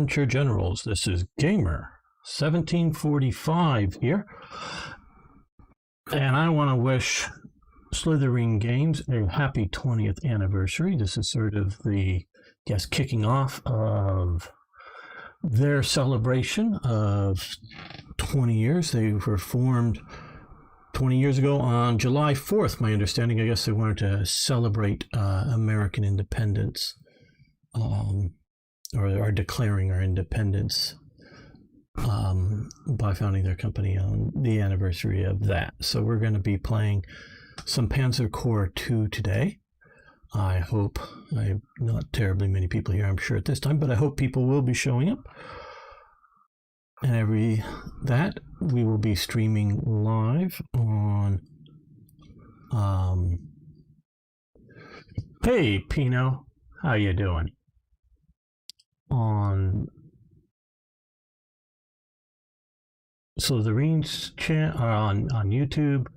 Adventure Generals. This is Gamer 1745 here. And I want to wish Slitherine Games a happy 20th anniversary. This is sort of the, kicking off of their celebration of 20 years. They were formed 20 years ago on July 4th, my understanding. I guess they wanted to celebrate American independence, or are declaring our independence by founding their company on the anniversary of that. So we're going to be playing some Panzer Corps 2 today. I hope, not terribly many people here, I'm sure, at this time, but I hope people will be showing up. And we will be streaming live on, hey, Pino, how you doing? On Slitherine's channel, on YouTube,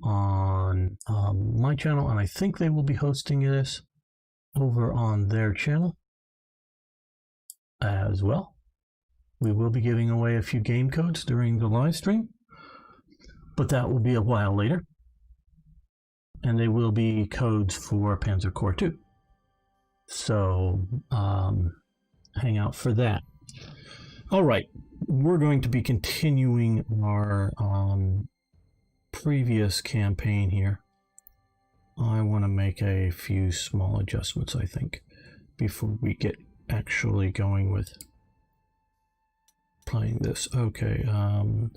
on my channel, and I think they will be hosting this over on their channel as well. We will be giving away a few game codes during the live stream, but that will be a while later. And they will be codes for Panzer Corps 2. So hang out for that. All right, we're going to be continuing our previous campaign here. I want to make a few small adjustments, I think, before we get actually going with playing this. Okay, and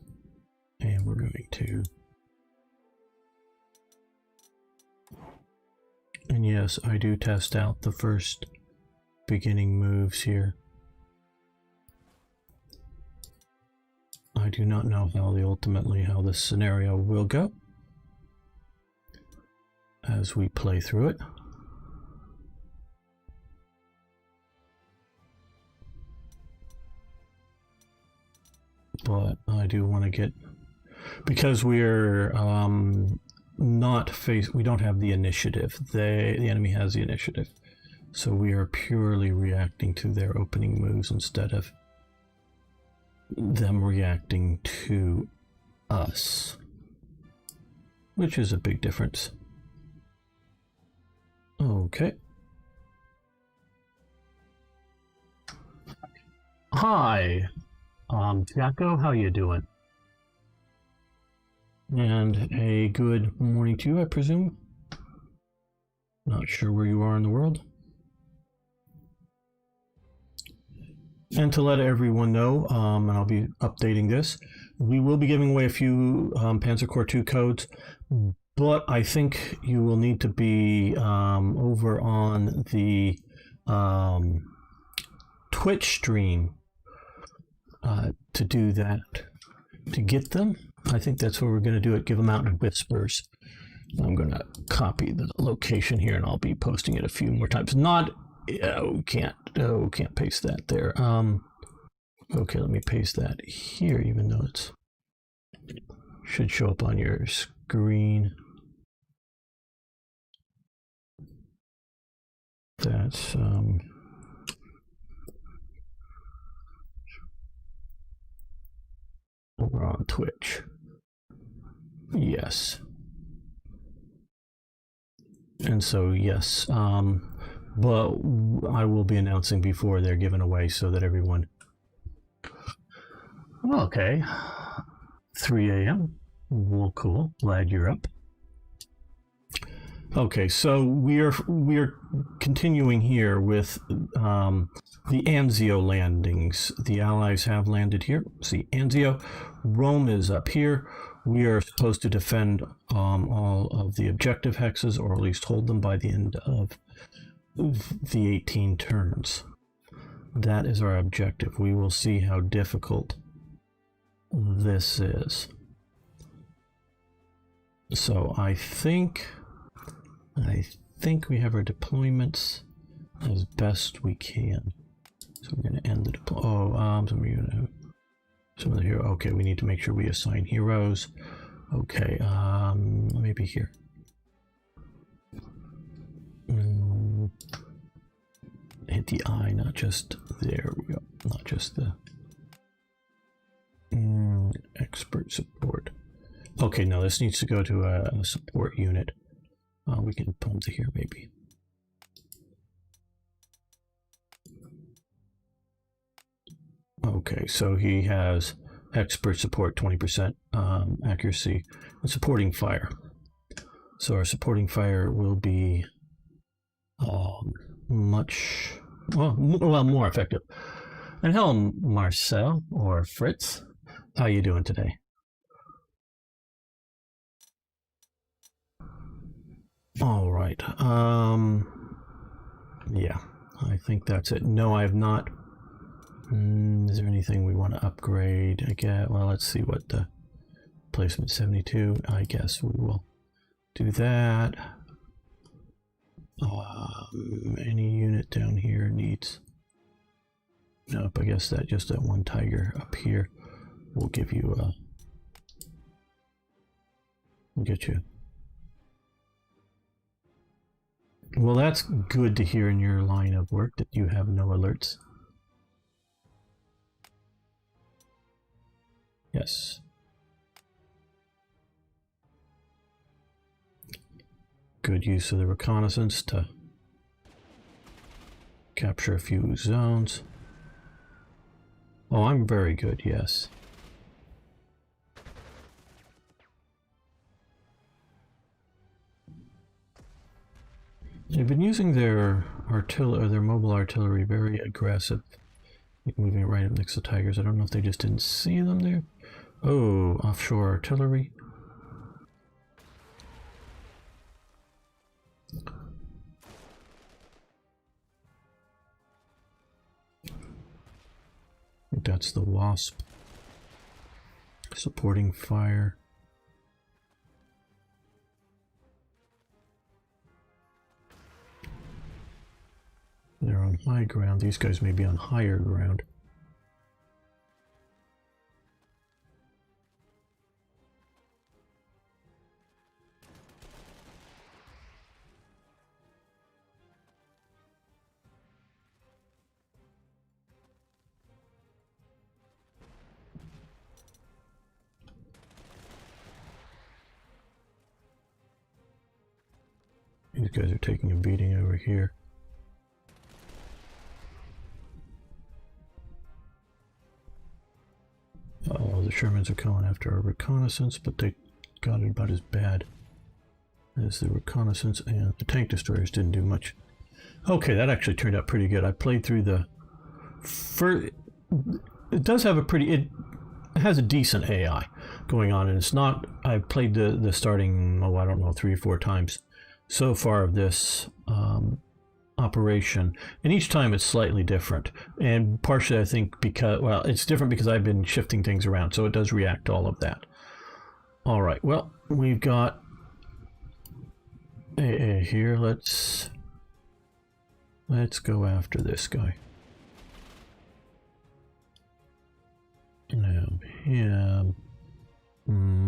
we're going to, and yes, I do test out the first beginning moves here. I do not know how this scenario will go as we play through it. But I do want to get, because we're we don't have the initiative. The enemy has the initiative. So we are purely reacting to their opening moves instead of them reacting to us, which is a big difference. Okay. Hi, Jacko, how you doing? And a good morning to you, I presume. Not sure where you are in the world. And to let everyone know, and I'll be updating this, we will be giving away a few Panzer Corps 2 codes, but I think you will need to be over on the Twitch stream to do that, to get them. I think that's what we're going to do it, give them out in whispers. I'm going to copy the location here, and I'll be posting it a few more times. Can't paste that there. Okay, let me paste that here, even though it's should show up on your screen. That's over on Twitch. Yes. And so yes, but I will be announcing before they're given away so that everyone... Okay. 3 a.m. Well, cool. Glad you're up. Okay, so we are continuing here with the Anzio landings. The Allies have landed here. See, Anzio. Rome is up here. We are supposed to defend all of the objective hexes, or at least hold them by the end of the 18 turns. That is our objective. We will see how difficult this is. So I think we have our deployments as best we can. So we're going to end the deploy. Some of the hero. Okay, we need to make sure we assign heroes. Okay, maybe here. Hit the eye, not just there we go. Not just the expert support. Okay, no, this needs to go to a support unit. We can pump to here maybe. Okay, so he has expert support 20% accuracy and supporting fire. So our supporting fire will be much more effective. And hello, Marcel or Fritz. How you doing today? All right. Yeah, I think that's it. No, I have not. Is there anything we want to upgrade again? Well, let's see what the placement 72. I guess we will do that. Any unit down here needs. Nope, I guess that just that one tiger up here will give you a. We'll get you. Well, that's good to hear in your line of work that you have no alerts. Yes. Good use of the reconnaissance to capture a few zones. Oh, I'm very good, yes. They've been using their mobile artillery very aggressive. Like moving right up next to tigers. I don't know if they just didn't see them there. Oh, offshore artillery. I think that's the Wasp. Supporting fire. They're on high ground. These guys may be on higher ground. These guys are taking a beating over here. Oh, the Shermans are coming after our reconnaissance, but they got it about as bad as the reconnaissance, and the tank destroyers didn't do much. Okay, that actually turned out pretty good. I played through the first. It does have a pretty. It has a decent AI going on, and it's not. I played the starting. Oh, I don't know, 3 or 4 times so far of this operation, and each time it's slightly different, and partially I think because, well, it's different because I've been shifting things around, so it does react to all of that. All right, well, we've got AA here. Let's go after this guy. Now him,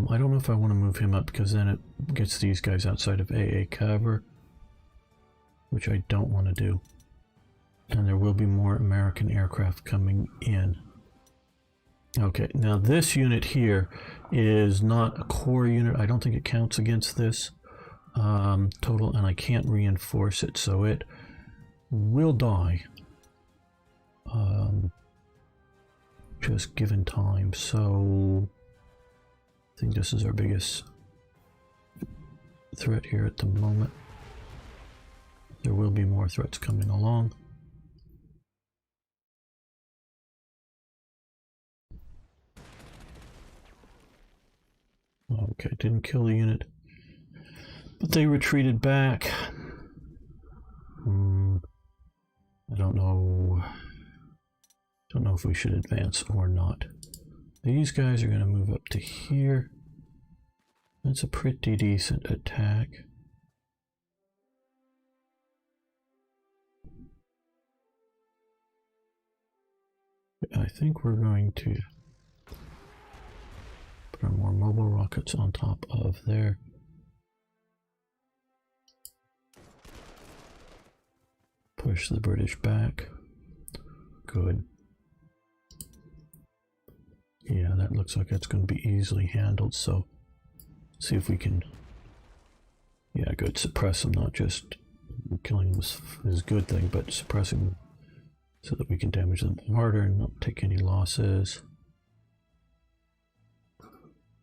I don't know if I want to move him up because then it gets these guys outside of AA cover, which I don't want to do. And there will be more American aircraft coming in. Okay, now this unit here is not a core unit. I don't think it counts against this total, and I can't reinforce it, so it will die. Just given time, so I think this is our biggest threat here at the moment. There will be more threats coming along. Okay, didn't kill the unit, but they retreated back. I don't know if we should advance or not. These guys are going to move up to here. That's a pretty decent attack. I think we're going to put our more mobile rockets on top of there. Push the British back. Good. Yeah, that looks like that's going to be easily handled, so see if we can, yeah, good, suppress them, not just killing them is a good thing, but suppressing them so that we can damage them harder and not take any losses.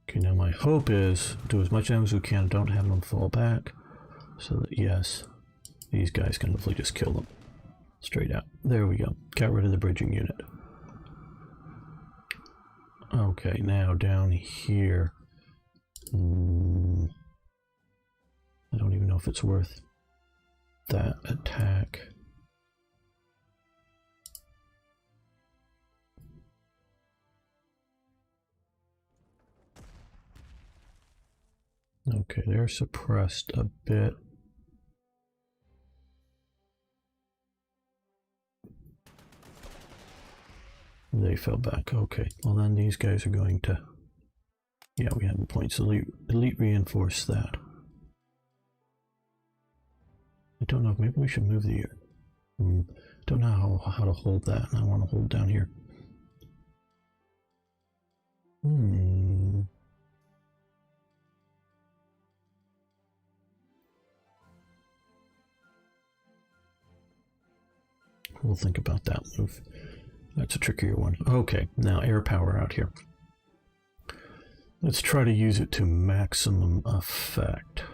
Okay, now my hope is do as much damage as we can, don't have them fall back, so that, yes, these guys can hopefully just kill them straight out. There we go. Got rid of the bridging unit. Okay, now down here. I don't even know if it's worth that attack. Okay, they're suppressed a bit. They fell back. Okay, well then these guys are going to, yeah, we have the points. Elite reinforce that. I don't know, maybe we should move the, don't know how to hold that. I want to hold down here. We'll think about that move. That's a trickier one. Okay, now air power out here. Let's try to use it to maximum effect.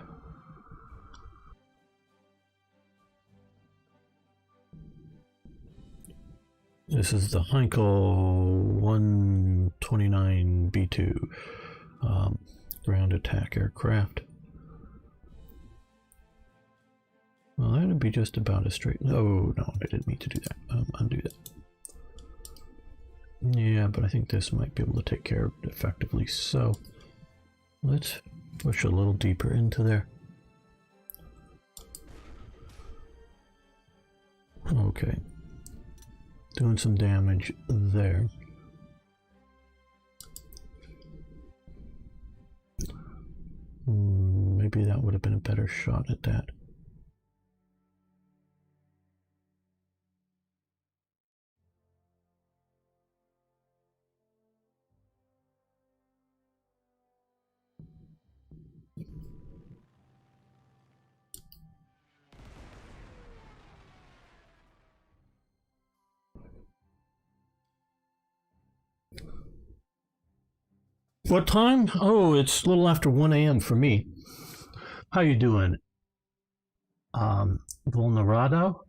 This is the Heinkel 129B2 ground attack aircraft. Well, that would be just about as straight. Oh, no, I didn't mean to do that. Undo that. Yeah, but I think this might be able to take care of it effectively. So let's push a little deeper into there. Okay. Doing some damage there. Maybe that would have been a better shot at that. What time? Oh, it's a little after 1 a.m. for me. How you doing? Vulnerado?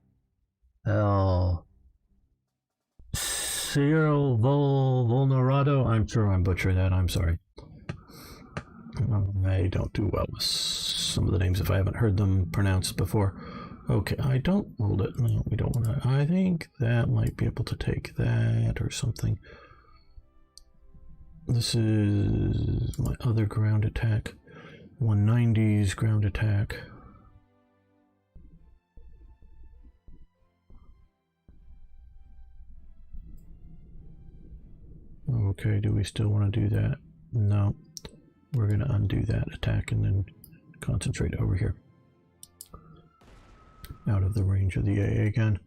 Cyril Vulnerado? I'm sure I'm butchering that, I'm sorry. I don't do well with some of the names if I haven't heard them pronounced before. Okay, I don't hold it. No, we don't want to. I think that might be able to take that or something. This is my other ground attack. 190's ground attack. Okay, do we still want to do that? No. We're going to undo that attack and then concentrate over here. Out of the range of the AA gun.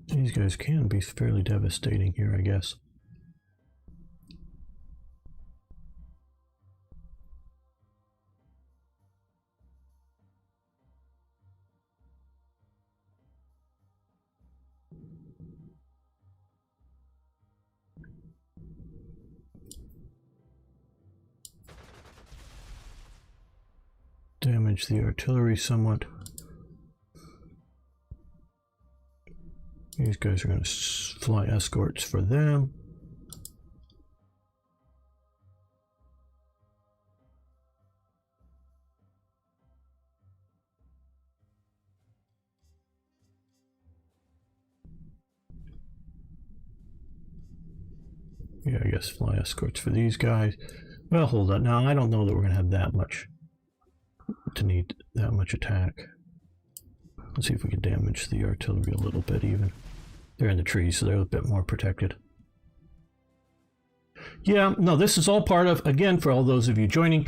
These guys can be fairly devastating here, I guess. Damage the artillery somewhat. These guys are going to fly escorts for them. Yeah, I guess fly escorts for these guys. Well, hold on. Now, I don't know that we're going to have that much to need that much attack. Let's see if we can damage the artillery a little bit even. They're in the trees, so they're a bit more protected. Yeah, no, this is all part of, again, for all those of you joining,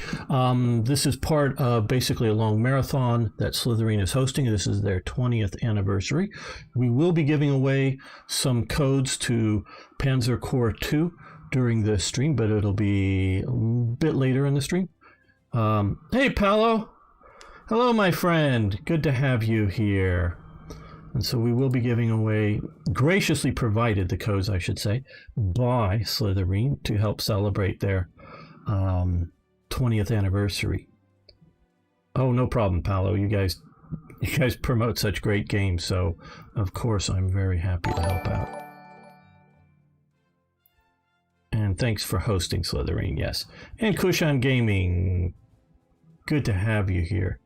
this is part of basically a long marathon that Slitherine is hosting. This is their 20th anniversary. We will be giving away some codes to Panzer Corps 2 during the stream, but it'll be a bit later in the stream. Hey, Paolo. Hello, my friend. Good to have you here. And so we will be giving away, graciously provided the codes, I should say, by Slitherine to help celebrate their 20th anniversary. Oh, no problem, Paolo. You guys promote such great games, so of course I'm very happy to help out. And thanks for hosting, Slitherine, yes. And Kushan Gaming, good to have you here.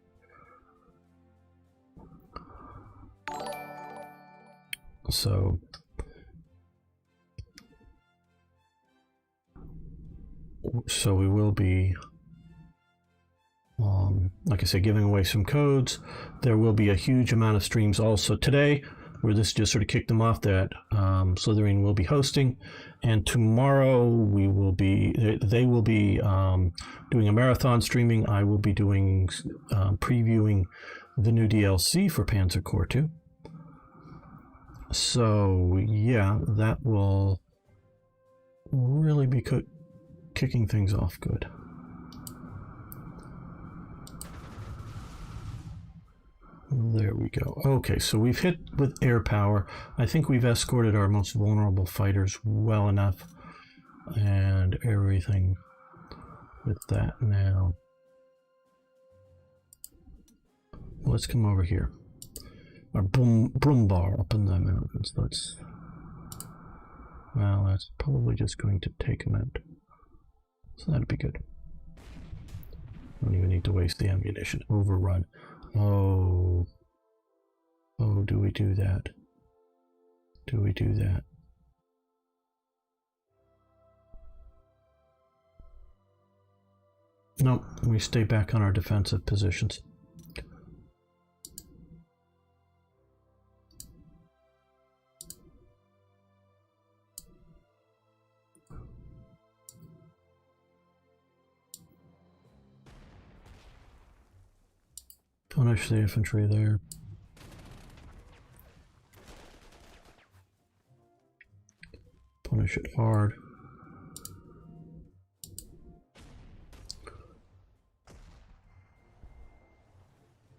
So we will be, like I said, giving away some codes. There will be a huge amount of streams also today, where this just sort of kicked them off, that Slitherine will be hosting, and tomorrow they will be doing a marathon streaming. I will be doing previewing the new DLC for Panzer Corps 2. So yeah, that will really be kicking things off good. There we go. Okay, so we've hit with air power. I think we've escorted our most vulnerable fighters well enough, and everything with that now. Let's come over here. Our Brumbar up in the mountains. Well, that's probably just going to take him out. So that'd be good. Don't even need to waste the ammunition. Overrun. Oh, do we do that? Do we do that? Nope, we stay back on our defensive positions. Punish the infantry there. Punish it hard.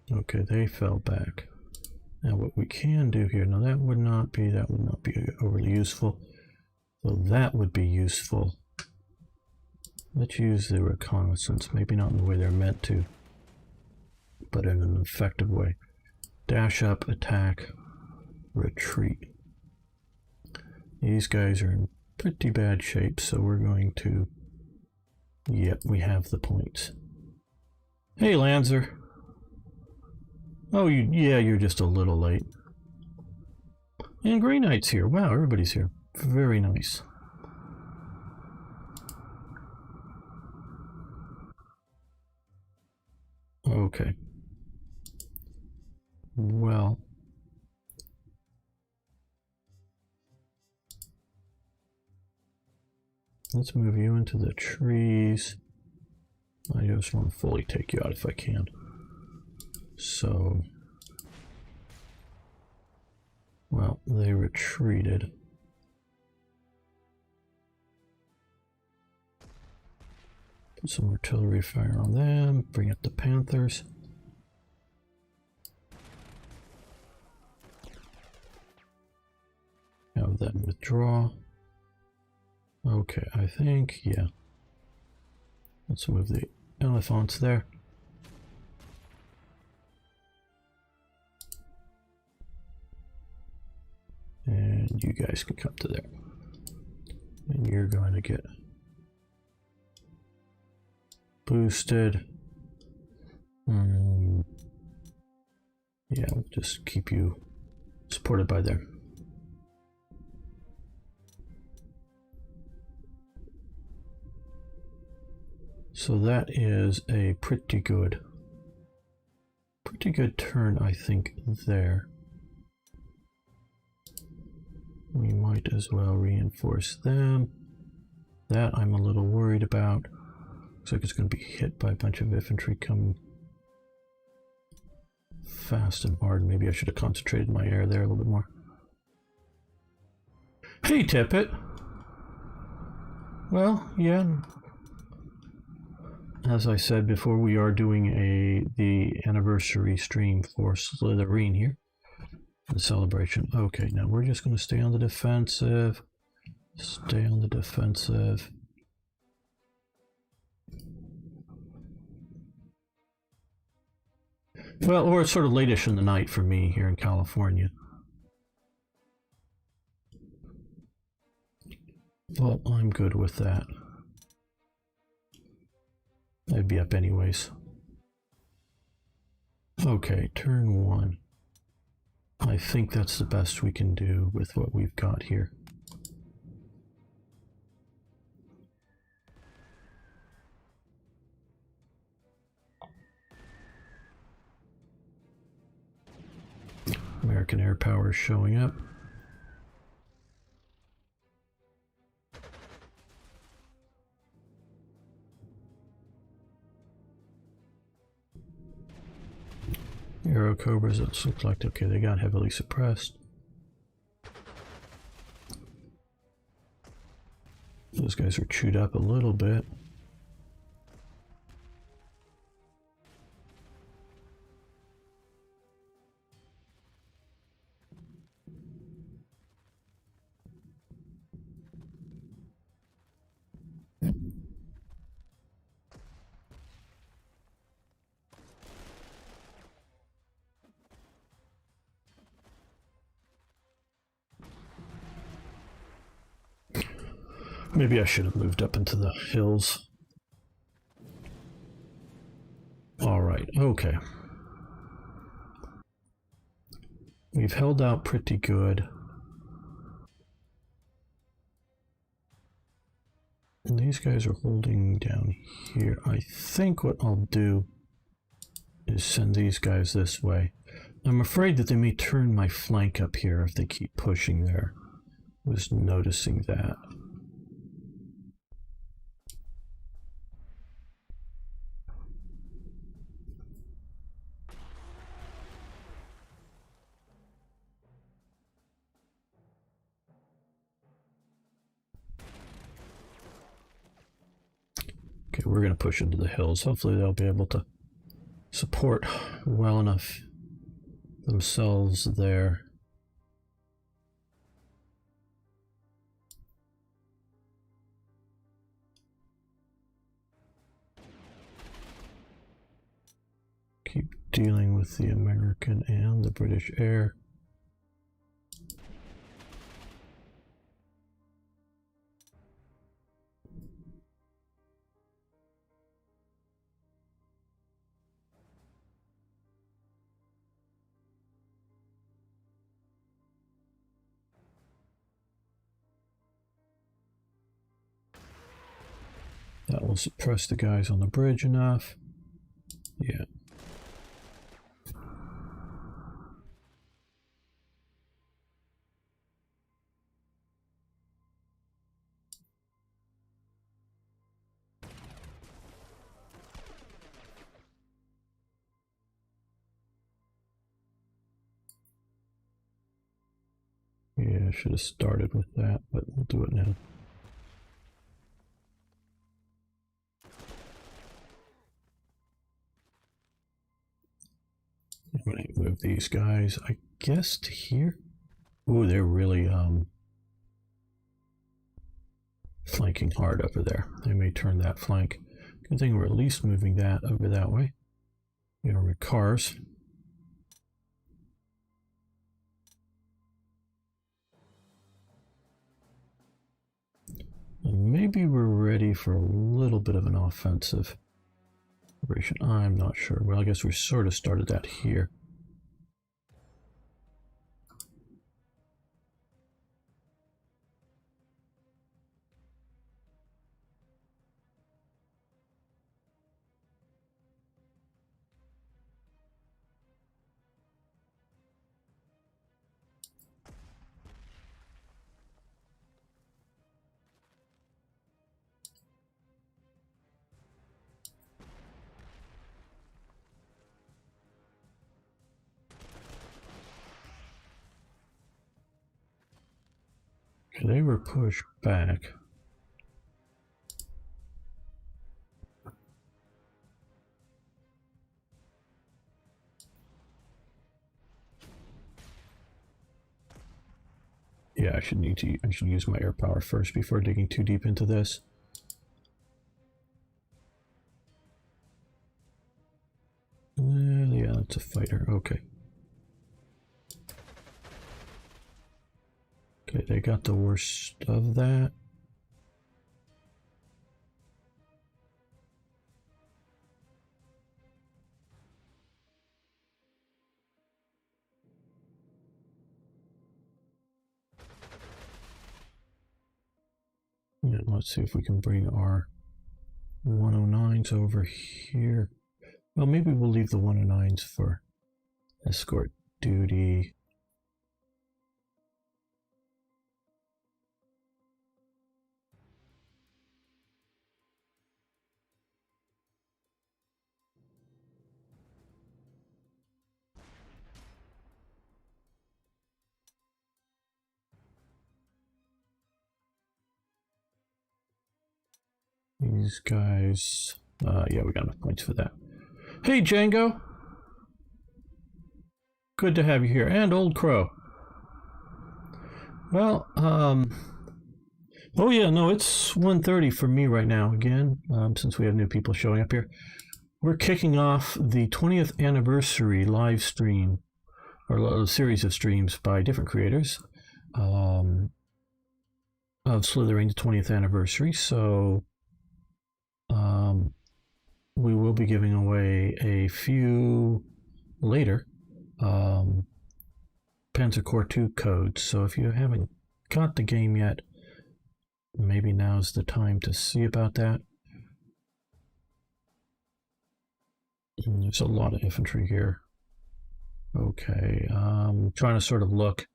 Okay, they fell back. Now what we can do here, now that would not be overly useful. So that would be useful. Let's use the reconnaissance, maybe not in the way they're meant to, but in an effective way. Dash up, attack, retreat. These guys are in pretty bad shape, so we're going to... Yep, we have the points. Hey, Lanzer. Oh, yeah, you're just a little late. And Grey Knight's here. Wow, everybody's here. Very nice. Okay. Well, let's move you into the trees. I just want to fully take you out if I can. So, well, they retreated. Put some artillery fire on them, bring up the Panthers. Have them withdraw. Okay, I think, yeah. Let's move the elephants there. And you guys can come to there. And you're going to get boosted. Yeah, we'll just keep you supported by there. So that is a pretty good turn, I think, there. We might as well reinforce them. That I'm a little worried about. Looks like it's going to be hit by a bunch of infantry coming fast and hard. Maybe I should have concentrated my air there a little bit more. Hey, Tippet! Well, yeah. As I said before, we are doing the anniversary stream for Slitherine here. The celebration. Okay, now we're just going to stay on the defensive. Stay on the defensive. Well, or it's sort of late-ish in the night for me here in California. Well, I'm good with that. I'd be up anyways. Okay, turn 1. I think that's the best we can do with what we've got here. American air power is showing up. Aero Cobras, it looks like, okay, they got heavily suppressed. Those guys are chewed up a little bit. Maybe I should have moved up into the hills. All right, okay. We've held out pretty good. And these guys are holding down here. I think what I'll do is send these guys this way. I'm afraid that they may turn my flank up here if they keep pushing there. Was noticing that. Okay, we're going to push into the hills. Hopefully they'll be able to support well enough themselves there. Keep dealing with the American and the British air. That will suppress the guys on the bridge enough. Yeah. Yeah, I should have started with that, but we'll do it now. I'm going to move these guys, I guess, to here. Ooh, they're really flanking hard over there. They may turn that flank. Good thing we're at least moving that over that way. You know, with cars. And maybe we're ready for a little bit of an offensive operation. I'm not sure. Well, I guess we sort of started that here. They were pushed back. Yeah, I should use my air power first before digging too deep into this. Yeah, that's a fighter. Okay. Okay, they got the worst of that. Yeah, let's see if we can bring our 109s over here. Well, maybe we'll leave the 109s for escort duty. These guys, yeah, we got enough points for that. Hey, Django! Good to have you here. And Old Crow. Well, oh yeah, no, it's 1:30 for me right now again, since we have new people showing up here. We're kicking off the 20th anniversary live stream, or a series of streams by different creators, of Slitherine 20th anniversary. So, we will be giving away a few later Panzer Core 2 codes. So if you haven't got the game yet, maybe now's the time to see about that. And there's a lot of infantry here. Okay, trying to sort of look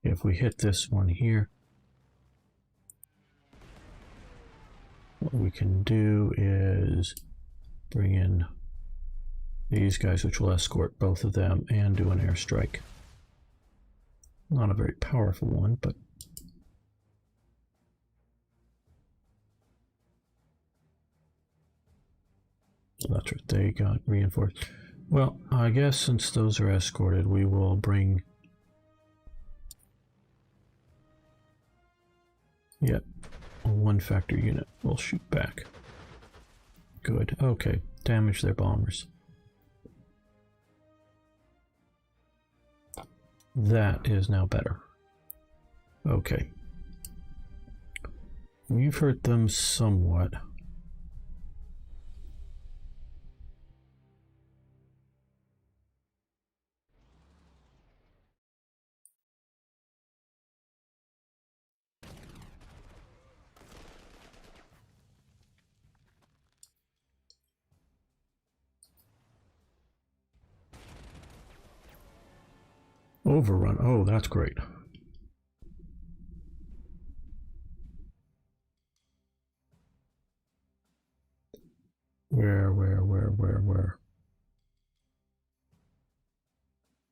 if we hit this one here. What we can do is bring in these guys, which will escort both of them and do an airstrike. Not a very powerful one, but that's what they got reinforced. Well, I guess since those are escorted, we will bring... Yep, a 1-factor unit will shoot back. Good, okay, damage their bombers. That is now better. Okay. We've hurt them somewhat. Overrun. Oh, that's great. Where?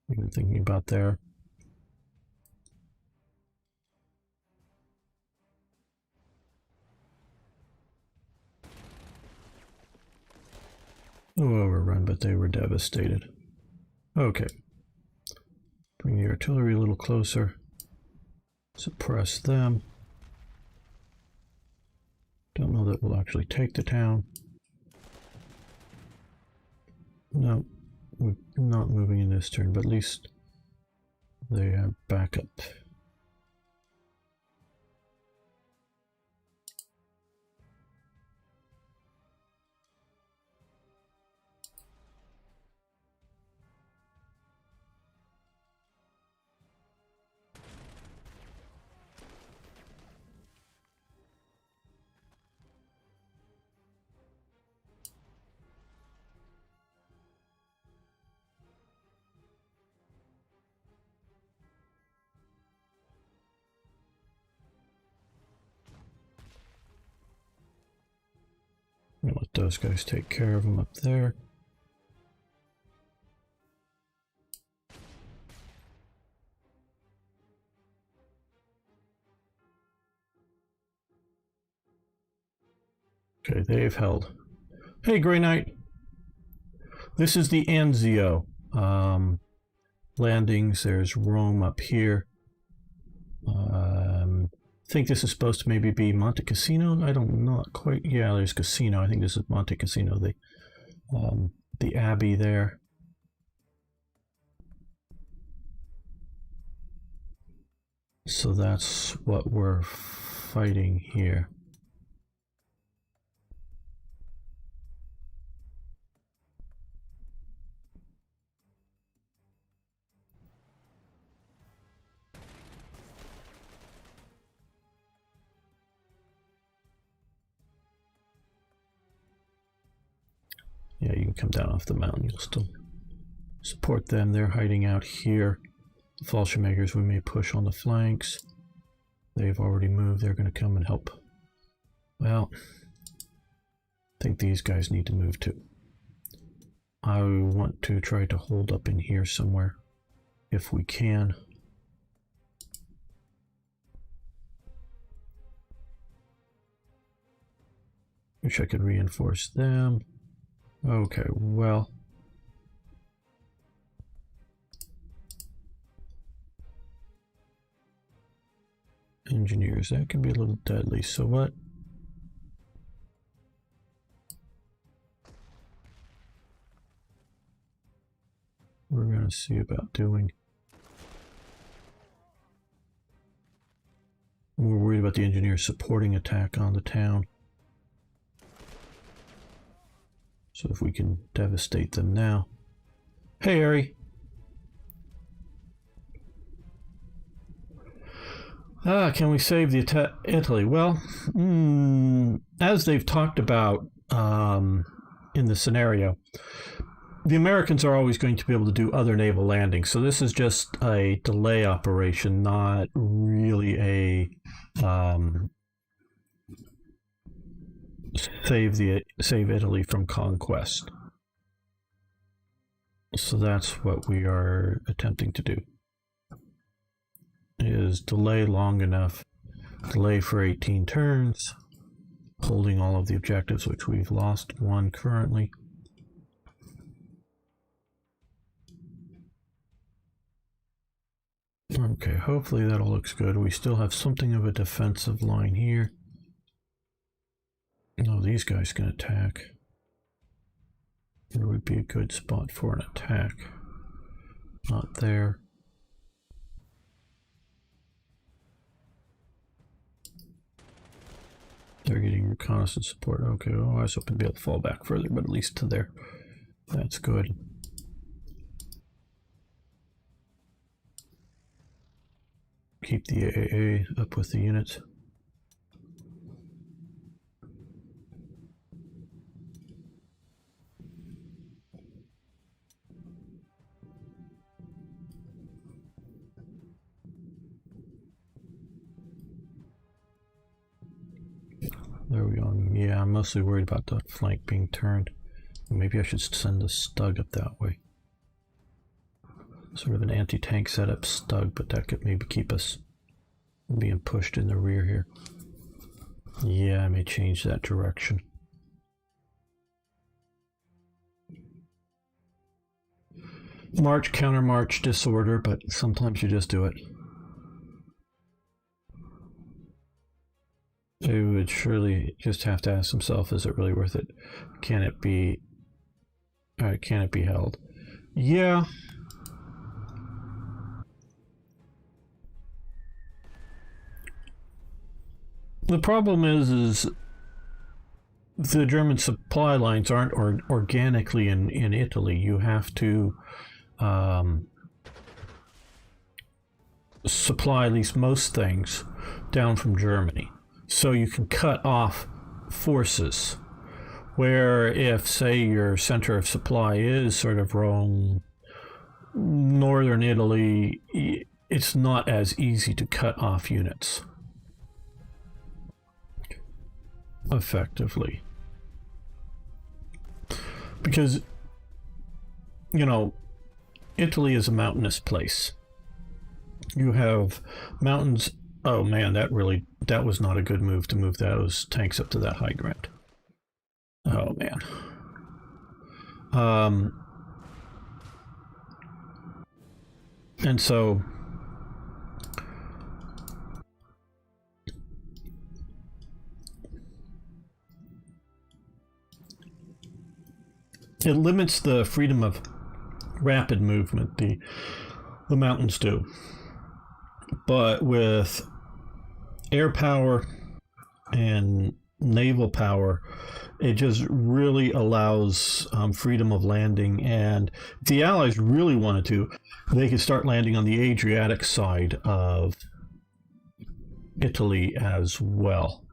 Even thinking about there. Oh, overrun, but they were devastated. Okay. Bring the artillery a little closer. Suppress them. Don't know that we'll actually take the town. No, we're not moving in this turn, but at least they have backup. I'm gonna let those guys take care of them up there. Okay, they've held. Hey, Grey Knight. This is the Anzio landings. There's Rome up here. I think this is supposed to maybe be Monte Cassino. I don't know quite. Yeah, there's Casino. I think this is Monte Cassino, the abbey there. So that's what we're fighting here. Yeah, you can come down off the mountain. You'll still support them. They're hiding out here. The Fallschirmjägers we may push on the flanks. They've already moved. They're going to come and help. Well, I think these guys need to move too. I want to try to hold up in here somewhere if we can. Wish I could reinforce them. Okay, well. Engineers, that can be a little deadly. So what? We're going to see about doing. We're worried about the engineers supporting attack on the town. So if we can devastate them now. Hey, Harry. Can we save the Italy? Well, as they've talked about in the scenario, the Americans are always going to be able to do other naval landings. So this is just a delay operation, not really a save Italy from conquest. So that's what we are attempting to do. Is delay long enough, delay for 18 turns, holding all of the objectives, which we've lost one currently. Okay, hopefully that all looks good. We still have something of a defensive line here. No, these guys can attack. There would be a good spot for an attack. Not there. They're getting reconnaissance support. Okay, well, I was hoping to be able to fall back further, but at least to there. That's good. Keep the AAA up with the units. There we go. Yeah, I'm mostly worried about the flank being turned. Maybe I should send a Stug up that way. Sort of an anti-tank setup Stug, but that could maybe keep us from being pushed in the rear here. Yeah, I may change that direction. March, counter-march, disorder, but sometimes you just do it. They would surely just have to ask themselves, is it really worth it? Can it be held? Yeah. The problem is the German supply lines aren't organically in Italy. You have to supply at least most things down from Germany. So you can cut off forces, where if, say, your center of supply is sort of Rome, northern Italy, it's not as easy to cut off units effectively. Because, you know, Italy is a mountainous place. You have mountains. Oh man, that was not a good move to move those tanks up to that high ground. Oh man. And so it limits the freedom of rapid movement, the mountains do. But with air power and naval power, it just really allows freedom of landing. And if the Allies really wanted to, they could start landing on the Adriatic side of Italy as well.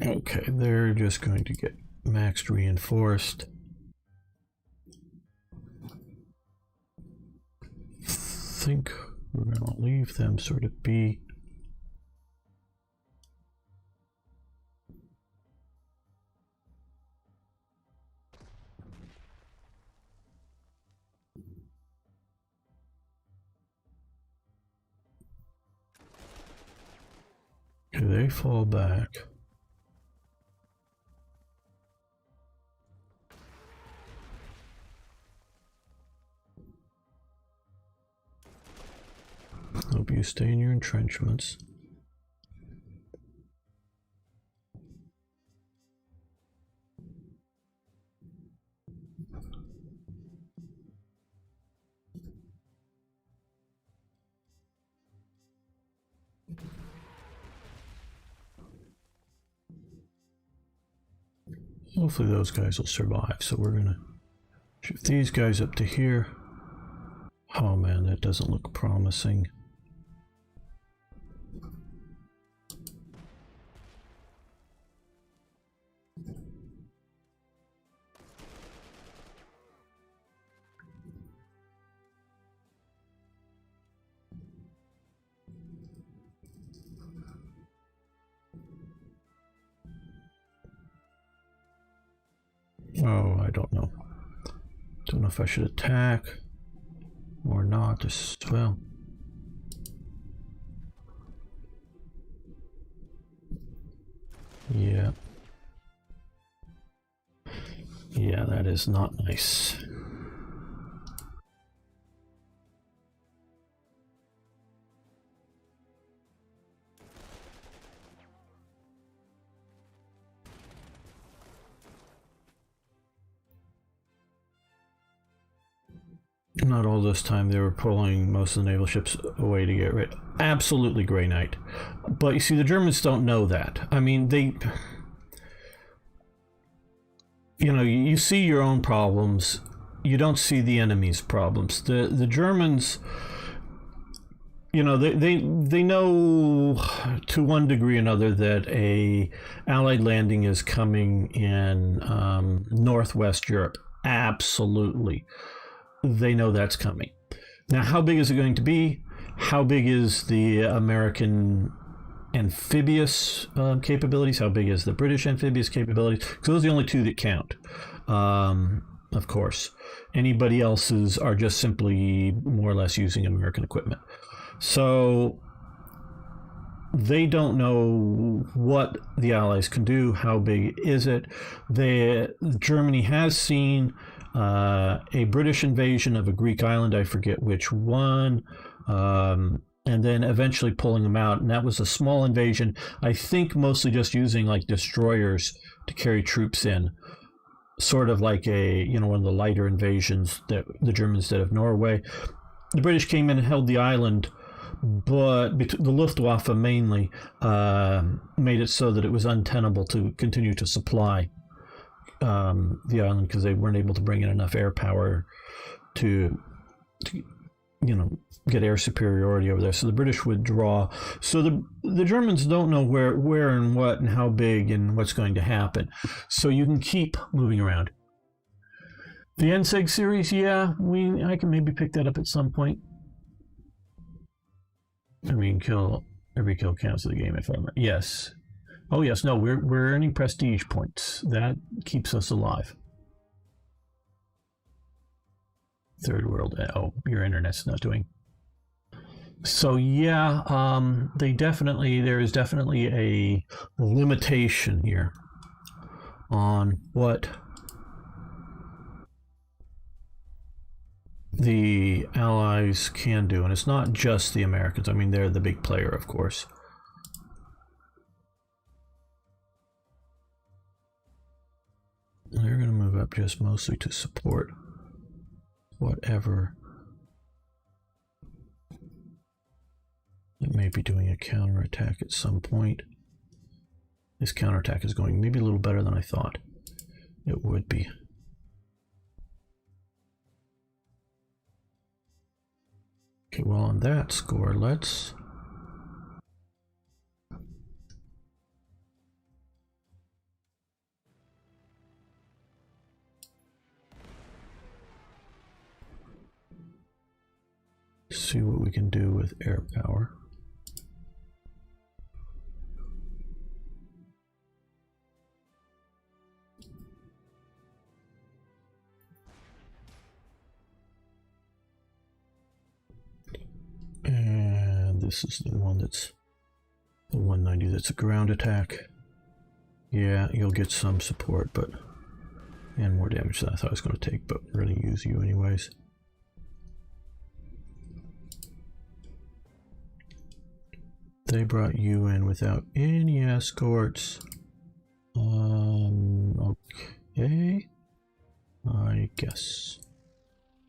Okay, they're just going to get maxed reinforced. I think we're going to leave them sort of be. Okay, they fall back. Hope you stay in your entrenchments. Hopefully those guys will survive. So we're gonna shift these guys up to here. Oh man, that doesn't look promising. Oh, I don't know. Don't know if I should attack or not as well. Yeah. Yeah, that is not nice. Not all this time they were pulling most of the naval ships away to get rid. Absolutely Grey Knight. But you see, the Germans don't know that. I mean, they... You know, you see your own problems. You don't see the enemy's problems. The Germans... You know, they know to one degree or another that a Allied landing is coming in northwest Europe. Absolutely. They know that's coming. Now, how big is it going to be? How big is the American amphibious capabilities? How big is the British amphibious capabilities? Because those are the only two that count, of course. Anybody else's are just simply more or less using American equipment. So they don't know what the Allies can do. How big is it? Germany has seen a British invasion of a Greek island, I forget which one, and then eventually pulling them out. And that was a small invasion, I think mostly just using like destroyers to carry troops in. Sort of like one of the lighter invasions that the Germans did of Norway. The British came in and held the island, but the Luftwaffe mainly made it so that it was untenable to continue to supply the island because they weren't able to bring in enough air power to get air superiority over there. So the British withdraw. So the Germans don't know where and what and how big and what's going to happen. So you can keep moving around. The NSEG series, yeah, I can maybe pick that up at some point. I mean, every kill counts in the game if I'm right. Yes. Oh yes, no, we're earning prestige points. That keeps us alive. Third world. Oh, your internet's not doing. So yeah, there is definitely a limitation here on what the Allies can do, and it's not just the Americans. I mean, they're the big player, of course. They're going to move up just mostly to support whatever. It may be doing a counterattack at some point. This counterattack is going maybe a little better than I thought it would be. Okay, well, on that score, let's see what we can do with air power. And this is the one that's the 190, that's a ground attack. Yeah, you'll get some support, but and more damage than I thought I was going to take, but we're going to use you anyways. They brought you in without any escorts. Okay. I guess.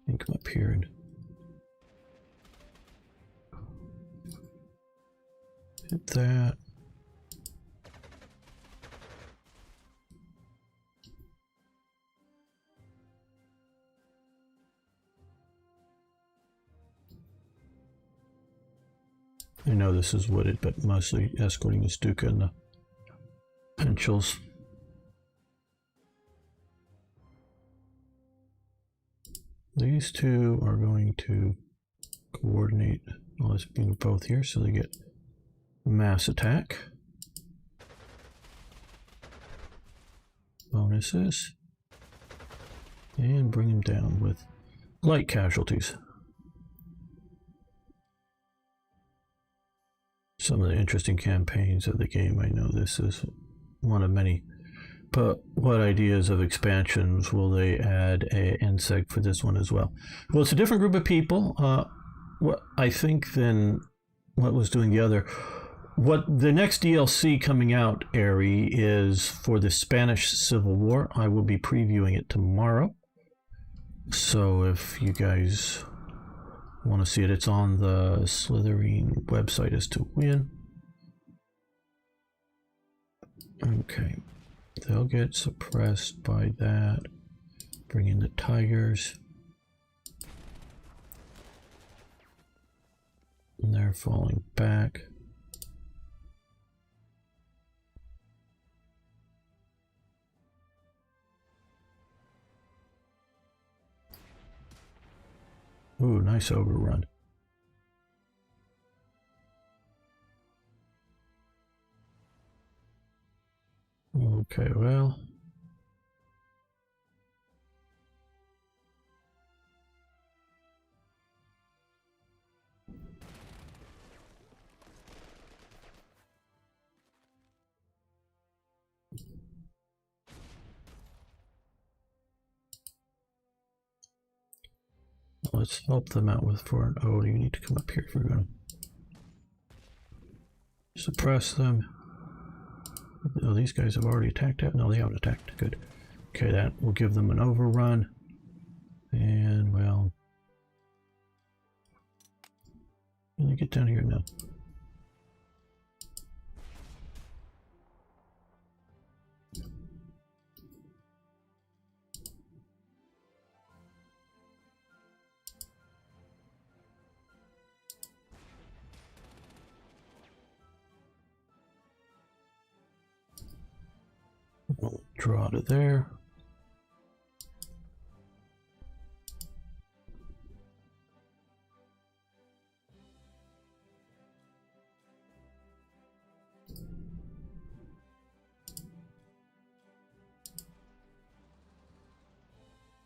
You can come up here and hit that. I know this is wooded, but mostly escorting the Stuka and the Henschels. These two are going to coordinate all this being both here, so they get mass attack bonuses and bring them down with light casualties. Some of the interesting campaigns of the game. I know this is one of many, but what ideas of expansions will they add a NSEG for this one as well? Well, it's a different group of people, what I think, than what was doing the other. What the next DLC coming out, Ari, is for the Spanish Civil War. I will be previewing it tomorrow, so if you guys want to see it, it's on the Slitherine website as to win. Okay, they'll get suppressed by that. Bring in the Tigers. And they're falling back. Ooh, nice overrun. Okay, well. Let's help them out with 4 and O. You need to come up here if we're going to suppress them. Oh, these guys have already attacked it? No, they haven't attacked. Good. Okay, that will give them an overrun. And, well, let me get down here now. We'll draw to there.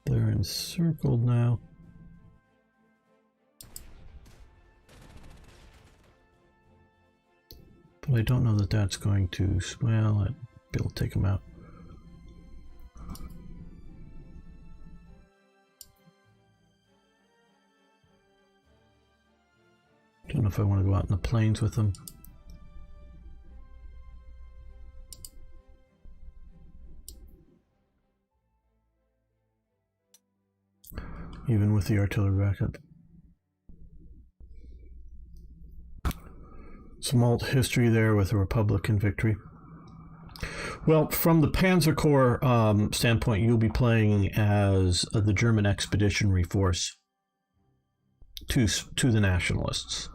They're encircled now. I don't know that that's going to, well, I'd be able to take them out. Don't know if I want to go out in the plains with them. Even with the artillery backup. Some alt history there with a Republican victory. Well, from the Panzer Corps standpoint, you'll be playing as the German Expeditionary Force to the Nationalists.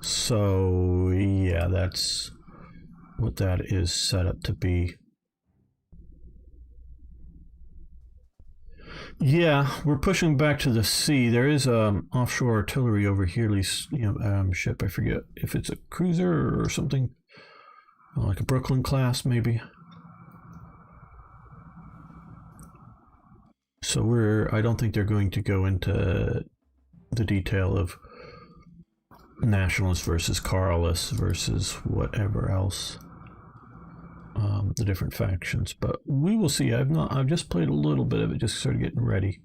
So, yeah, that's what that is set up to be. Yeah, we're pushing back to the sea. There is offshore artillery over here, ship. I forget if it's a cruiser or something, like a Brooklyn class, maybe. So I don't think they're going to go into the detail of Nationalists versus Carlists versus whatever else. The different factions, but we will see. I've just played a little bit of it, just sort of getting ready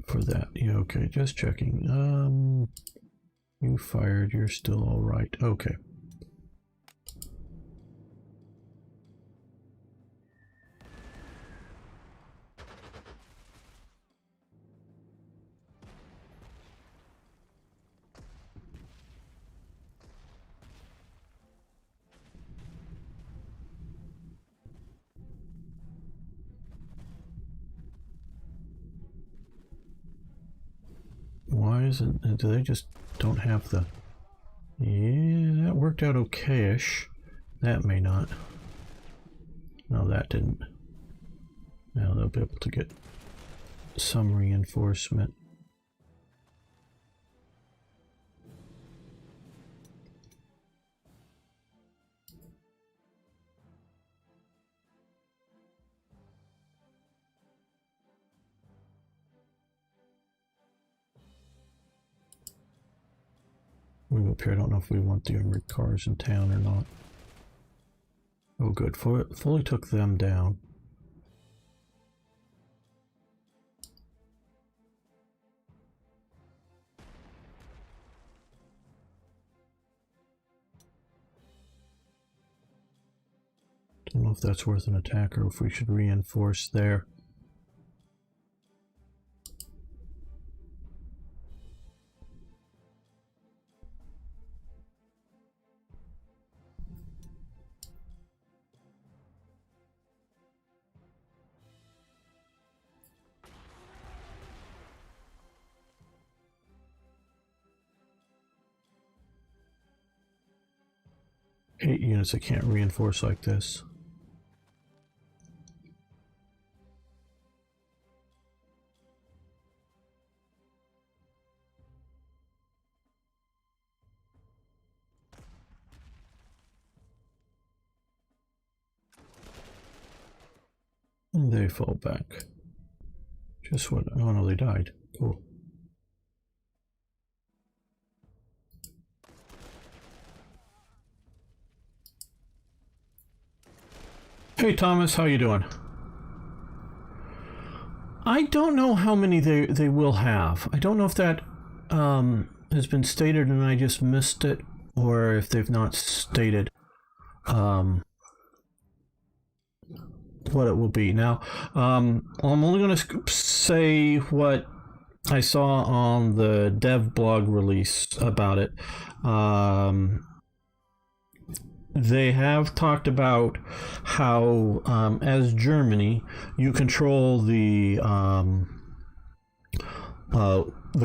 for that. Yeah, okay, just checking. You fired, you're still all right. Okay. Why isn't, do they just don't have the, yeah, that worked out okay-ish. That may not. No, that didn't. Now they'll be able to get some reinforcement. Move up here. I don't know if we want the armored cars in town or not. Oh, good. Fully took them down. Don't know if that's worth an attack or if we should reinforce there. Eight units I can't reinforce like this. And they fall back. Just what? Oh no, they died. Cool. Hey Thomas, how you doing? I don't know how many they will have. I don't know if that has been stated and I just missed it, or if they've not stated what it will be. Now, I'm only going to say what I saw on the dev blog release about it. They have talked about how, as Germany, you control the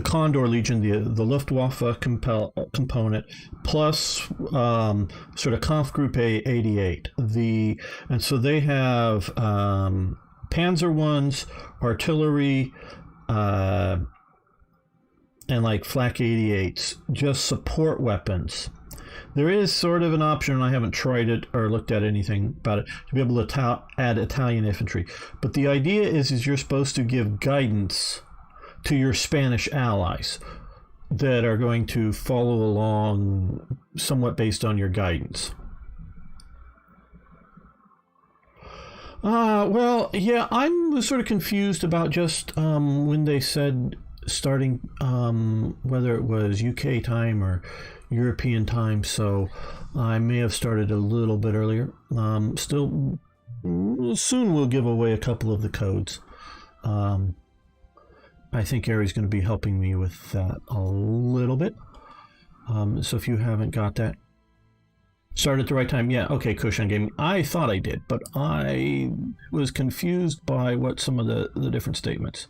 Condor Legion, the Luftwaffe component, plus sort of Kampfgruppe 88. And so they have Panzer ones, artillery, and like Flak 88s, just support weapons. There is sort of an option, and I haven't tried it or looked at anything about it, to be able to add Italian infantry. But the idea is you're supposed to give guidance to your Spanish allies. that are going to follow along somewhat based on your guidance. Well, yeah, I'm sort of confused about just when they said starting, whether it was UK time or European time, so I may have started a little bit earlier. Still, soon we'll give away a couple of the codes. I think Ari's going to be helping me with that a little bit. So if you haven't got that, start at the right time. Yeah, okay, Kushan Gaming. I thought I did, but I was confused by what some of the different statements.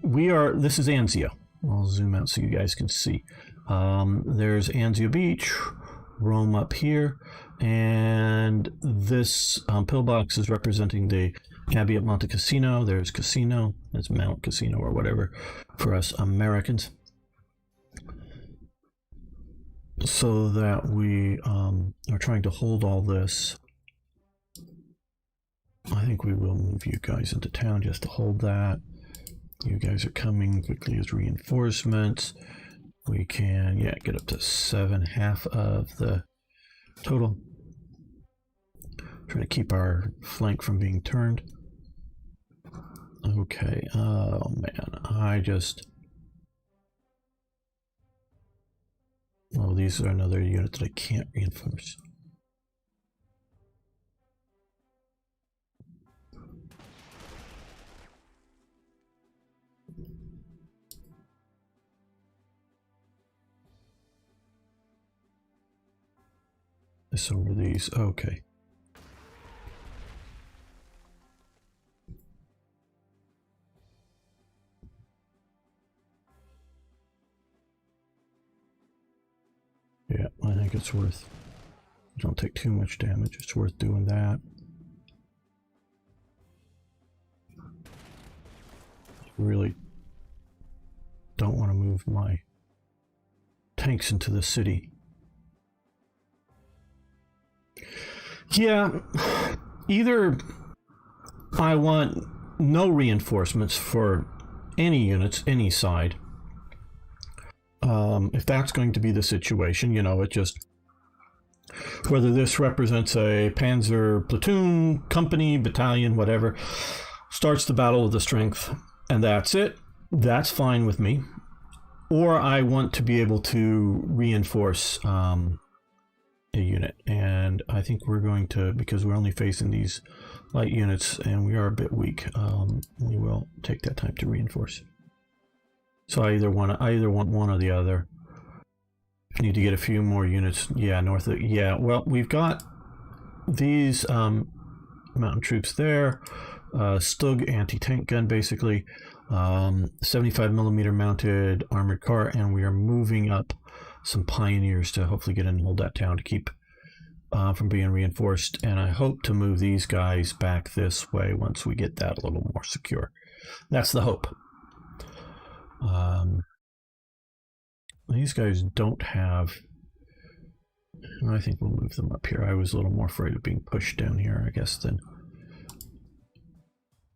This is Anzio. I'll zoom out so you guys can see. There's Anzio Beach, Rome up here, and this pillbox is representing the Abbey at Monte Cassino. There's Casino. That's Mount Casino or whatever for us Americans. So that we are trying to hold all this. I think we will move you guys into town just to hold that. You guys are coming quickly as reinforcements. We can, yeah, get up to 7, half of the total. Trying to keep our flank from being turned. Okay, oh man, oh, these are another unit that I can't reinforce. So are these, okay. Yeah, I think it's worth, don't take too much damage, it's worth doing that. Really don't want to move my tanks into the city. Yeah, either I want no reinforcements for any units, any side. If that's going to be the situation, you know, it just, whether this represents a Panzer platoon, company, battalion, whatever, starts the battle with the strength, and that's it. That's fine with me. Or I want to be able to reinforce a unit, and I think we're going to, because we're only facing these light units and we are a bit weak, we will take that time to reinforce. So I either want one or the other. Need to get a few more units. Yeah, north of, yeah, well, we've got these mountain troops there, Stug anti-tank gun basically, 75mm mounted armored car, and we are moving up some pioneers to hopefully get in and hold that town to keep from being reinforced. And I hope to move these guys back this way once we get that a little more secure. That's the hope. These guys don't have, I think we'll move them up here. I was a little more afraid of being pushed down here, I guess, than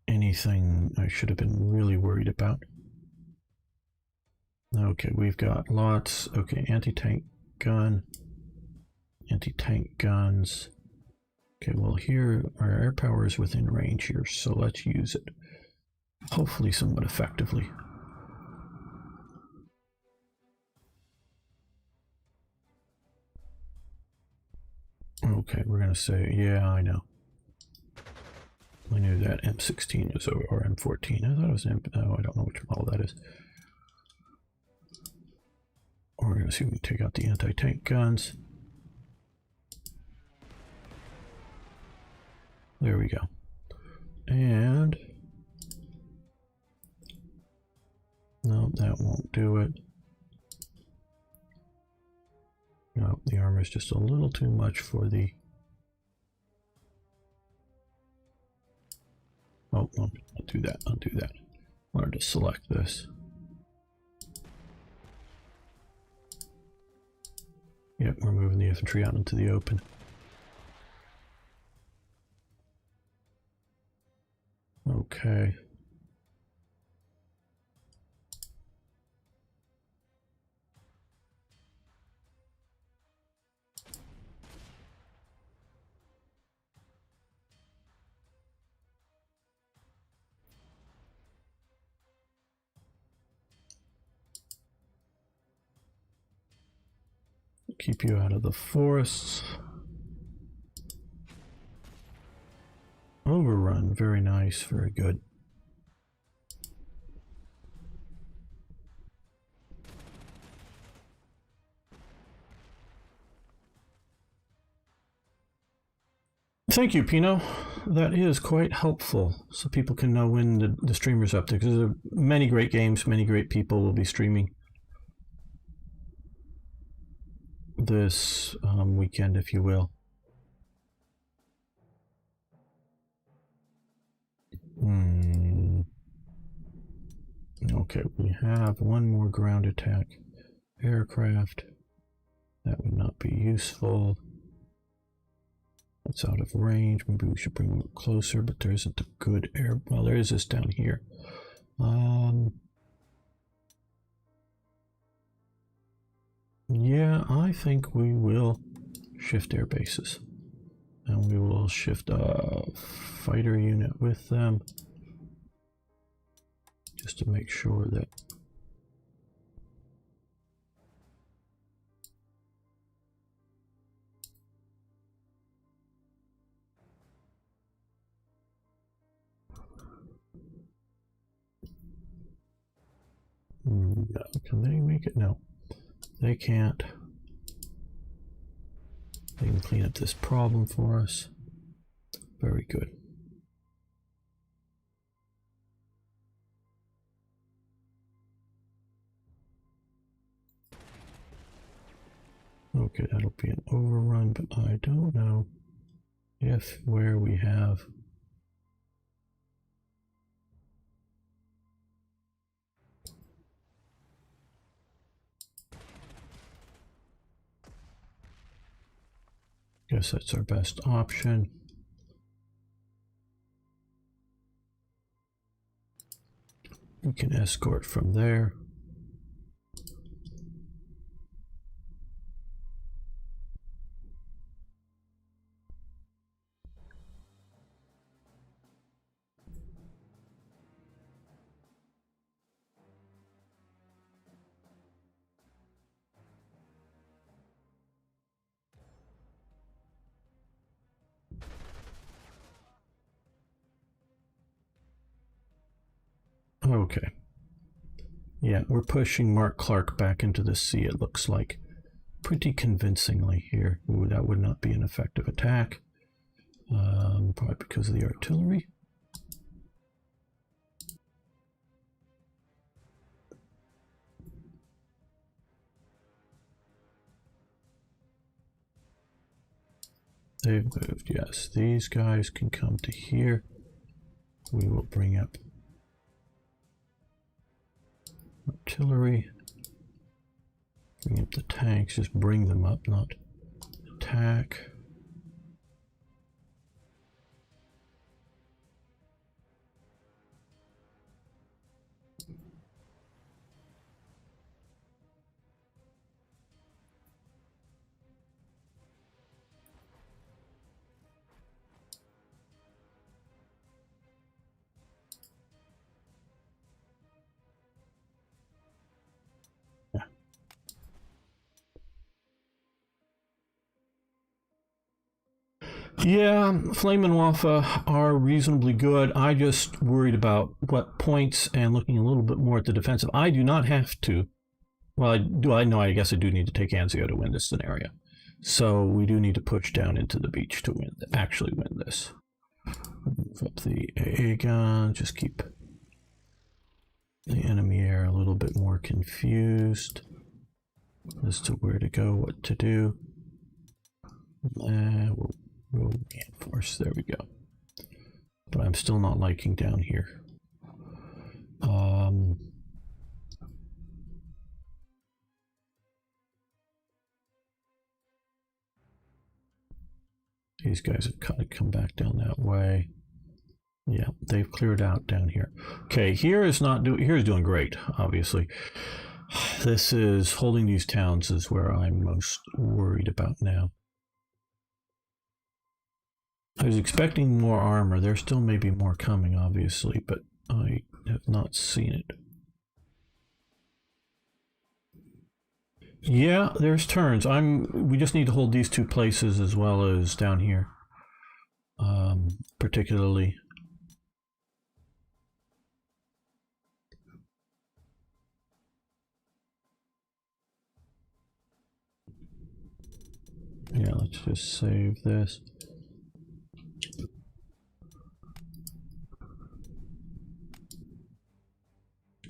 anything I should have been really worried about. Okay, we've got lots. Okay, anti-tank gun, anti-tank guns. Okay, well, here our air power is within range here, so let's use it, hopefully somewhat effectively. Okay, we're gonna say, yeah, I know. I knew that M16 was over, or M14. I thought it was oh, I don't know which model that is. We're gonna see if we can take out the anti-tank guns. There we go. And no, that won't do it. No, the armor is just a little too much for the... Oh, no, I'll do that. I'll do that. I wanted to select this. Yep, we're moving the infantry out into the open. Okay. keep you out of the forests. Overrun, very nice, very good. Thank you, Pino. That is quite helpful, so people can know when the streamer's up there, because there are many great games, many great people will be streaming this weekend, if you will. Okay, we have one more ground attack aircraft. That would not be useful. It's out of range. Maybe we should bring them closer, but there isn't a good air. Well, there is this down here. Yeah, I think we will shift air bases. And we will shift a fighter unit with them. Just to make sure that can they make it? No, they can't. They can clean up this problem for us. Very good. Okay, that'll be an overrun, but I don't know if where we have guess that's our best option. We can escort from there. Okay. Yeah, we're pushing Mark Clark back into the sea, it looks like. Pretty convincingly here. Ooh, that would not be an effective attack. Probably because of the artillery. They've moved, yes. These guys can come to here. We will bring up artillery. Bring up the tanks, just bring them up, not attack. Yeah, Flame and Wafa are reasonably good. I just worried about what points and looking a little bit more at the defensive. I do not have to. Well, I guess I do need to take Anzio to win this scenario. So we do need to push down into the beach to actually win this. Move up the AA gun, just keep the enemy air a little bit more confused as to where to go, what to do. We'll reinforce, there we go. But I'm still not liking down here. These guys have kind of come back down that way. Yeah, they've cleared out down here. Okay, here's doing great, obviously. This is holding these towns is where I'm most worried about now. I was expecting more armor. There still may be more coming, obviously, but I have not seen it. Yeah, there's turns. We just need to hold these two places as well as down here. Particularly. Yeah, let's just save this.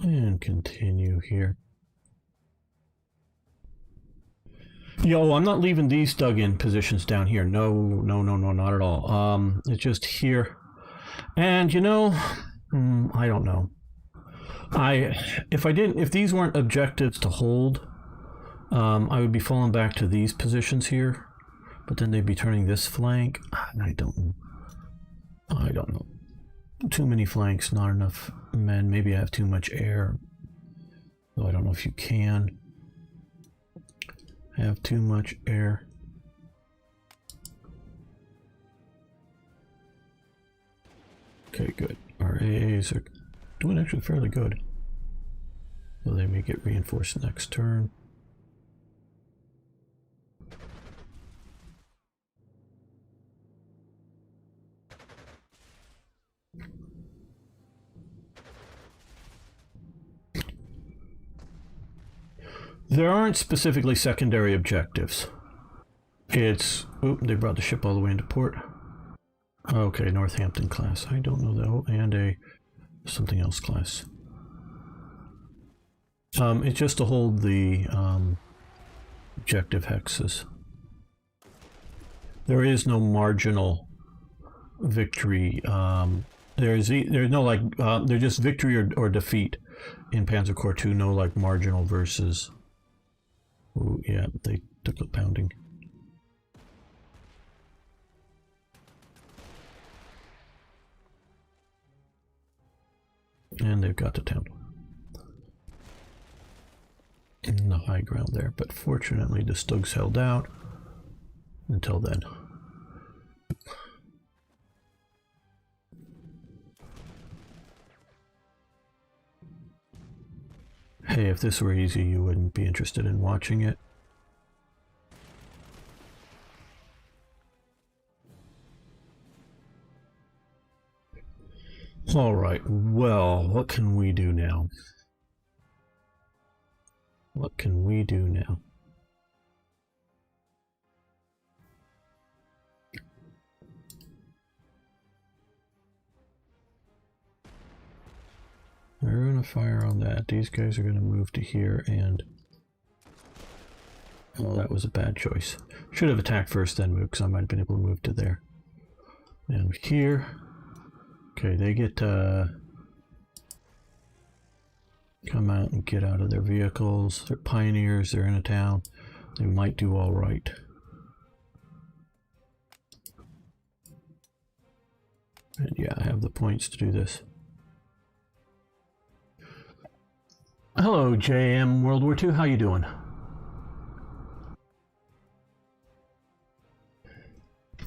And continue here. Yo, I'm not leaving these dug in positions down here. No, no, no, no, not at all. It's just here. And you know, I don't know. If these weren't objectives to hold, I would be falling back to these positions here. But then they'd be turning this flank. I don't know. Too many flanks, not enough men. Maybe I have too much air. Though I don't know if you can have too much air. Okay, good. Our AAs are doing actually fairly good. So they may get reinforced next turn. There aren't specifically secondary objectives. It's... Oop, they brought the ship all the way into port. Okay, Northampton class. I don't know though. And a something else class. It's just to hold the objective hexes. There is no marginal victory. There's no like there's just victory or defeat in Panzer Corps 2. No like marginal versus. Ooh, yeah, they took a pounding. And they've got the town. In the high ground there, but fortunately the Stugs held out until then. Hey, if this were easy, you wouldn't be interested in watching it. All right, well, what can we do now? What can we do now? We're going to fire on that. These guys are going to move to here and... Oh, that was a bad choice. Should have attacked first, then moved, because I might have been able to move to there. And here... Okay, they get come out and get out of their vehicles. They're pioneers, they're in a town. They might do all right. And yeah, I have the points to do this. Hello, JM World War II. How you doing?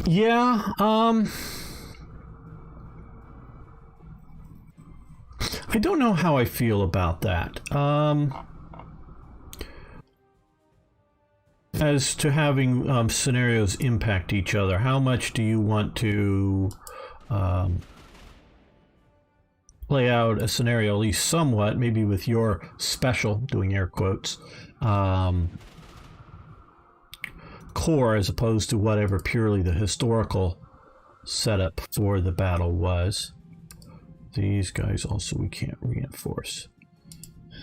Yeah, I don't know how I feel about that. As to having scenarios impact each other, how much do you want to play out a scenario, at least somewhat, maybe with your special, doing air quotes, core, as opposed to whatever purely the historical setup for the battle was. These guys also we can't reinforce.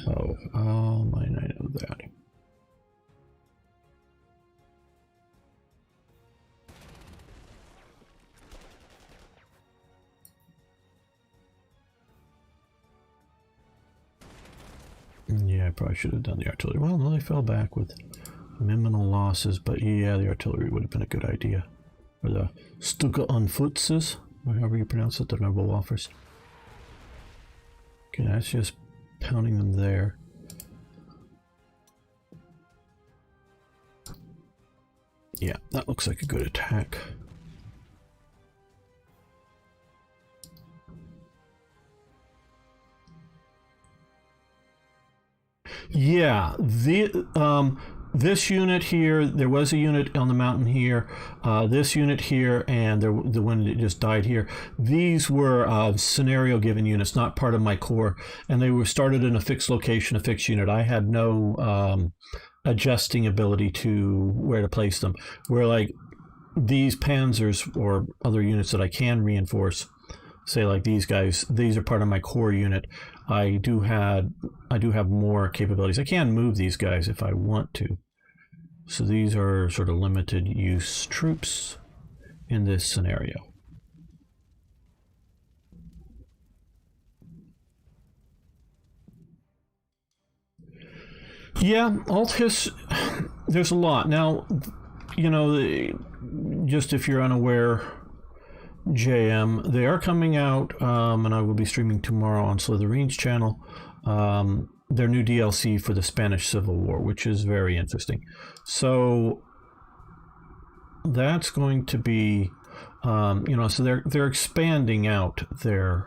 Oh, I know that. Yeah, I probably should have done the artillery. Well, no, they fell back with minimal losses, but yeah, the artillery would have been a good idea. Or the Stuka Unfutses, or however you pronounce it, the rebel waffers. Okay, that's just pounding them there. Yeah, that looks like a good attack. Yeah, the this unit here, there was a unit on the mountain here, this unit here, and the one that just died here. These were scenario given units, not part of my core, and they were started in a fixed location, a fixed unit. I had no adjusting ability to where to place them. Where like these panzers or other units that I can reinforce, say like these guys, these are part of my core unit. I do have more capabilities. I can move these guys if I want to. So these are sort of limited use troops in this scenario. Yeah, alt-his, there's a lot. Now, you know, just if you're unaware, JM, they are coming out, and I will be streaming tomorrow on Slitherine's channel, their new DLC for the Spanish Civil War, which is very interesting. So that's going to be, you know, so they're expanding out their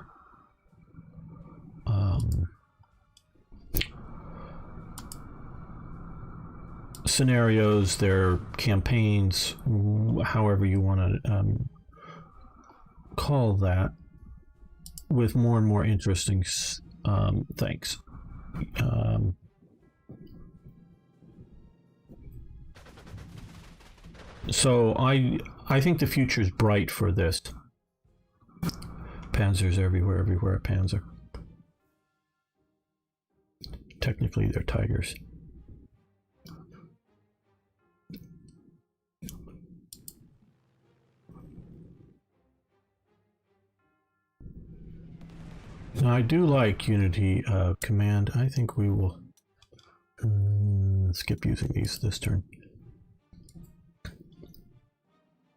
scenarios, their campaigns, however you want to call that, with more and more interesting things. So I think the future is bright for this. Panzers everywhere, everywhere Panzer. Technically they're Tigers. Now, I do like Unity command. I think we will skip using these this turn.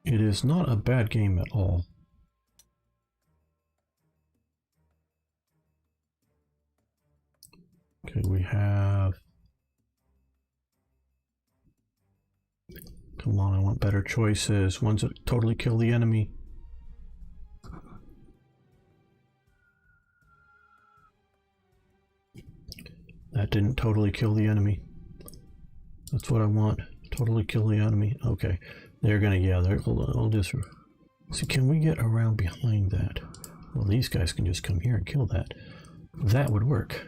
It is not a bad game at all. Okay, we have... Come on, I want better choices. Ones that totally kill the enemy. That didn't totally kill the enemy. That's what I want. Totally kill the enemy. Okay. They're gonna, yeah, hold on, I'll just... See, can we get around behind that? Well, these guys can just come here and kill that. That would work.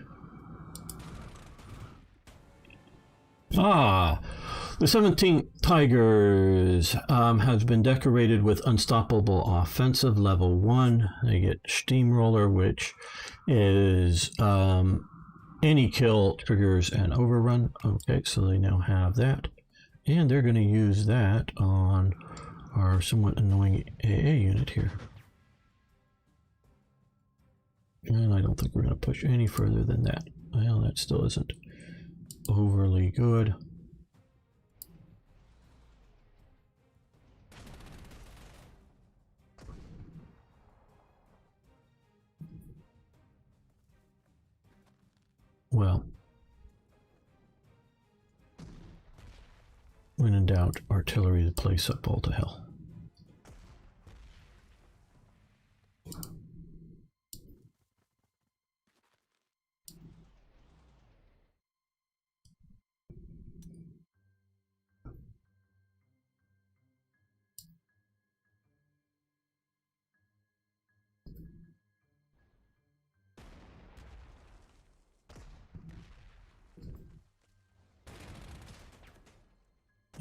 Ah! The 17th Tigers has been decorated with Unstoppable Offensive Level 1. They get Steamroller, which is... any kill triggers an overrun. Okay, so they now have that. And they're going to use that on our somewhat annoying AA unit here. And I don't think we're going to push any further than that. Well, that still isn't overly good. Well, when in doubt, artillery the place up all to hell.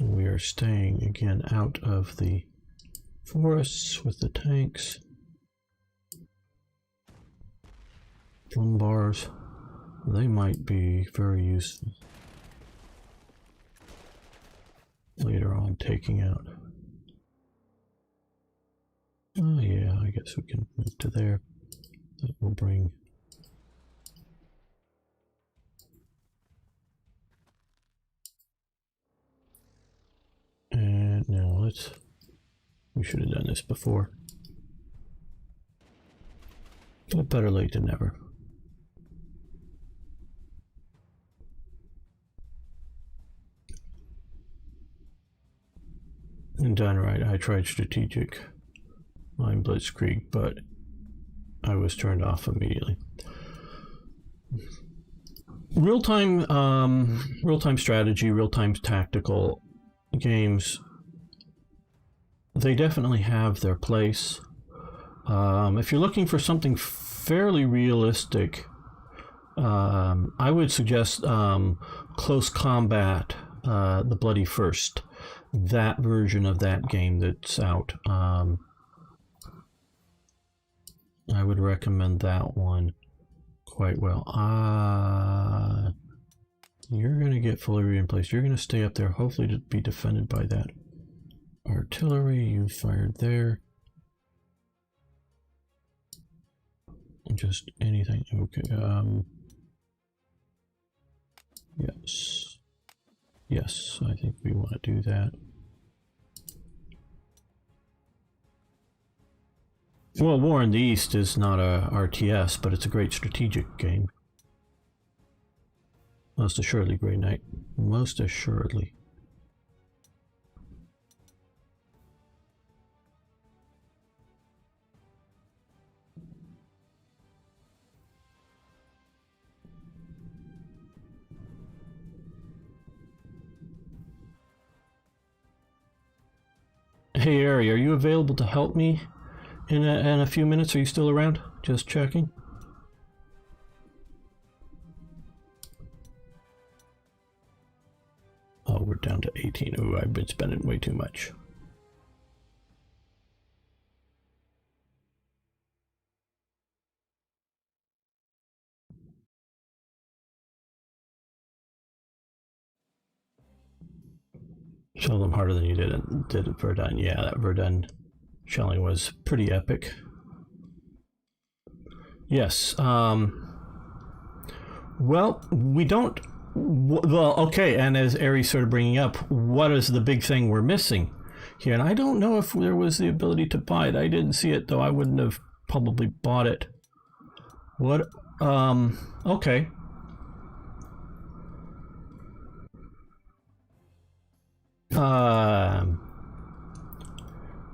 We are staying again out of the forests with the tanks. Plum bars, they might be very useful later on, taking out. Oh yeah, I guess we can move to there. That will bring... And now let's... We should have done this before. But better late than never. And done right, I tried strategic line blitzkrieg, but I was turned off immediately. real-time strategy, real-time tactical games, they definitely have their place. If you're looking for something fairly realistic, I would suggest Close Combat, The Bloody First, that version of that game that's out. I would recommend that one quite well. You're going to get fully reemplaced. You're going to stay up there, hopefully to be defended by that artillery. You fired there. Just anything. Okay. Yes, I think we want to do that. Well, War in the East is not a RTS, but it's a great strategic game. Most assuredly, Grey Knight. Most assuredly. Hey, Ari, are you available to help me in a few minutes? Are you still around? Just checking. Oh, we're down to 18. Ooh, I've been spending way too much. Shell them harder than you did at Verdun. Yeah, that Verdun shelling was pretty epic. Yes. Well, we don't... Well, okay, and as Aries started bringing up, what is the big thing we're missing here? And I don't know if there was the ability to buy it. I didn't see it, though. I wouldn't have probably bought it. What? Okay.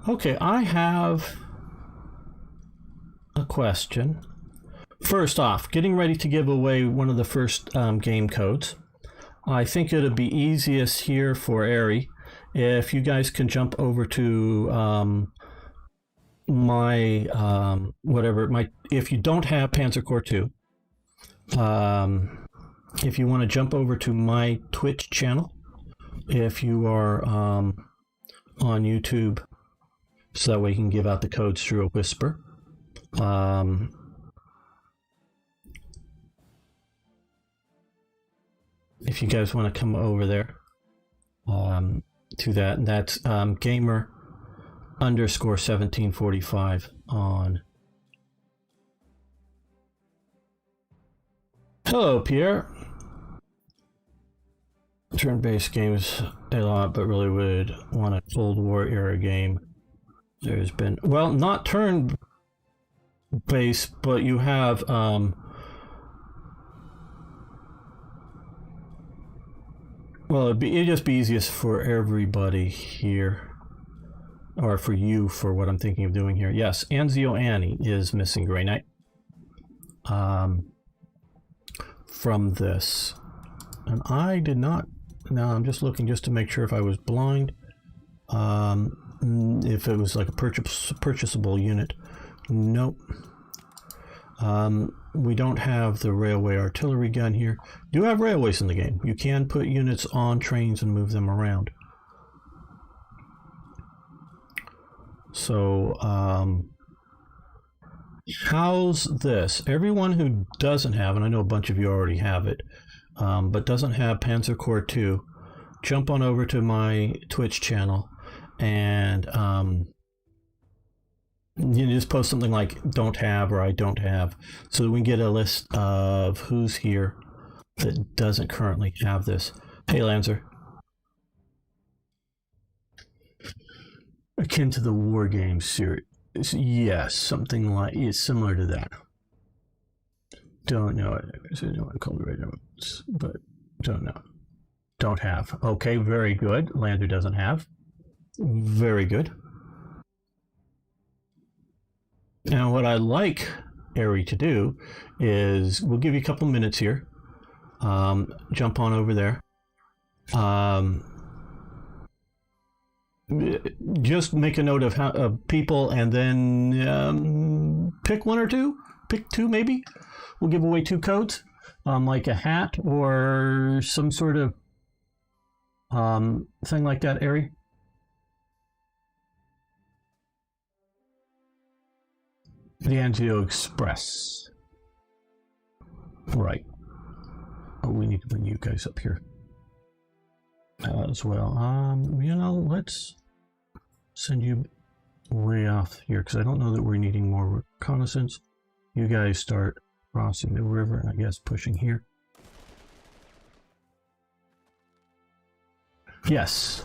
Okay, I have a question. First off, getting ready to give away one of the first game codes. I think it would be easiest here for Ari if you guys can jump over to if you don't have Panzer Corps 2, if you want to jump over to my Twitch channel, if you are on YouTube, so that way you can give out the codes through a whisper. If you guys want to come over there to that, and that's gamer_1745 on. Hello, Pierre. Turn-based games a lot, but really would want a Cold War era game. There's been, well, not turn-based, but you have well, it'd just be easiest for everybody here, or for you, for what I'm thinking of doing here. Yes, Anzio Annie is missing Grey Knight from this, and I did not. Now I'm just looking just to make sure if I was blind, if it was like a purchasable unit. Nope. We don't have the railway artillery gun here. Do have railways in the game. You can put units on trains and move them around. So, how's this? Everyone who doesn't have, and I know a bunch of you already have it, but doesn't have Panzer Corps 2, jump on over to my Twitch channel and you just post something like "don't have" or "I don't have," so that we can get a list of who's here that doesn't currently have this. Hey, Lancer. Akin to the War Games series. Yes, something like, it's similar to that. Don't know it. I don't want to call it right now, but don't know. Don't have. Okay, very good. Lander doesn't have. Very good. Now, what I'd like Ari to do is, we'll give you a couple minutes here. jump on over there. Just make a note of people, and then pick one or two. Pick two, maybe. We'll give away 2 codes, like a hat or some sort of thing like that, Ari. The Anzio Express. Right. Oh, we need to bring you guys up here as well. You know, let's send you way off here because I don't know that we're needing more reconnaissance. You guys start crossing the river and I guess pushing here. Yes.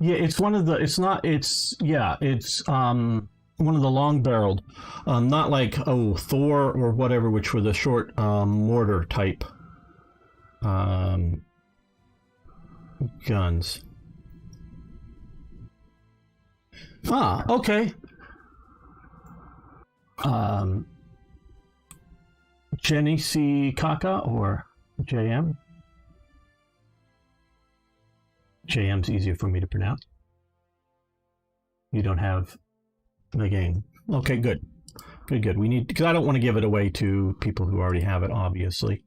Yeah, it's one of the, it's not, it's, yeah, it's, one of the long-barreled, not like, oh, Thor or whatever, which were the short, mortar type, guns. Ah, okay. Jenny C. Kaka or JM? JM's easier for me to pronounce. You don't have the game. Okay, good. Good. We need, because I don't want to give it away to people who already have it, obviously.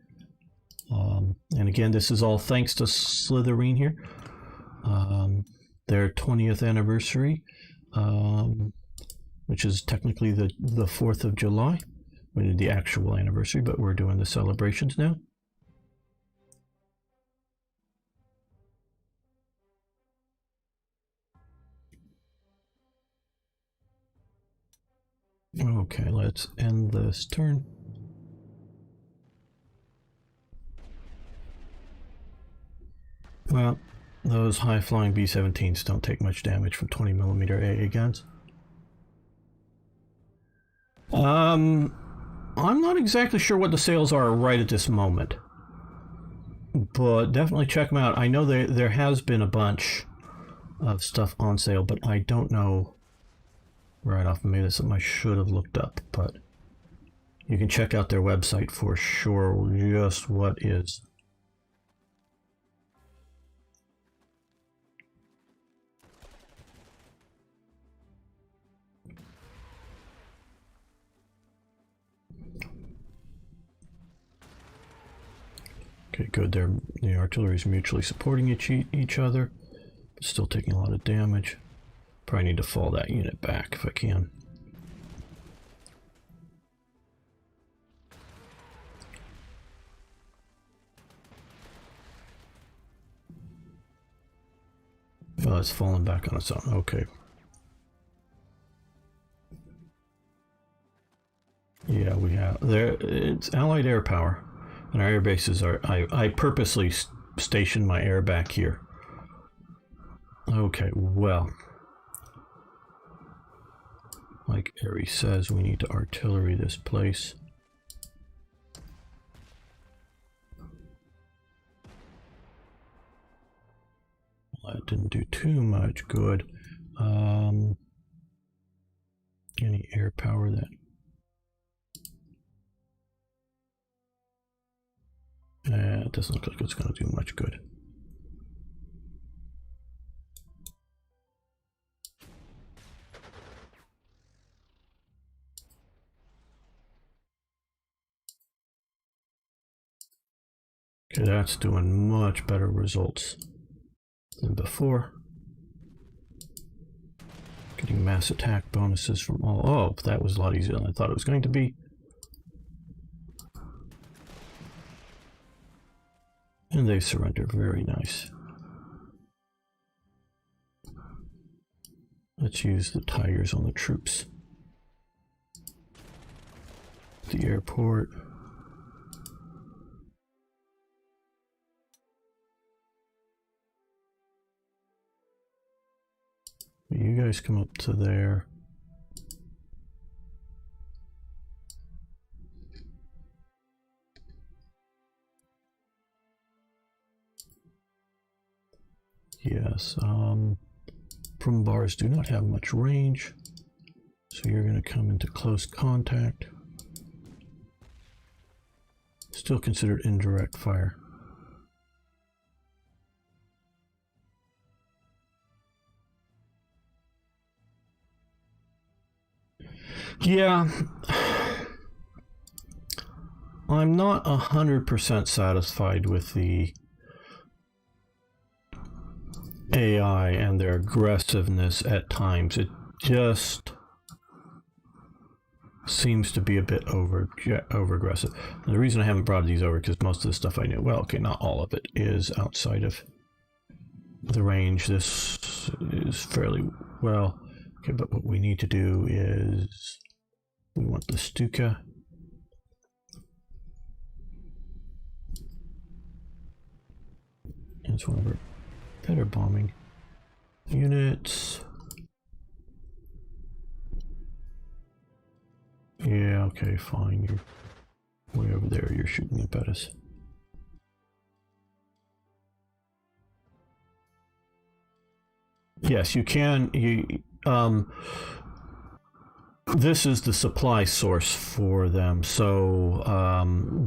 And again, this is all thanks to Slitherine here. Their 20th anniversary, which is technically the 4th of July. We did the actual anniversary, but we're doing the celebrations now. Okay, let's end this turn. Well, those high-flying B-17s don't take much damage from 20mm AA guns. I'm not exactly sure what the sales are right at this moment, but definitely check them out. I know there has been a bunch of stuff on sale, but I don't know right off. Maybe that's something I should have looked up, but you can check out their website for sure just what is. Okay, good. The artillery is mutually supporting each other, but still taking a lot of damage. Probably need to fall that unit back if I can. Oh, it's fallen back on its own. Okay. Yeah, we have there. It's Allied air power, and our air bases are. I purposely stationed my air back here. Okay, well, like Ari says, we need to artillery this place. Well, that didn't do too much good. Any air power that. It doesn't look like it's going to do much good. Okay, that's doing much better results than before. Getting mass attack bonuses from all. Oh, that was a lot easier than I thought it was going to be. And they surrender. Very nice. Let's use the Tigers on the troops. The airport. You guys come up to there. Yes, Prum bars do not have much range. So you're going to come into close contact. Still considered indirect fire. Yeah, I'm not 100% satisfied with the AI and their aggressiveness at times. It just seems to be a bit over aggressive. And the reason I haven't brought these over because most of the stuff I knew, well, okay, not all of it is outside of the range. This is fairly well. Okay, but what we need to do is we want the Stuka. It's one of our better bombing units. Yeah, okay, fine. You're way over there. You're shooting up at us. Yes, you can. This is the supply source for them, so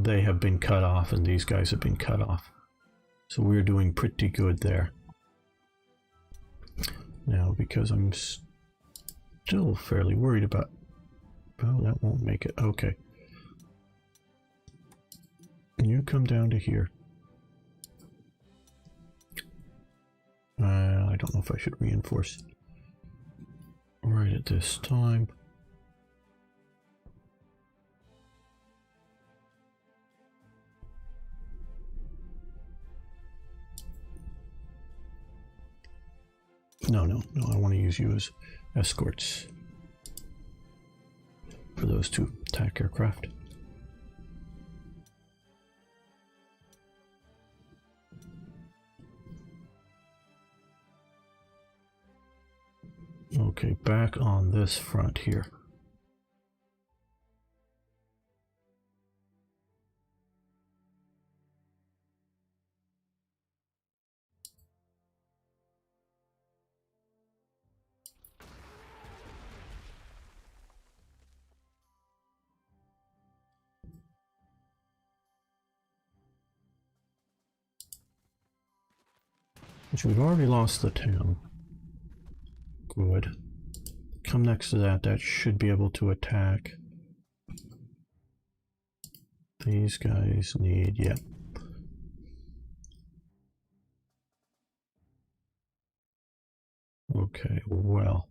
they have been cut off, and these guys have been cut off. So we're doing pretty good there. Now, because I'm still fairly worried about... Oh, that won't make it. Okay. You come down to here. I don't know if I should reinforce right at this time. No, I want to use you as escorts for those two attack aircraft. Okay, back on this front here. Which we've already lost the town. Good. Come next to that, that should be able to attack. These guys need, yeah. Okay, well.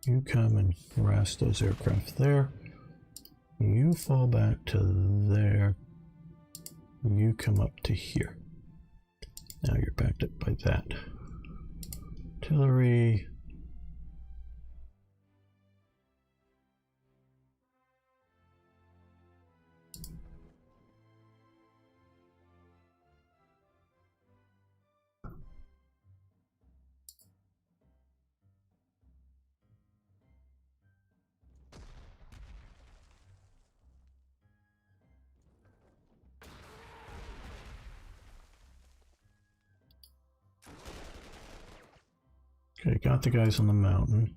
You come and harass those aircraft there. You fall back to there. You come up to here. Now you're backed up by that. Artillery. Okay, got the guys on the mountain.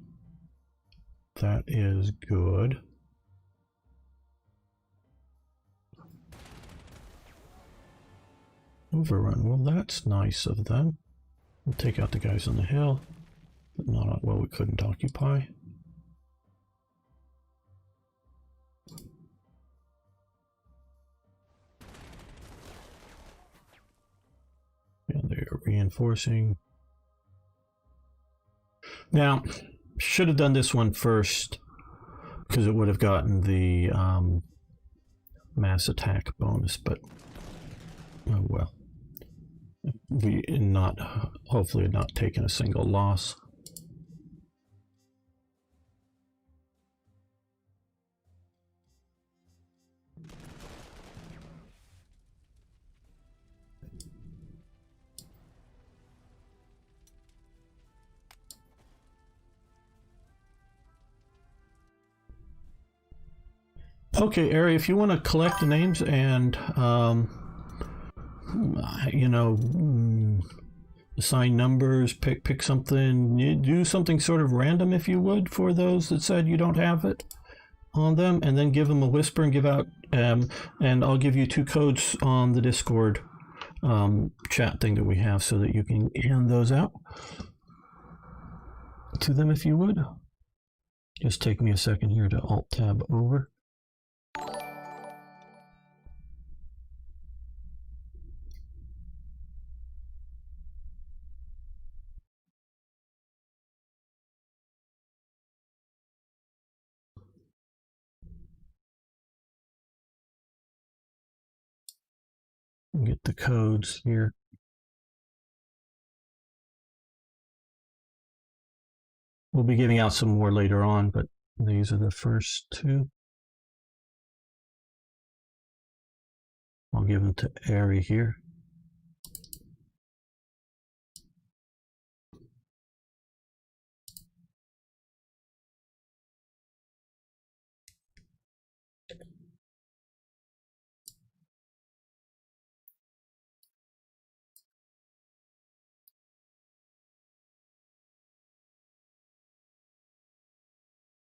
That is good. Overrun. Well, that's nice of them. We'll take out the guys on the hill, but not well. We couldn't occupy. And they're reinforcing. Now, should have done this one first because it would have gotten the mass attack bonus, but oh well. We hopefully not taken a single loss. Okay, Ari, if you want to collect the names and, you know, assign numbers, pick something, do something sort of random if you would for those that said you don't have it on them, and then give them a whisper and give out, and I'll give you 2 codes on the Discord chat thing that we have so that you can hand those out to them if you would. Just take me a second here to alt tab over. Get the codes here. We'll be giving out some more later on, but these are the first 2. I'll give them to Ari here.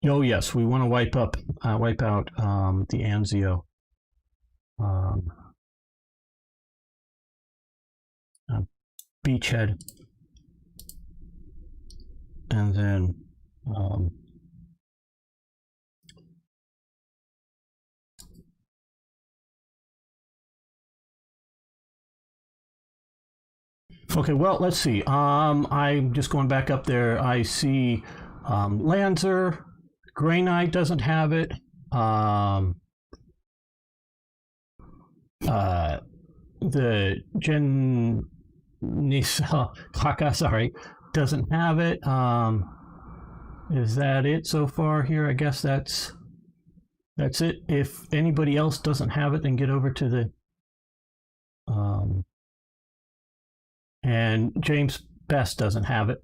Oh yes, we want to wipe out the Anzio beachhead, and then okay. Well, let's see. I'm just going back up there. I see Lanzer. Grey Knight doesn't have it. The Gen Nisa Haka, sorry, doesn't have it. Is that it so far here? I guess that's it. If anybody else doesn't have it, then get over to the and James Best doesn't have it.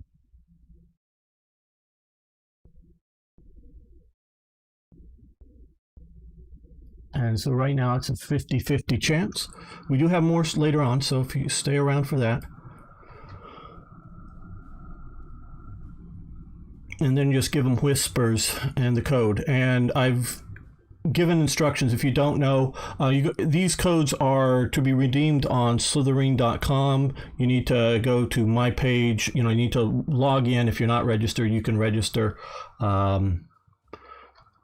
And so right now it's a 50-50 chance. We do have more later on, so if you stay around for that. And then just give them whispers and the code. And I've given instructions. If you don't know, these codes are to be redeemed on Slitherine.com. You need to go to my page. You need to log in. If you're not registered, you can register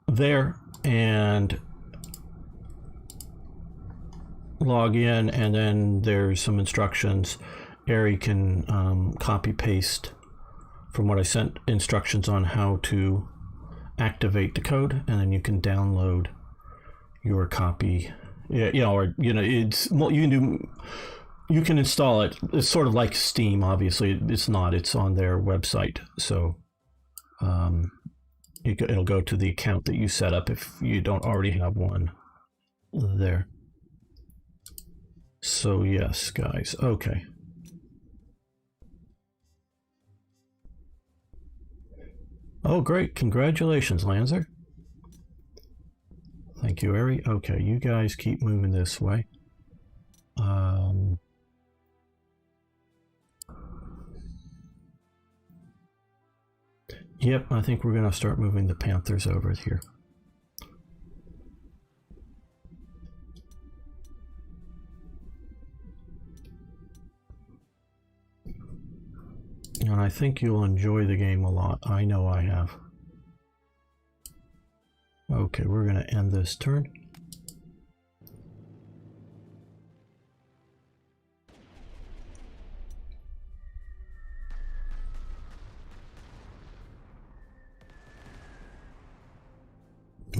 there and log in, and then there's some instructions. Ari can copy paste from what I sent instructions on how to activate the code, and then you can download your copy. It's you can install it. It's sort of like Steam. Obviously, it's not. It's on their website, so it'll go to the account that you set up if you don't already have one there. So yes, guys. Okay. Oh, great. Congratulations, Lanzer. Thank you, Ari. Okay, you guys keep moving this way. Yep, I think we're going to start moving the Panthers over here. And I think you'll enjoy the game a lot. I know I have. Okay, we're going to end this turn.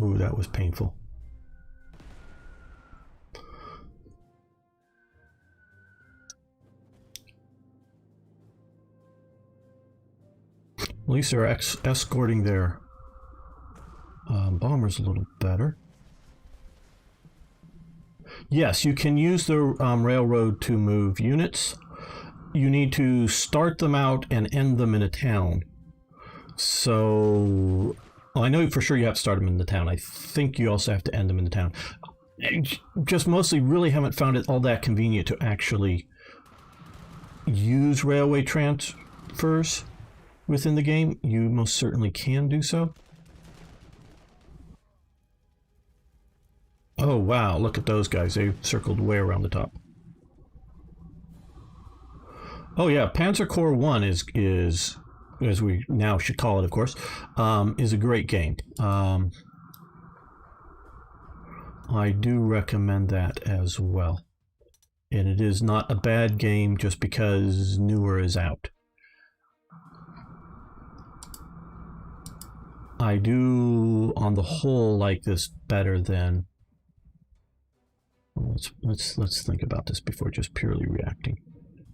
Ooh, that was painful. At least they're escorting their bombers a little better. Yes, you can use the railroad to move units. You need to start them out and end them in a town. So Well, I know for sure you have to start them in the town. I think you also have to end them in the town. Just mostly really haven't found it all that convenient to actually use railway transfers within the game. You most certainly can do so. Oh wow, look at those guys. They circled way around the top. Oh yeah, Panzer Corps 1 is as we now should call it, of course, is a great game. I do recommend that as well. And it is not a bad game just because newer is out. I do, on the whole, like this better than... Let's think about this before just purely reacting.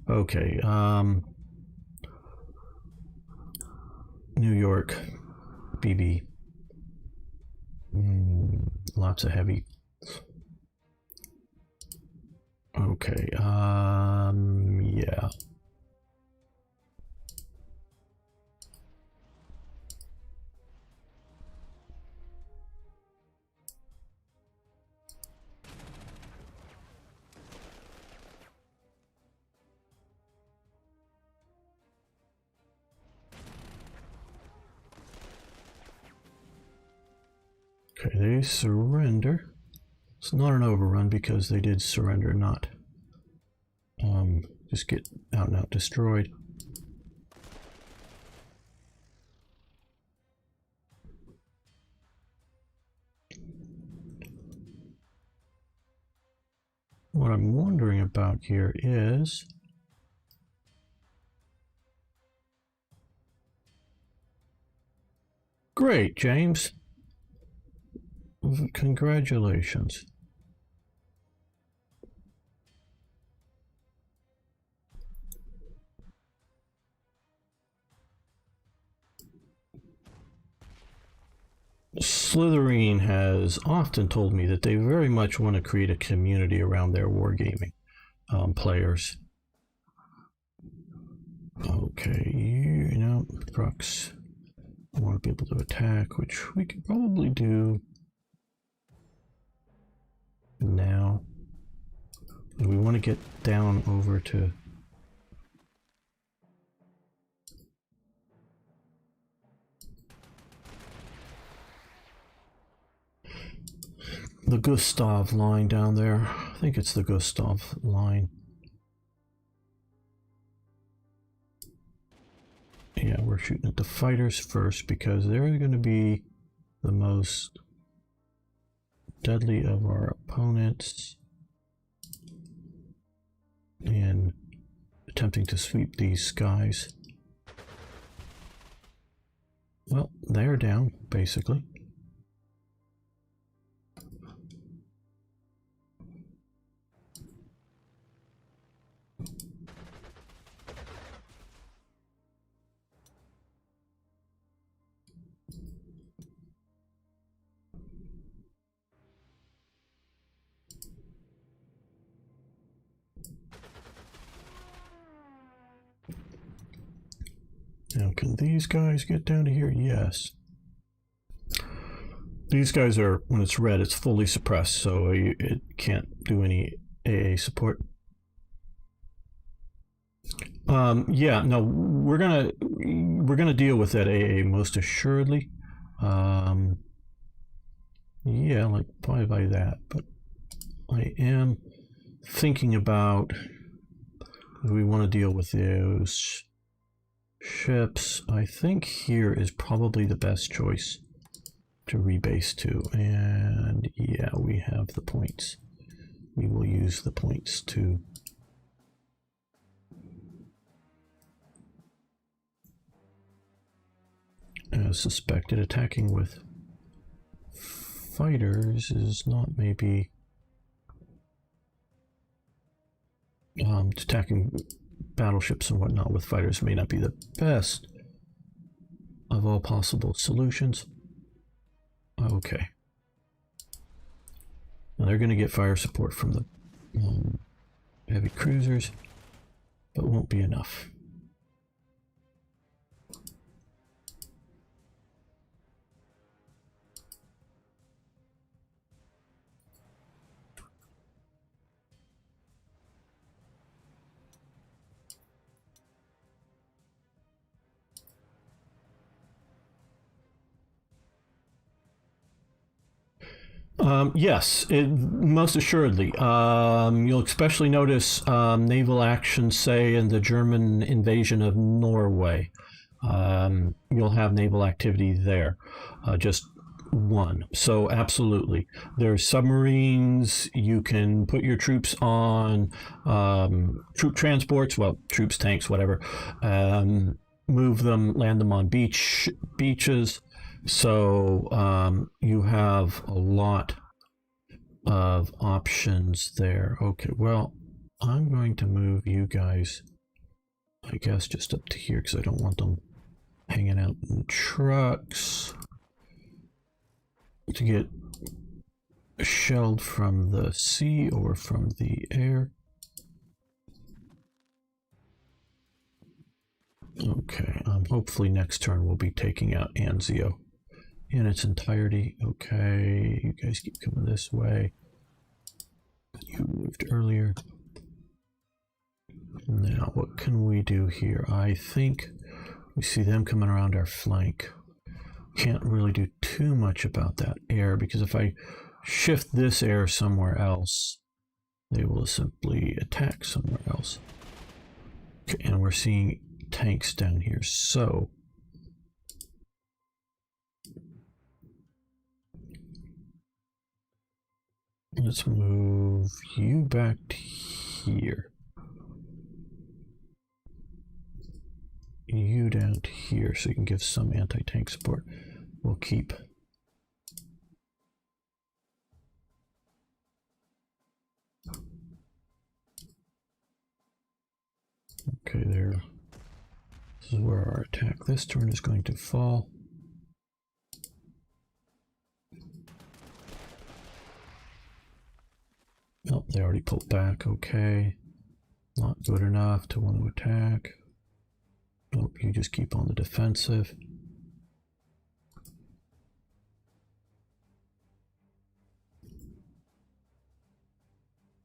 Okay, New York, BB. Lots of heavy. Okay, yeah. Okay, they surrender. It's not an overrun because they did surrender, not just get out and out destroyed. What I'm wondering about here is great, James. Congratulations. Slitherine has often told me that they very much want to create a community around their wargaming players. Okay, you know, trucks want to be able to attack, which we could probably do now. We want to get down over to the Gustav line down there. I think it's the Gustav line. Yeah, we're shooting at the fighters first because they're going to be the most deadly of our opponents in attempting to sweep these skies. Well, they're down, basically. Now, can these guys get down to here? Yes. These guys are, when it's red, it's fully suppressed, so it can't do any AA support. Yeah, no, we're gonna deal with that AA most assuredly. Yeah, like probably by that, but I am thinking about do we want to deal with those ships. I think here is probably the best choice to rebase to, and yeah, we have the points. We will use the points to as suspected. Attacking with fighters is not maybe attacking battleships and whatnot with fighters may not be the best of all possible solutions. Okay. Now they're going to get fire support from the heavy cruisers, but won't be enough. Yes, most assuredly. You'll especially notice naval action, say, in the German invasion of Norway. You'll have naval activity there. Just one. So, absolutely. There's submarines. You can put your troops on troop transports, well, troops, tanks, whatever. Move them, land them on beaches. So you have a lot of options there. Okay, well, I'm going to move you guys, I guess, just up to here because I don't want them hanging out in trucks to get shelled from the sea or from the air. Okay, hopefully next turn we'll be taking out Anzio in its entirety. Okay, you guys keep coming this way. You moved earlier. Now, what can we do here? I think we see them coming around our flank. Can't really do too much about that air, because if I shift this air somewhere else, they will simply attack somewhere else. Okay, and we're seeing tanks down here, so let's move you back to here. You down to here so you can give some anti-tank support. We'll keep okay there. This is where our attack this turn is going to fall. Oh, they already pulled back. Okay, not good enough to want to attack. Nope, you just keep on the defensive.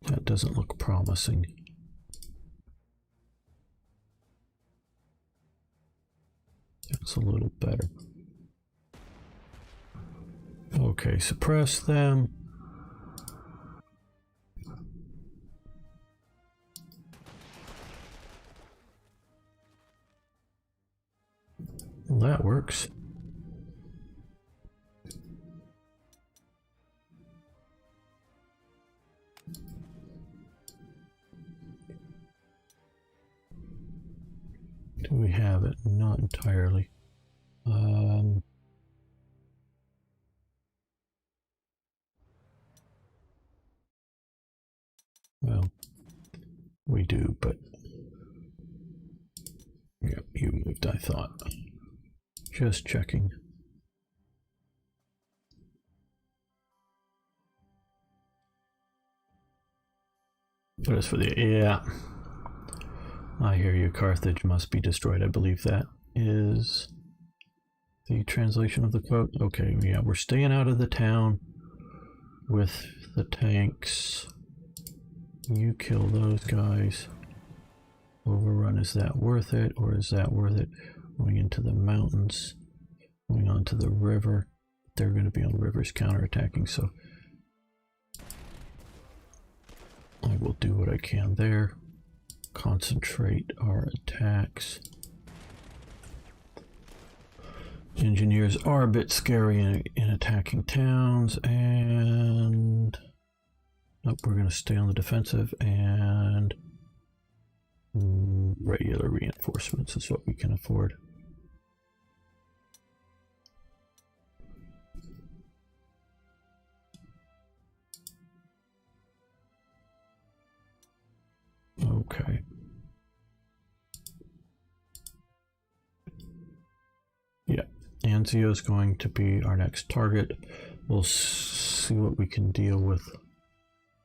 That doesn't look promising. That's a little better. Okay, suppress them. Well, that works. Do we have it? Not entirely. Well, we do, but yeah, you moved, I thought. Just checking. But as for the, yeah, I hear you. Carthage must be destroyed. I believe that is the translation of the quote. Okay, yeah, we're staying out of the town with the tanks. You kill those guys. Overrun, is that worth it, or is that worth it? Going into the mountains, going onto the river. They're going to be on the rivers counterattacking, so I will do what I can there. Concentrate our attacks. Engineers are a bit scary in attacking towns, and nope, we're going to stay on the defensive, and regular reinforcements is what we can afford. Okay. Yeah, Anzio is going to be our next target. We'll see what we can deal with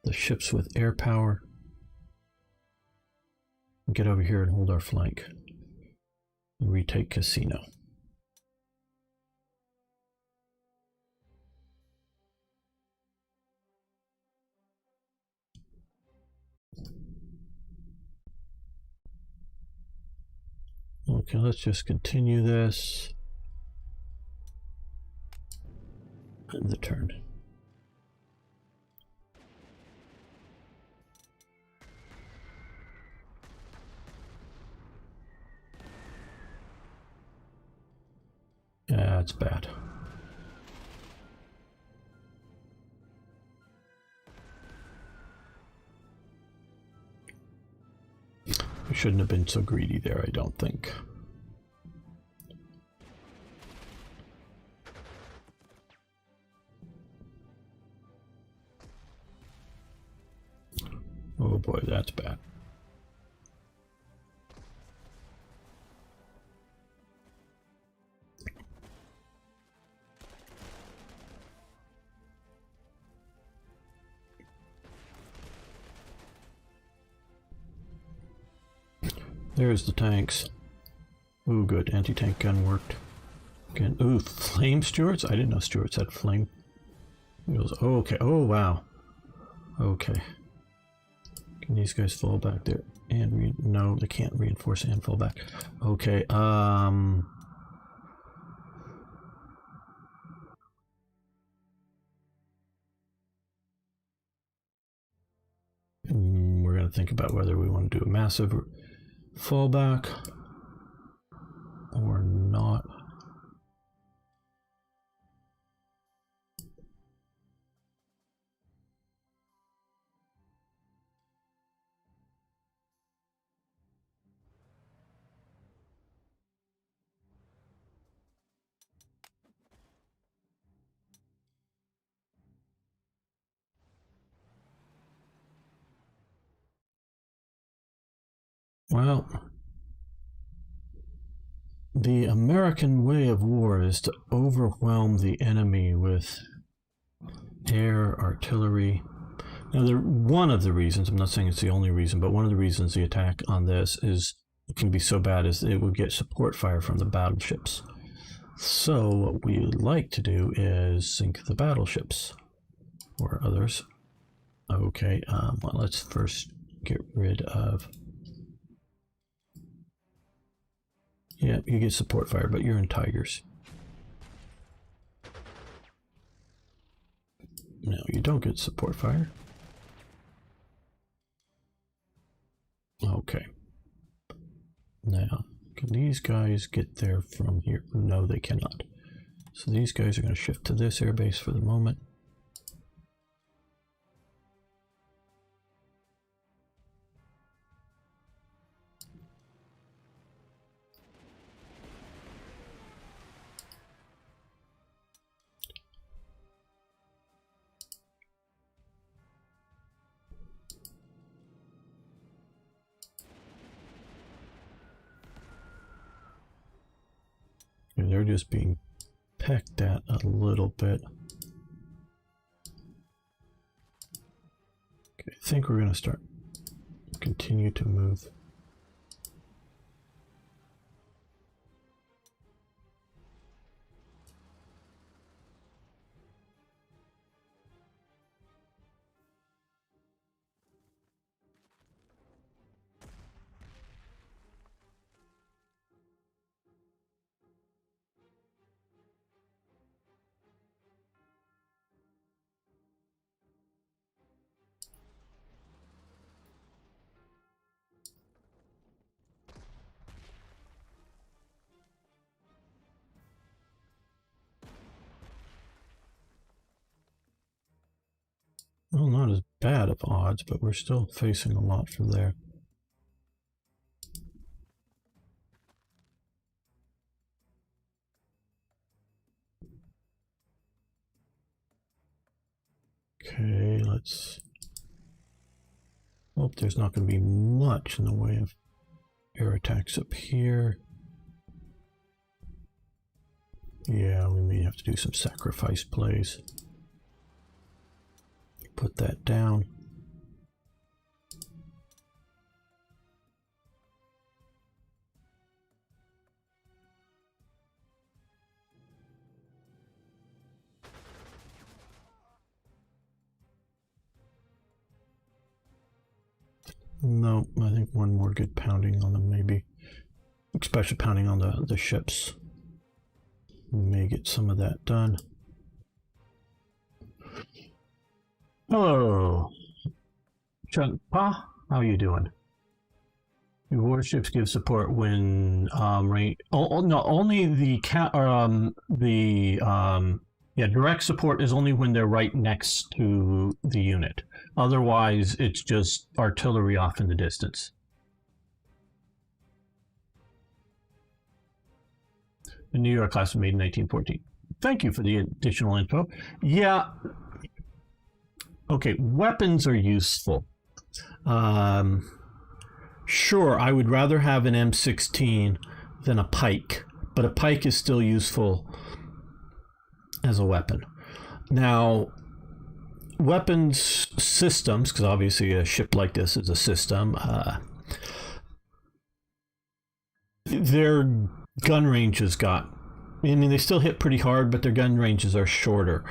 the ships with air power. Get over here and hold our flank. Retake Casino. Okay, let's just continue this. End the turn. That's bad. We shouldn't have been so greedy there, I don't think. Oh boy, that's bad. There's the tanks. Ooh, good. Anti-tank gun worked. Again. Ooh, flame Stuarts? I didn't know Stuarts had flame. Oh, okay. Oh, wow. Okay. Can these guys fall back there? And no, they can't reinforce and fall back. Okay. We're going to think about whether we want to do a massive fallback or not. Well, the American way of war is to overwhelm the enemy with air, artillery. Now, one of the reasons, I'm not saying it's the only reason, but one of the reasons the attack on this is it can be so bad is it will get support fire from the battleships. So what we like to do is sink the battleships or others. Okay, well, let's first get rid of... Yeah, you get support fire, but you're in Tigers. No, you don't get support fire. Okay. Now, can these guys get there from here? No, they cannot. So these guys are going to shift to this airbase for the moment. And they're just being pecked at a little bit. Okay, I think we're going to continue to move. Well, not as bad of odds, but we're still facing a lot from there. Okay, let's hope there's not going to be much in the way of air attacks up here. Yeah, we may have to do some sacrifice plays. Put that down. No, I think one more good pounding on them maybe. Especially pounding on the ships. We may get some of that done. Hello, Chun Pa. How you doing? The warships give support when no, only yeah, direct support is only when they're right next to the unit. Otherwise, it's just artillery off in the distance. The New York class was made in 1914. Thank you for the additional info. Yeah. Okay, weapons are useful. Sure, I would rather have an M16 than a pike, but a pike is still useful as a weapon. Now, weapons systems, because obviously a ship like this is a system, their gun ranges they still hit pretty hard, but their gun ranges are shorter.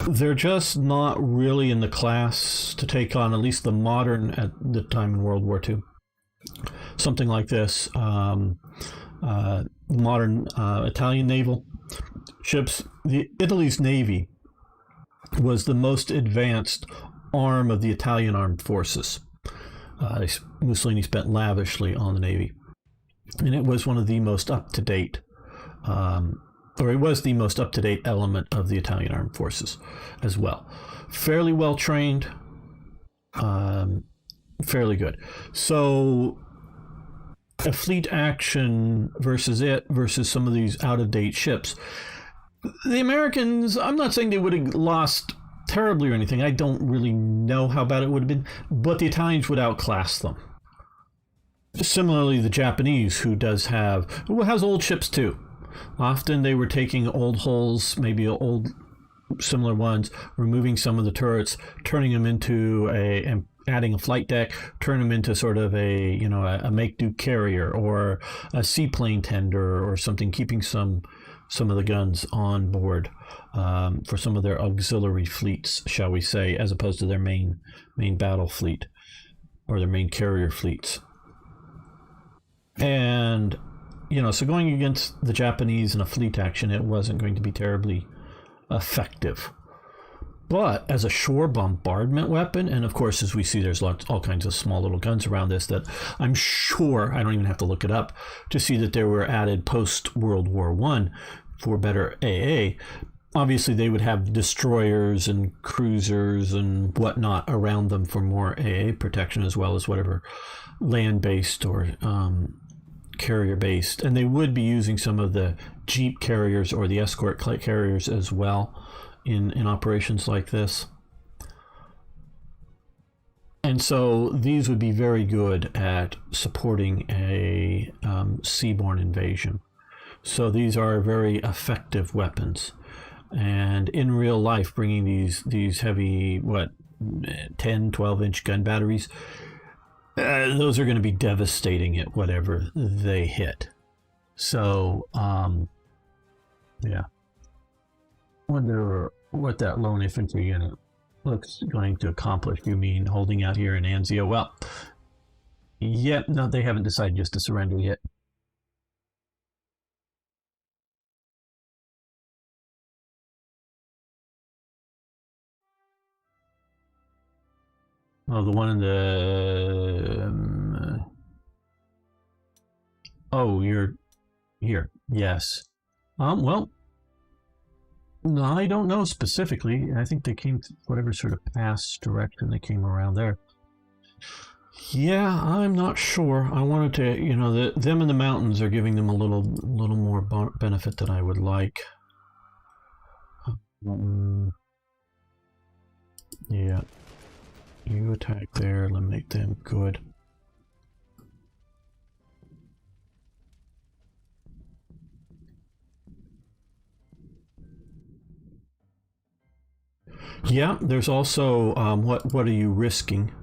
They're just not really in the class to take on, at least the modern at the time in World War II. Something like this, modern Italian naval ships. Italy's navy was the most advanced arm of the Italian armed forces. Mussolini spent lavishly on the navy, and it was one of the most up-to-date it was the most up-to-date element of the Italian armed forces as well. Fairly well trained, fairly good. So a fleet action versus some of these out-of-date ships. The Americans, I'm not saying they would have lost terribly or anything. I don't really know how bad it would have been, but the Italians would outclass them. Similarly, the Japanese, who has old ships too. Often they were taking old hulls, maybe old similar ones, removing some of the turrets, turning them into and adding a flight deck, turn them into sort of a make-do carrier or a seaplane tender or something, keeping some of the guns on board for some of their auxiliary fleets, shall we say, as opposed to their main battle fleet or their main carrier fleets. And so going against the Japanese in a fleet action, it wasn't going to be terribly effective. But as a shore bombardment weapon, and of course, as we see, there's all kinds of small little guns around this that I'm sure, I don't even have to look it up, to see that they were added post-World War I for better AA. Obviously, they would have destroyers and cruisers and whatnot around them for more AA protection, as well as whatever land-based or carrier-based. And they would be using some of the jeep carriers or the escort carriers as well in operations like this. And so these would be very good at supporting a seaborne invasion. So these are very effective weapons. And in real life, bringing these heavy, 10, 12-inch gun batteries, those are going to be devastating at whatever they hit. So, yeah. Wonder what that lone infantry unit looks going to accomplish. You mean holding out here in Anzio? Well, no, they haven't decided just to surrender yet. Oh, the one in the... oh, you're here. Yes. Well, no, I don't know specifically. I think they came whatever sort of pass direction they came around there. Yeah, I'm not sure. I wanted to, them in the mountains are giving them a little more benefit than I would like. Yeah. You attack there, eliminate them. Good. Yeah, there's also what are you risking?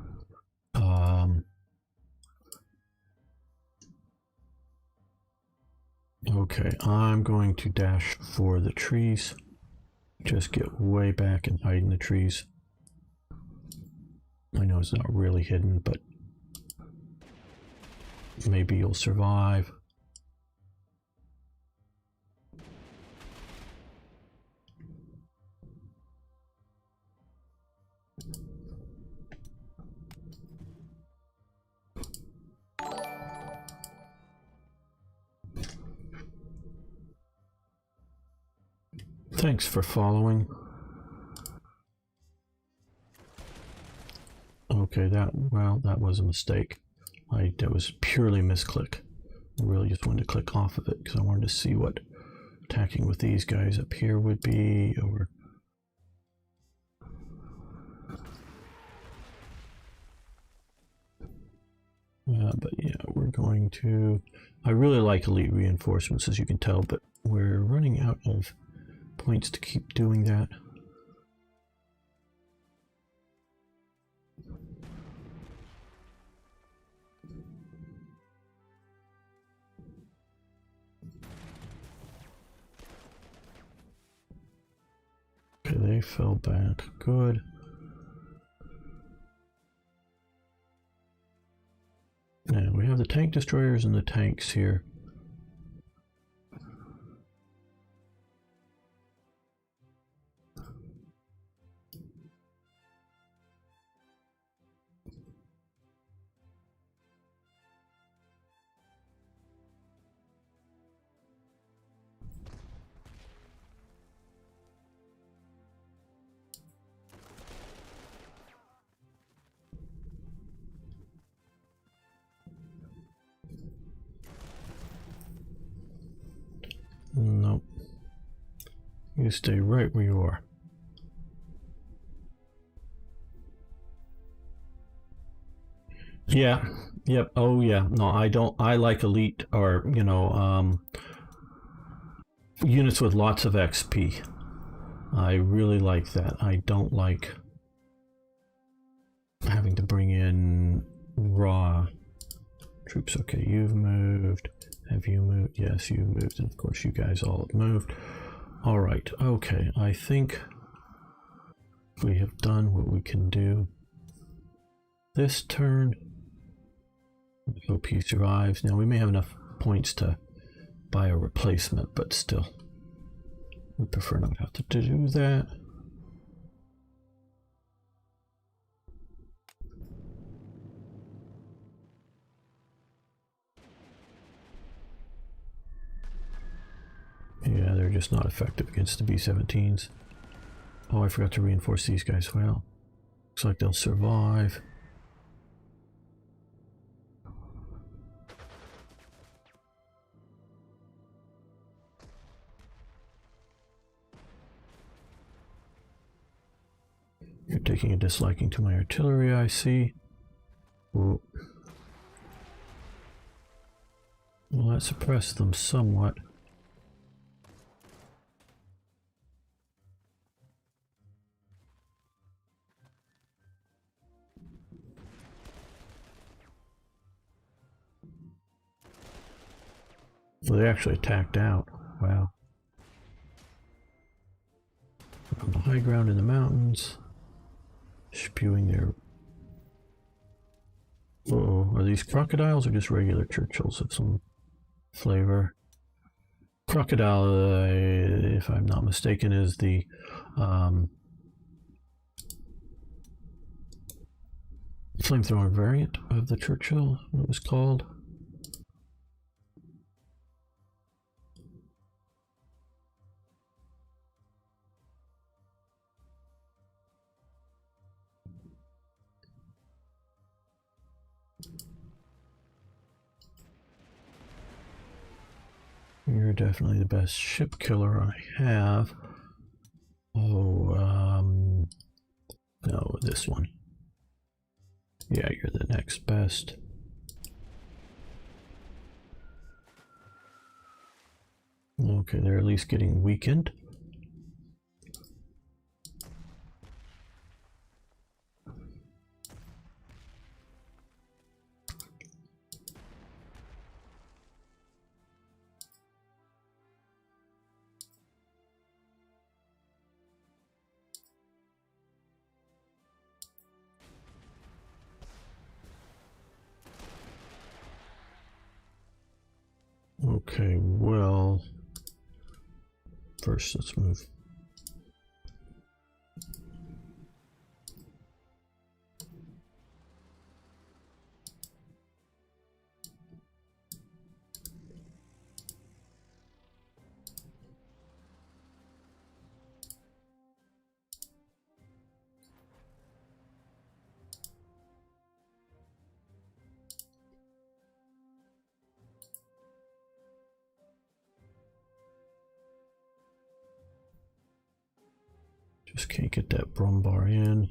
Okay, I'm going to dash for the trees. Just get way back and hide in the trees. I know it's not really hidden, but maybe you'll survive. Thanks for following. Okay, that was a mistake. That was purely misclick. I really just wanted to click off of it because I wanted to see what attacking with these guys up here would be. Or but yeah, we're going to. I really like elite reinforcements, as you can tell, but we're running out of points to keep doing that. Okay, they fell back. Good. Now we have the tank destroyers and the tanks here. Nope. You stay right where you are. Yeah. Yep. Oh yeah. No, I don't. I like elite or units with lots of XP. I really like that. I don't like having to bring in raw troops. Okay, you've moved. Have you moved? Yes, you've moved. And of course, you guys all have moved. All right. Okay. I think we have done what we can do this turn. I hope he survives. Now, we may have enough points to buy a replacement, but still, we prefer not have to do that. Yeah, they're just not effective against the B-17s. Oh, I forgot to reinforce these guys. Well, looks like they'll survive. You're taking a disliking to my artillery, I see. Ooh. Well, that suppressed them somewhat. Well, they actually attacked out. Wow. On the high ground in the mountains. Spewing their... Uh-oh, are these crocodiles or just regular Churchills of some flavor? Crocodile, if I'm not mistaken, is the flamethrower variant of the Churchill, what it was called. You're definitely the best ship killer I have. Oh, no, this one. Yeah, you're the next best. Okay, they're at least getting weakened. Okay, well, first let's move. Just can't get that brum bar in.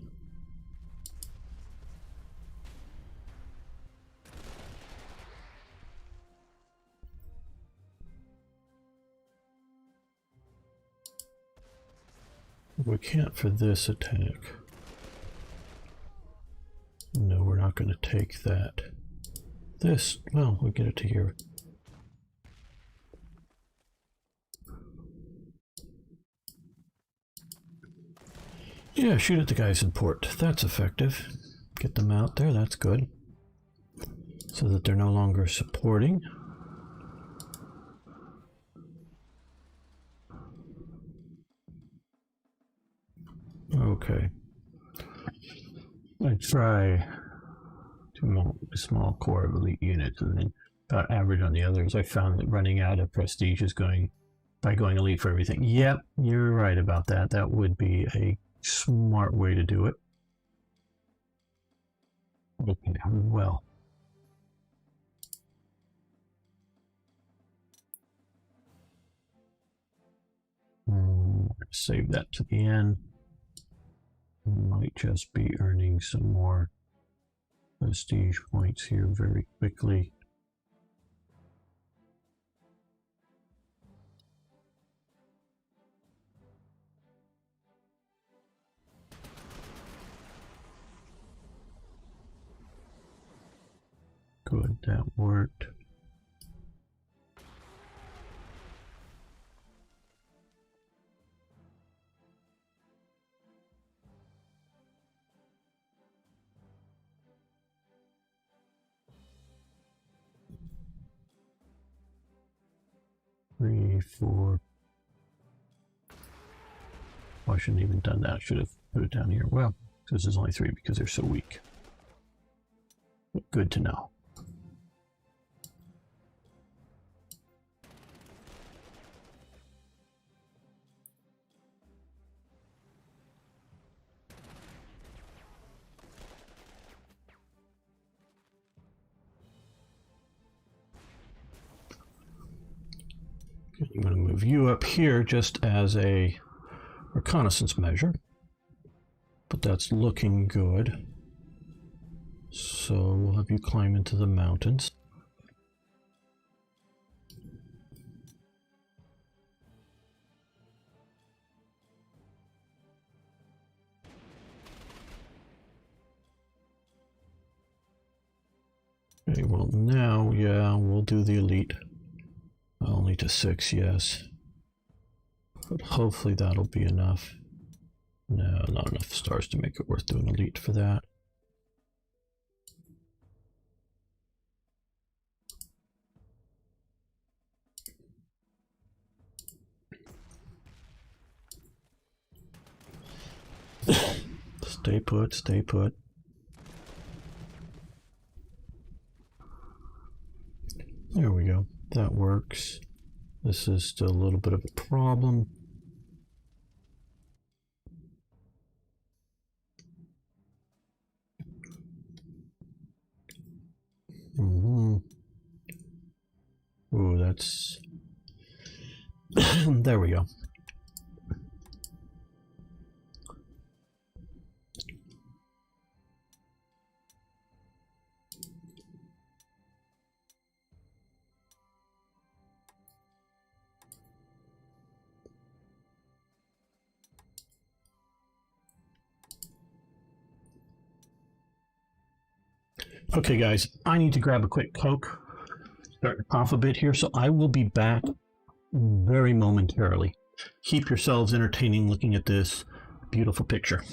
We can't for this attack. No, we're not going to take that. This, well, we'll get it to here. Yeah, shoot at the guys in port. That's effective. Get them out there, that's good. So that they're no longer supporting. Okay. I try to a small core of elite units and then about average on the others. I found that running out of prestige is going by going elite for everything. Yep, you're right about that. That would be a smart way to do it. Okay, well. Save that to the end. Might just be earning some more prestige points here very quickly. Good, that worked. Three, four. Oh, I shouldn't have even done that. I should have put it down here. Well, this is only three because they're so weak. But good to know. I'm going to move you up here just as a reconnaissance measure, but that's looking good. So we'll have you climb into the mountains. Okay, well now, yeah, we'll do the elite. Only to 6, yes. But hopefully that'll be enough. No, not enough stars to make it worth doing elite for that. Stay put, stay put. There we go. That works. This is still a little bit of a problem. Ooh, that's... There we go. Okay, guys, I need to grab a quick Coke. Starting to cough a bit here, so I will be back very momentarily. Keep yourselves entertaining looking at this beautiful picture.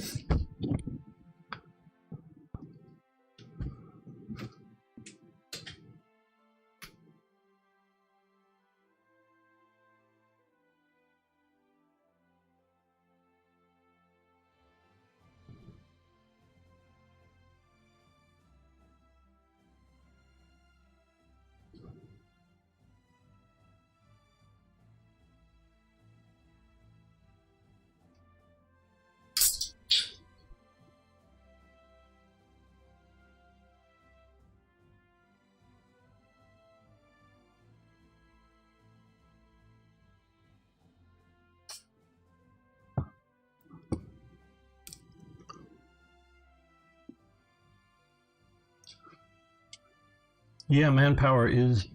Yeah, manpower is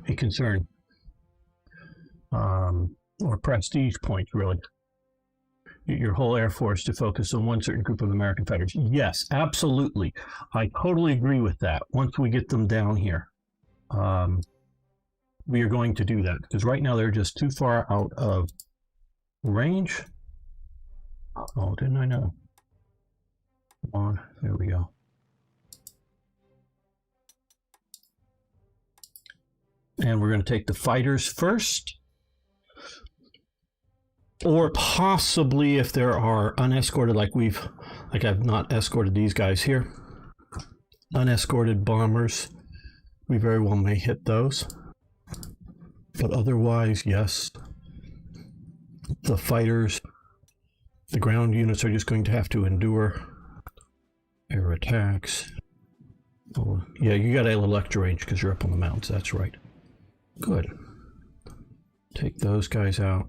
a concern. Or prestige points, really. Your whole Air Force to focus on one certain group of American fighters. Yes, absolutely. I totally agree with that. Once we get them down here, we are going to do that because right now they're just too far out of range. Oh, didn't I know? Come on, there we go. And we're going to take the fighters first. Or possibly if there are unescorted, like I've not escorted these guys here, unescorted bombers, we very well may hit those. But otherwise, yes, the fighters, the ground units are just going to have to endure air attacks. Oh, yeah, you got a little extra range because you're up on the mountains, that's right. Good. Take those guys out.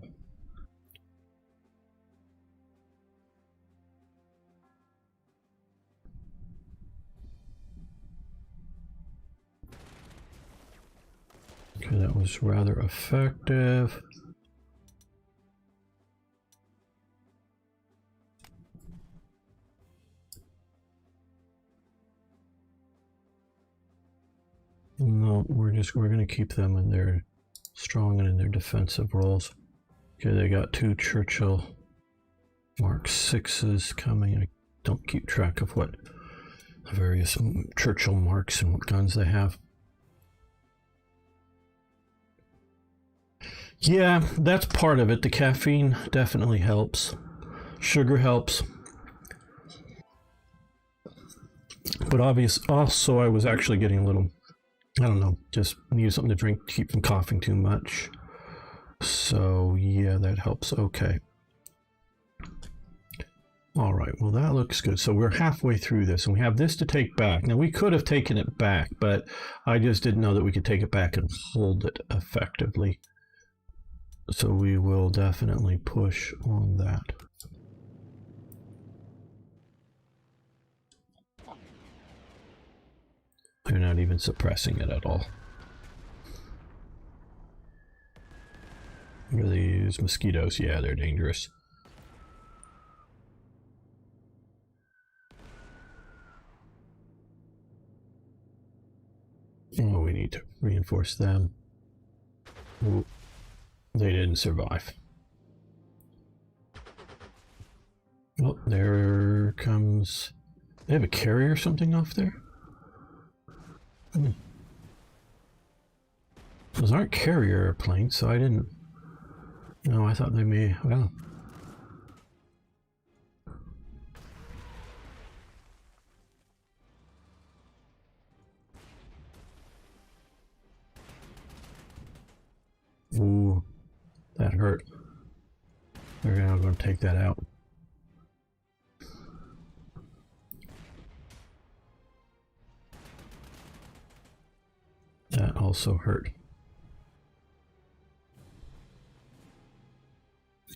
Okay, that was rather effective. No, we're going to keep them in their strong and in their defensive roles. Okay, they got 2 Churchill Mark 6s coming. I don't keep track of what the various Churchill marks and what guns they have. Yeah, that's part of it. The caffeine definitely helps. Sugar helps. But also I was actually getting a little, I don't know, just needed something to drink to keep from coughing too much. So yeah, that helps. Okay. All right, well that looks good. So we're halfway through this and we have this to take back. Now we could have taken it back, but I just didn't know that we could take it back and hold it effectively. So we will definitely push on that. They're not even suppressing it at all. What are these mosquitoes? Yeah, they're dangerous. Oh, we need to reinforce them. Ooh, they didn't survive. Oh, there comes... They have a carrier or something off there? Those aren't carrier airplanes, so I didn't... No, I thought they may... Well... Ooh, that hurt. They're now going to take that out. That also hurt.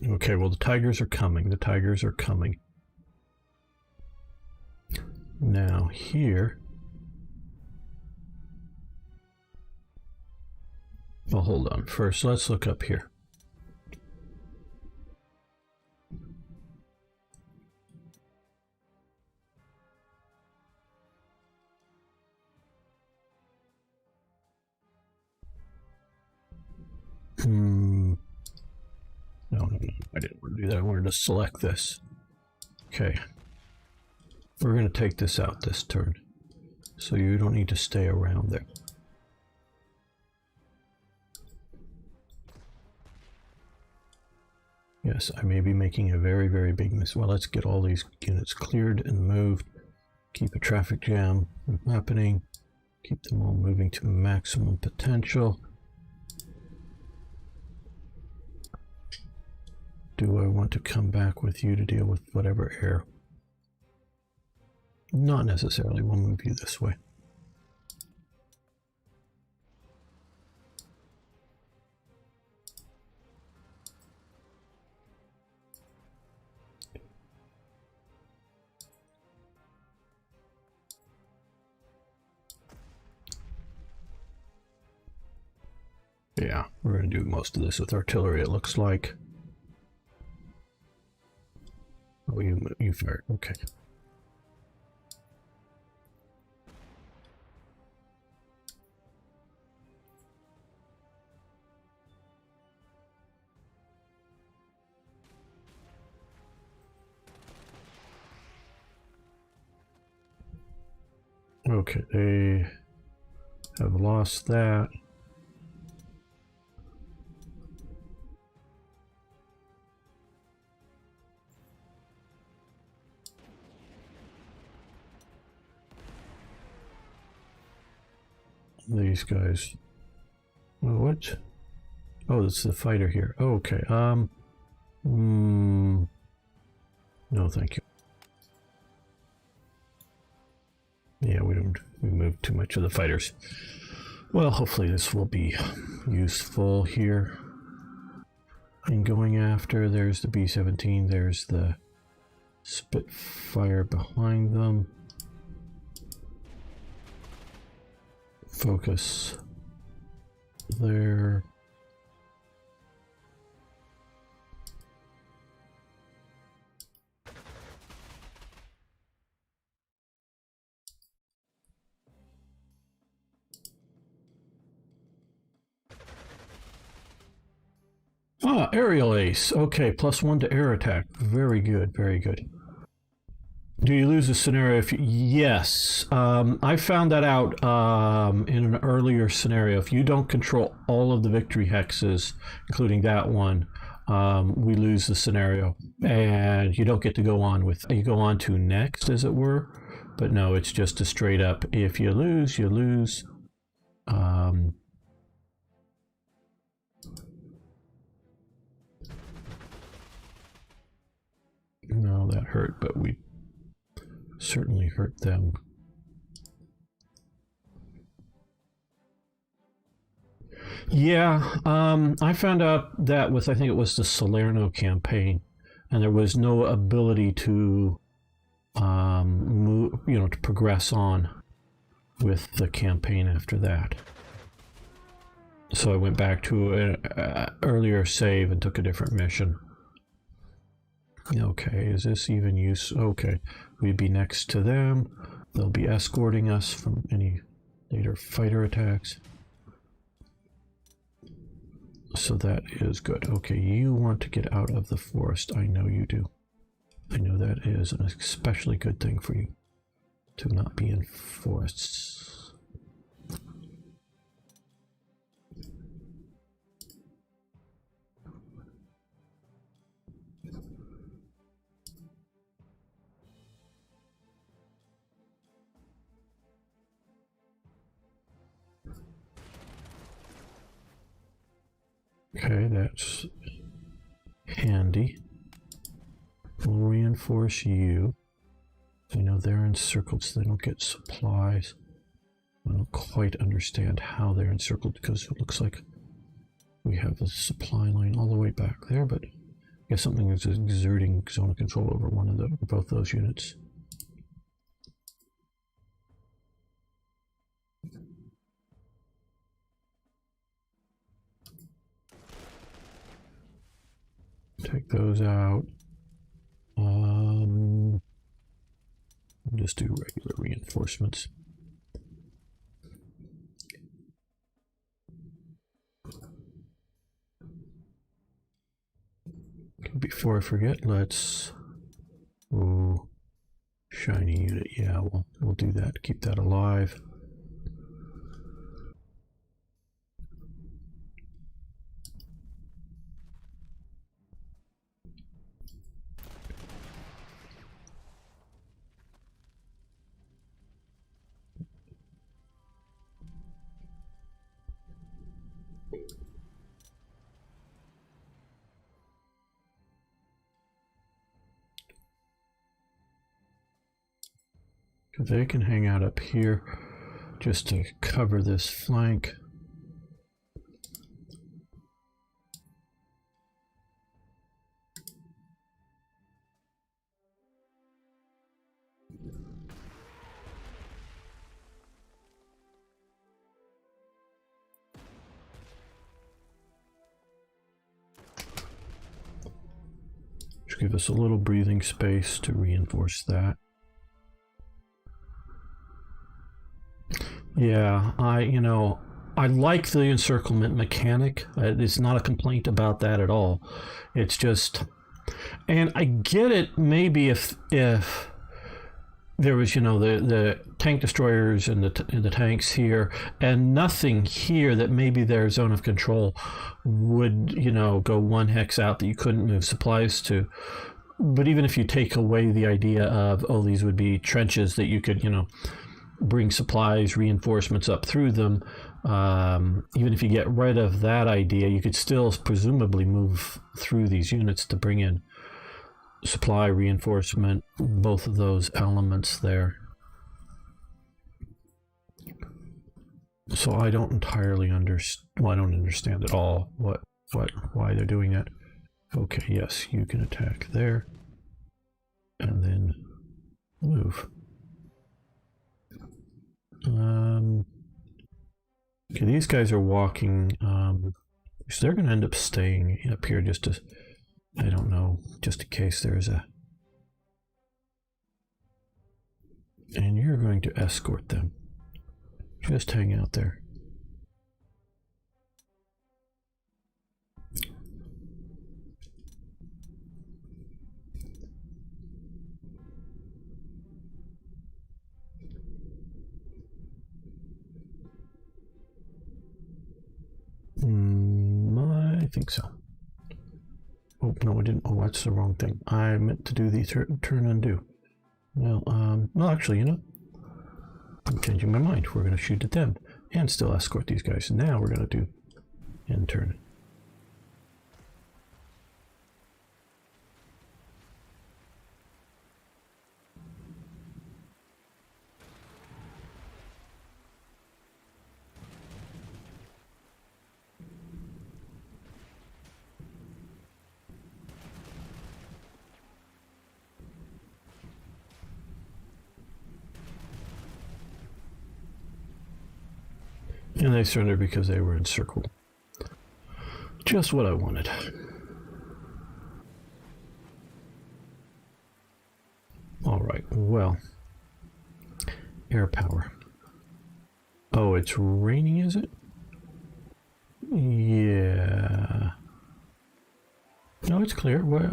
Okay, well the Tigers are coming. The Tigers are coming. Now here... Well, hold on. First, let's look up here. No, I didn't want to do that. I wanted to select this. Okay. We're going to take this out this turn. So you don't need to stay around there. Yes, I may be making a very, very big mistake. Well, let's get all these units cleared and moved. Keep a traffic jam from happening. Keep them all moving to maximum potential. Do I want to come back with you to deal with whatever air? Not necessarily. We'll move you this way. Yeah, we're going to do most of this with artillery, it looks like. Oh, you fired. Okay. Okay, they have lost that. These guys. Oh, what? Oh, it's the fighter here. Oh, okay. No, thank you. Yeah, we moved too much of the fighters. Well, hopefully this will be useful here. And going after, there's the B-17, there's the Spitfire behind them. Focus there. Ah, aerial ace. Okay, +1 to air attack. Very good, very good. Do you lose a scenario if you... Yes. I found that out in an earlier scenario. If you don't control all of the victory hexes, including that one, we lose the scenario. And you don't get to go on with... You go on to next, as it were. But no, it's just a straight up, if you lose, you lose. No, that hurt, but we certainly hurt them. Yeah, I found out that with, I think it was the Salerno campaign, and there was no ability to move, to progress on with the campaign after that. So I went back to an earlier save and took a different mission. Okay, is this even use? Okay, we'd be next to them. They'll be escorting us from any later fighter attacks. So that is good. Okay, you want to get out of the forest. I know you do. I know that is an especially good thing for you, to not be in forests. Okay, that's handy. We'll reinforce you. I know they're encircled, so they don't get supplies. I don't quite understand how they're encircled, because it looks like we have a supply line all the way back there, but I guess something is exerting zone of control over both those units. Take those out. Just do regular reinforcements. Before I forget, let's... Oh, shiny unit. Yeah, we'll do that. Keep that alive. They can hang out up here just to cover this flank. Just give us a little breathing space to reinforce that. Yeah, I like the encirclement mechanic. It's not a complaint about that at all. It's just, and I get it. Maybe if there was, the tank destroyers and the tanks here, and nothing here that maybe their zone of control would, go one hex out that you couldn't move supplies to. But even if you take away the idea of, these would be trenches that you could, bring supplies, reinforcements up through them, even if you get rid of that idea, you could still presumably move through these units to bring in supply, reinforcement, both of those elements there. So I don't entirely understand. Well, I don't understand at all why they're doing that. Okay, yes, you can attack there, and then move. Okay, these guys are walking. So they're going to end up staying up here just to, I don't know, just in case there's a. And you're going to escort them. Just hang out there. I think so. Oh, no, I didn't. Oh, that's the wrong thing. I meant to do the turn undo. Well, actually, I'm changing my mind. We're going to shoot at them and still escort these guys. Now we're going to do end turn. And they surrendered because they were encircled. Just what I wanted. All right, well. Air power. Oh, it's raining, is it? Yeah. No, it's clear. What?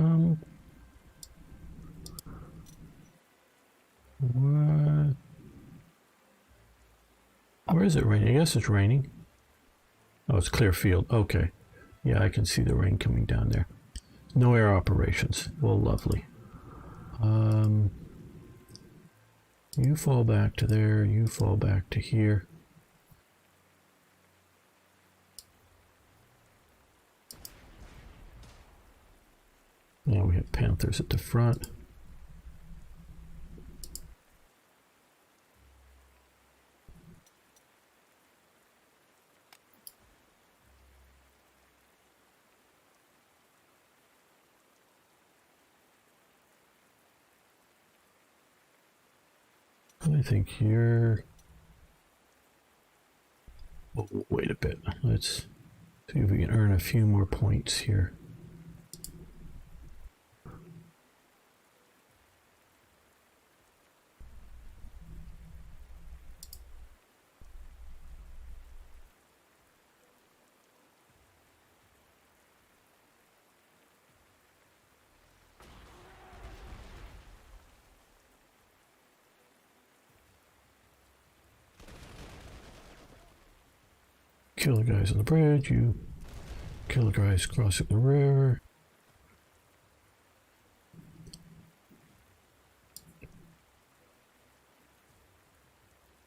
What? Where is it raining? I guess it's raining. Oh, it's clear field. Okay. Yeah, I can see the rain coming down there. No air operations. Well, lovely. You fall back to there. You fall back to here. Now we have Panthers at the front. I think you're... Oh, wait a bit. Let's see if we can earn a few more points here. Kill the guys on the bridge, you kill the guys crossing the river.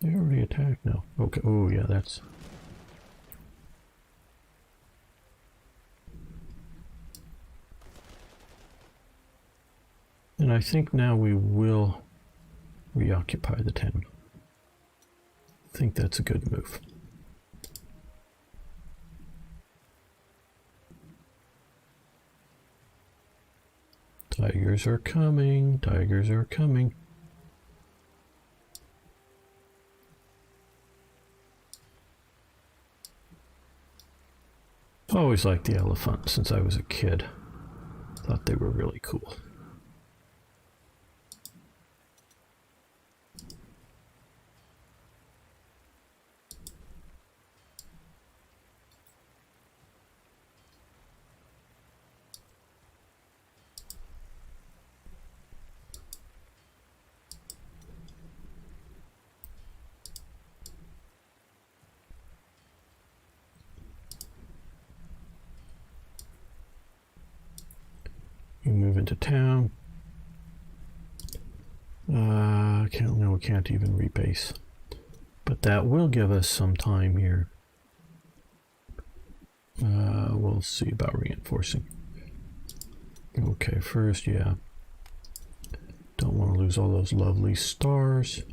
They already attacked now. Okay, oh yeah, that's... And I think now we will reoccupy the town. I think that's a good move. Tigers are coming. Tigers are coming. I always liked the elephant since I was a kid. Thought they were really cool. move into town. No, we can't even rebase. But that will give us some time here. We'll see about reinforcing. Okay, first, yeah. Don't want to lose all those lovely stars.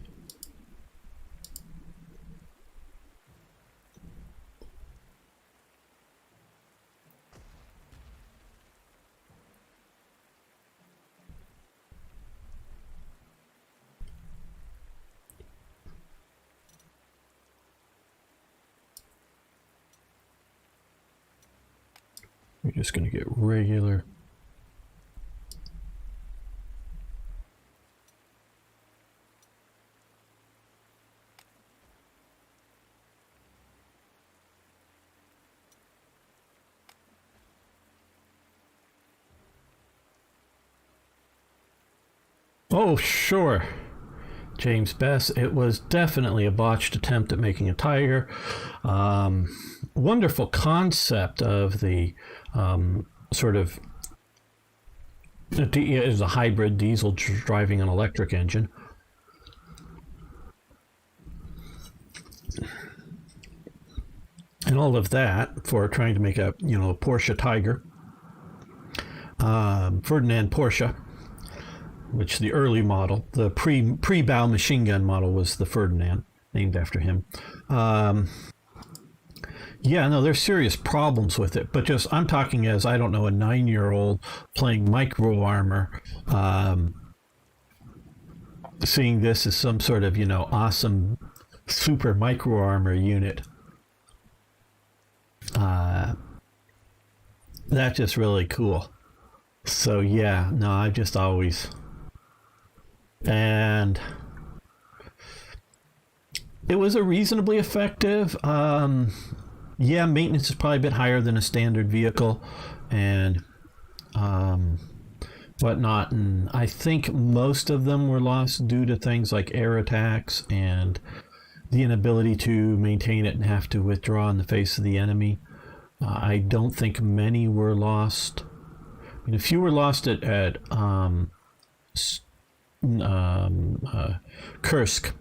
We're just going to get regular. Oh, sure, James Bess. It was definitely a botched attempt at making a Tiger. Wonderful concept of the sort of it is a hybrid diesel driving an electric engine. And all of that for trying to make a Porsche Tiger, Ferdinand Porsche. Which the early model, the pre-bow machine gun model, was the Ferdinand, named after him. Yeah, no, there's serious problems with it. But just, I'm talking as, I don't know, a 9-year-old playing Micro Armor, seeing this as some sort of, awesome super Micro Armor unit. That's just really cool. So yeah, no, I just always... And it was a reasonably effective. Yeah, maintenance is probably a bit higher than a standard vehicle and whatnot. And I think most of them were lost due to things like air attacks and the inability to maintain it and have to withdraw in the face of the enemy. I don't think many were lost. I mean, a few were lost at Kursk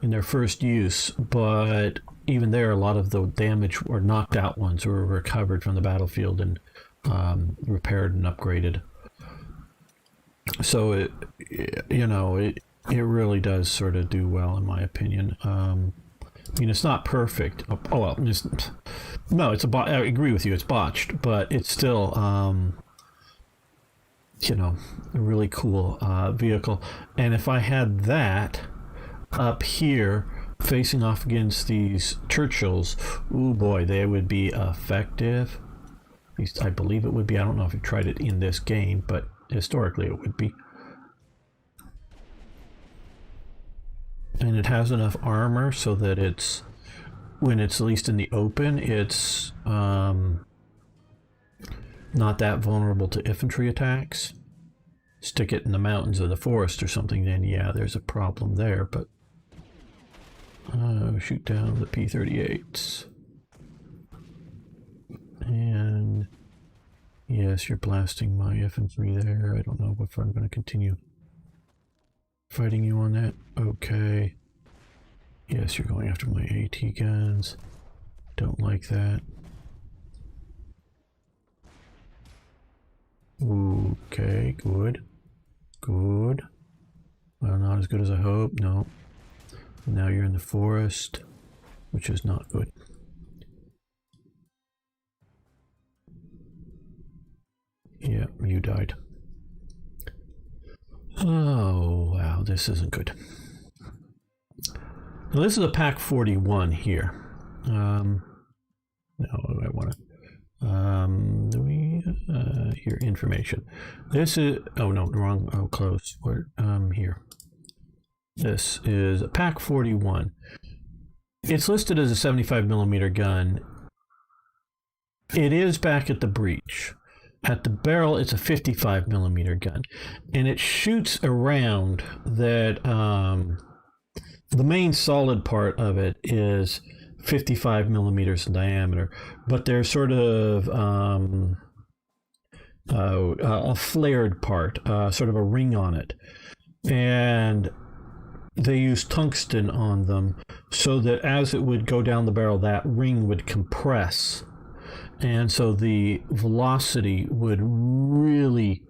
in their first use, but even there, a lot of the damage or knocked out ones were recovered from the battlefield and repaired and upgraded. So it really does sort of do well, in my opinion. I mean, it's not perfect. Oh well, no, it's I agree with you. It's botched, but it's still a really cool vehicle. And if I had that up here facing off against these Churchills, oh boy, they would be effective. At least I believe it would be. I don't know if you've tried it in this game, but historically it would be. And it has enough armor so that it's, when it's at least in the open, it's not that vulnerable to infantry attacks. Stick it in the mountains of the forest or something, then yeah, there's a problem there. But shoot down the P-38s. And yes, you're blasting my infantry there. I don't know if I'm going to continue fighting you on that. Okay. Yes, you're going after my AT guns. Don't like that. Okay, good. Good. Well, not as good as I hoped. No. Now you're in the forest, which is not good. Yeah, you died. Oh, wow, this isn't good. Now, this is a Pack 41 here. No, I want to... here, information. This is... Oh, no, wrong. Oh, close. Where, here. This is a Pack 41. It's listed as a 75mm gun. It is back at the breech. At the barrel, it's a 55mm gun. And it shoots around that... the main solid part of it is 55mm in diameter. But there's sort of... a flared part, sort of a ring on it. And they used tungsten on them so that as it would go down the barrel, that ring would compress. And so the velocity would really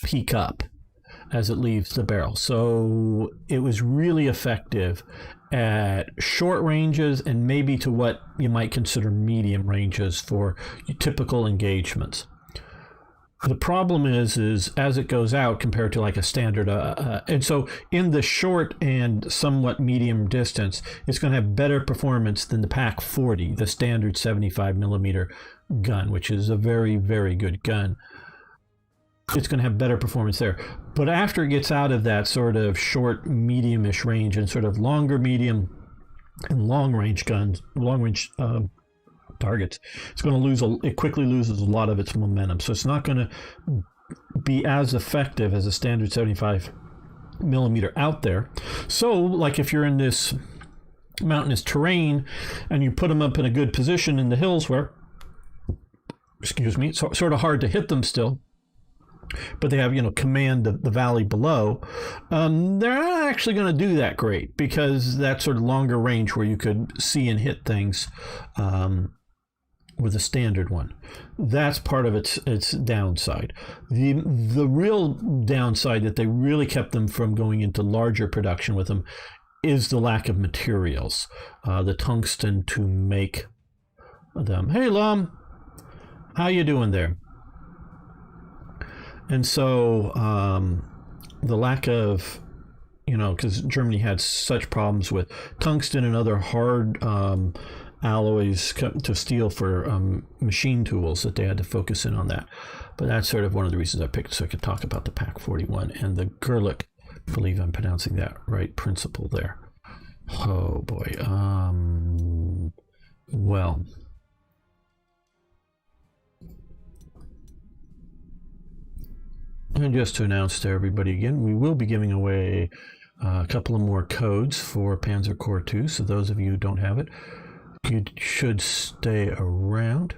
peak up as it leaves the barrel. So it was really effective at short ranges and maybe to what you might consider medium ranges for typical engagements. The problem is as it goes out compared to like a standard, and so in the short and somewhat medium distance, it's going to have better performance than the PaK 40, the standard 75 millimeter gun, which is a very, very good gun. It's going to have better performance there. But after it gets out of that sort of short, medium-ish range and sort of longer, medium, and long-range guns, long-range targets, it's going to lose. It quickly loses a lot of its momentum. So it's not going to be as effective as a standard 75 millimeter out there. So, like if you're in this mountainous terrain and you put them up in a good position in the hills where, excuse me, it's sort of hard to hit them still, but they have, command the valley below, they're not actually going to do that great because that sort of longer range where you could see and hit things with a standard one. That's part of its downside. The real downside that they really kept them from going into larger production with them is the lack of materials, the tungsten to make them. Hey, Lum, how you doing there? And so the lack of, because Germany had such problems with tungsten and other hard alloys to steel for machine tools that they had to focus in on that. But that's sort of one of the reasons I picked, so I could talk about the PaK 41 and the Gerlich, I believe I'm pronouncing that right, principle there. Oh boy. Well. And just to announce to everybody again, we will be giving away a couple of more codes for Panzer Corps 2. So those of you who don't have it, you should stay around.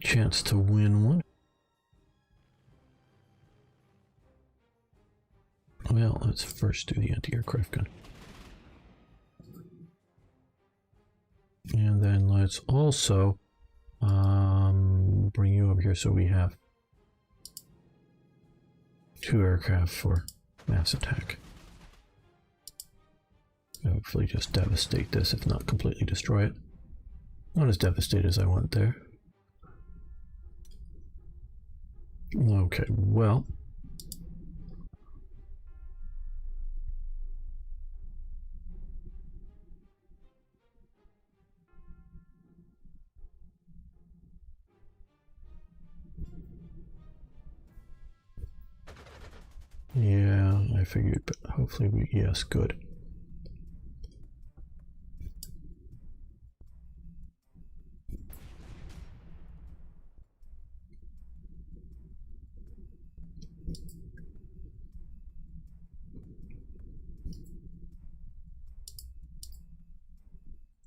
Chance to win one. Well, let's first do the anti-aircraft gun. And then let's also bring you over here so we have 2 aircraft for mass attack. Hopefully just devastate this, if not completely destroy it. Not as devastated as I want there. Okay, well. Yeah, I figured, but hopefully yes, good.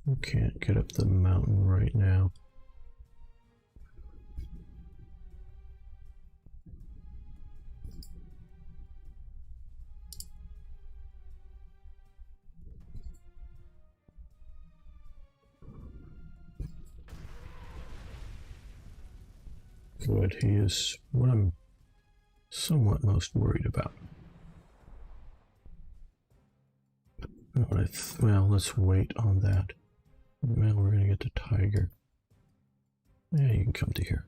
We can't get up the mountain right now. Good, he is what I'm somewhat most worried about. Well, let's wait on that. Well, we're going to get to Tiger. Yeah, you can come to here.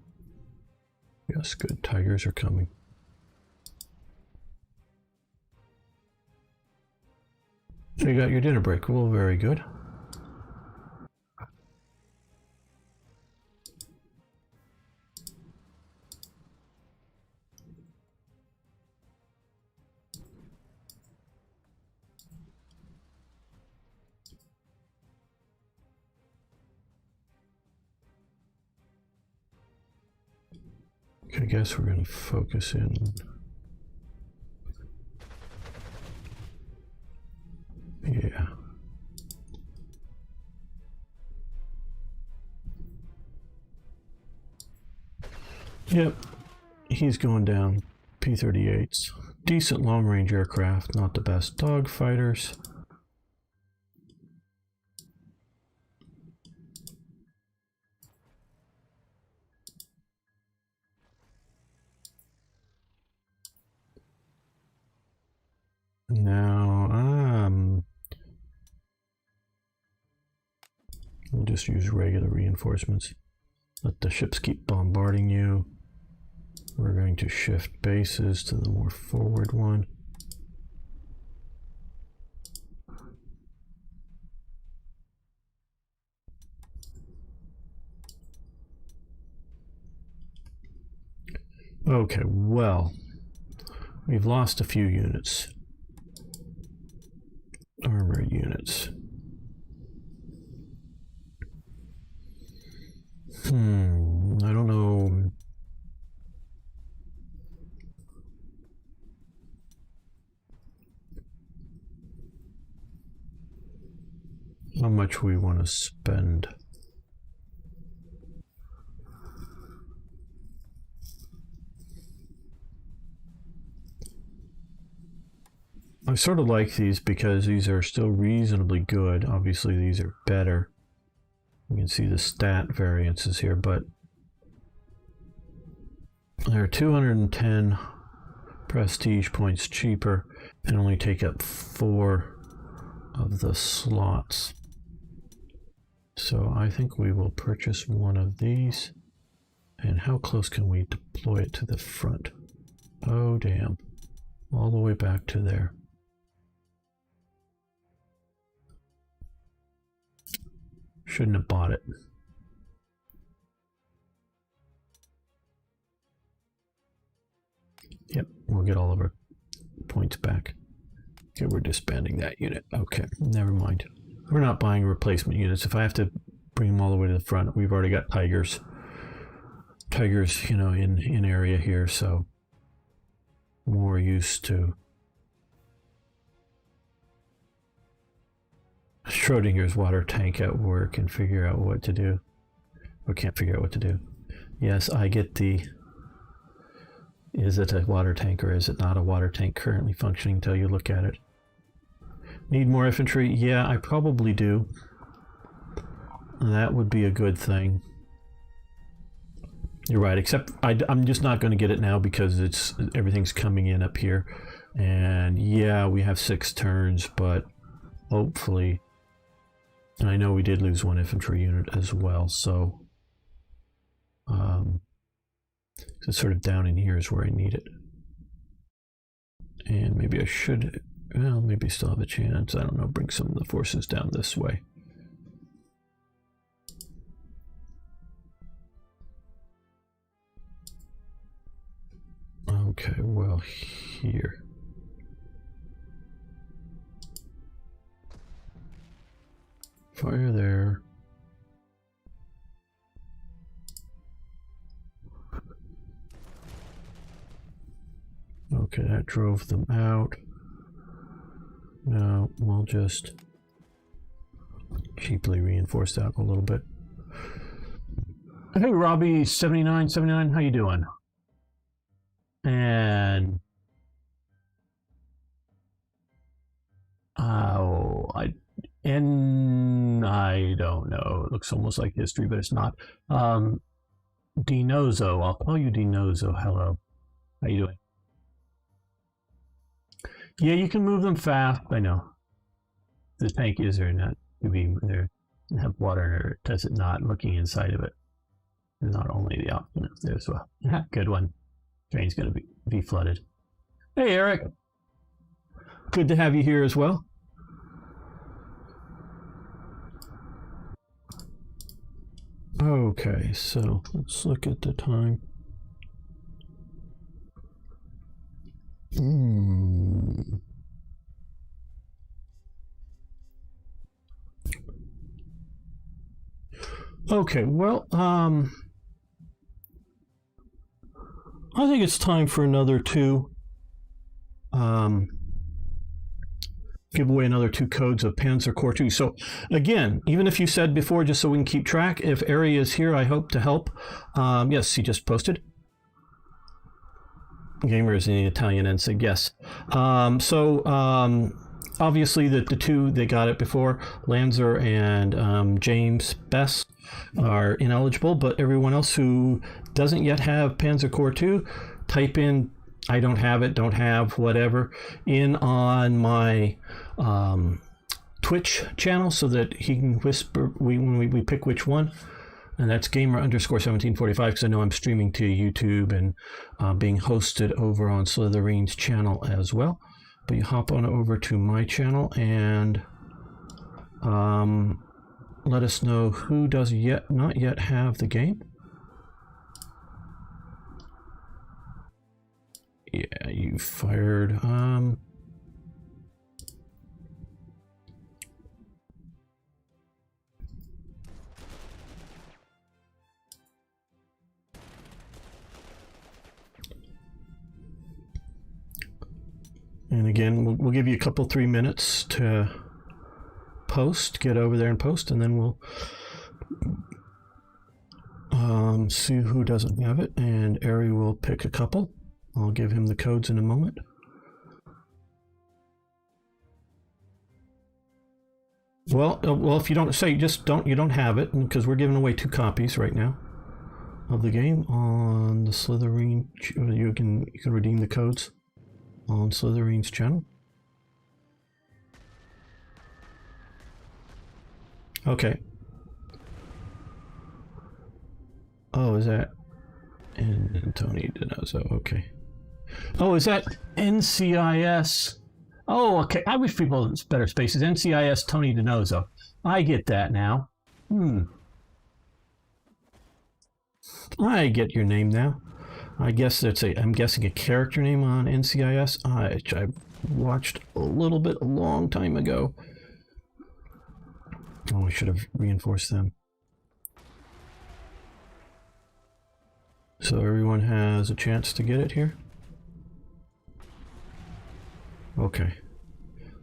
Yes, good. Tigers are coming. So you got your dinner break. Well, very good. I guess we're going to focus in. Yeah. Yep, he's going down. P-38s. Decent long-range aircraft, not the best dogfighters. Now, we'll just use regular reinforcements. Let the ships keep bombarding you. We're going to shift bases to the more forward one. Okay, well, we've lost a few units. Armor units. I don't know. How much we want to spend. I sort of like these because these are still reasonably good. Obviously these are better. You can see the stat variances here, but they're 210 prestige points cheaper and only take up 4 of the slots. So I think we will purchase one of these. And how close can we deploy it to the front? Oh damn, all the way back to there. Shouldn't have bought it. Yep, we'll get all of our points back. Okay, we're disbanding that unit. Okay, never mind. We're not buying replacement units. If I have to bring them all the way to the front, we've already got Tigers. Tigers, you know, in area here, so more used to Schrodinger's water tank at work and figure out what to do. Or can't figure out what to do. Yes, I get the... Is it a water tank or is it not a water tank currently functioning until you look at it? Need more infantry? Yeah, I probably do. That would be a good thing. You're right, except I'm just not going to get it now because everything's coming in up here. And yeah, we have 6 turns, but hopefully... And I know we did lose 1 infantry unit as well, so it's sort of down in here is where I need it. And maybe I should, well, maybe still have a chance. I don't know, bring some of the forces down this way. Okay, well, here. Fire there. Okay, that drove them out. Now we'll just cheaply reinforce that a little bit. Hey, Robbie 7979, how you doing? And I don't know. It looks almost like history, but it's not. Dinozo, I'll call you Dinozo. Hello, how you doing? Yeah, you can move them fast. I know. The tank is there not to be there. Have water in it, does it not? Looking inside of it. Not only the option there as well. Good one. Train's going to be flooded. Hey, Eric. Good to have you here as well. Okay, so let's look at the time. Okay, well, I think it's time for another 2. Give away another 2 codes of Panzer Corps 2. So again, even if you said before, just so we can keep track, if Ari is here, I hope to help. Yes, he just posted. Gamer is in Italian and said yes. Obviously the two, they got it before. Lanzer and James Bess are ineligible, but everyone else who doesn't yet have Panzer Corps 2, type in I don't have it, don't have, whatever, in on my Twitch channel so that he can whisper when we pick which one. And that's gamer_1745 because I know I'm streaming to YouTube and being hosted over on Slitherine's channel as well. But you hop on over to my channel and let us know who does not yet have the game. Yeah, you fired. And again, we'll give you a couple 3 minutes to post, get over there and post, and then we'll see who doesn't have it. And Ari will pick a couple. I'll give him the codes in a moment. Well, if you don't say, you don't have it, because we're giving away 2 copies right now of the game on the Slitherine. You can redeem the codes on Slitherine's channel. Okay. Oh, is that Tony DiNozzo? Okay. Oh, is that NCIS? Oh, okay. I wish people had better spaces. NCIS Tony DiNozzo. I get that now. I get your name now. I guess I'm guessing a character name on NCIS. I watched a little bit a long time ago. Oh, we should have reinforced them. So everyone has a chance to get it here? Okay.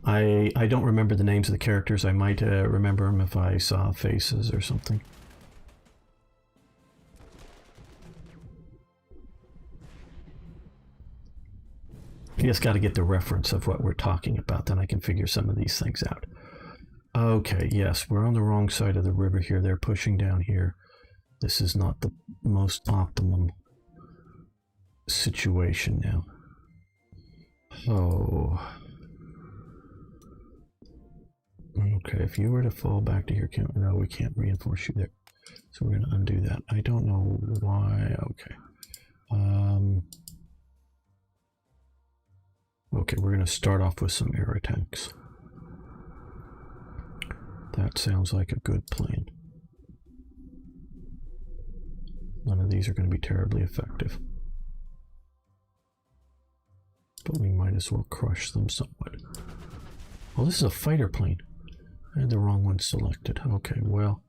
I don't remember the names of the characters. I might remember them if I saw faces or something. You just got to get the reference of what we're talking about, then I can figure some of these things out. Okay, yes, we're on the wrong side of the river here. They're pushing down here. This is not the most optimum situation now. Oh. Okay, if you were to fall back to your camp, no, we can't reinforce you there. So we're going to undo that. I don't know why. Okay. Okay, we're going to start off with some air attacks. That sounds like a good plan. None of these are going to be terribly effective. But we might as well crush them somewhat. Oh, this is a fighter plane. I had the wrong one selected. Okay, well,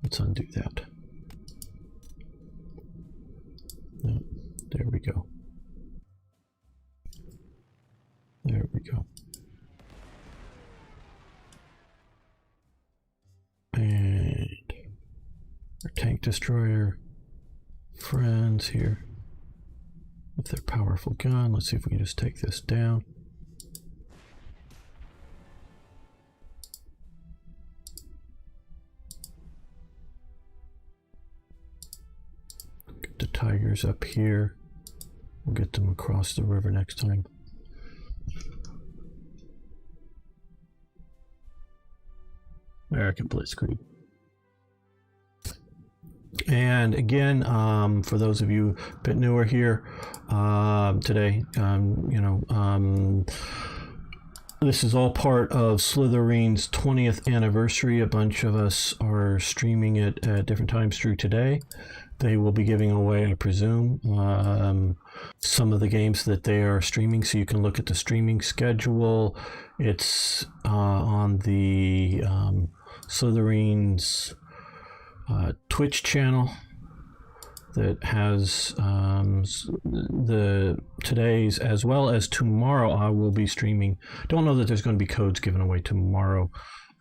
let's undo that. No, there we go. There we go. And our tank destroyer friends here with their powerful gun. Let's see if we can just take this down. Get the Tigers up here. We'll get them across the river next time. American Blitzkrieg. And again, for those of you a bit newer here today, this is all part of Slitherine's 20th anniversary. A bunch of us are streaming it at different times through today. They will be giving away, I presume, some of the games that they are streaming, so you can look at the streaming schedule. It's on the Slitherine's Twitch channel that has the today's as well as tomorrow. I will be streaming. Don't know that there's going to be codes given away tomorrow.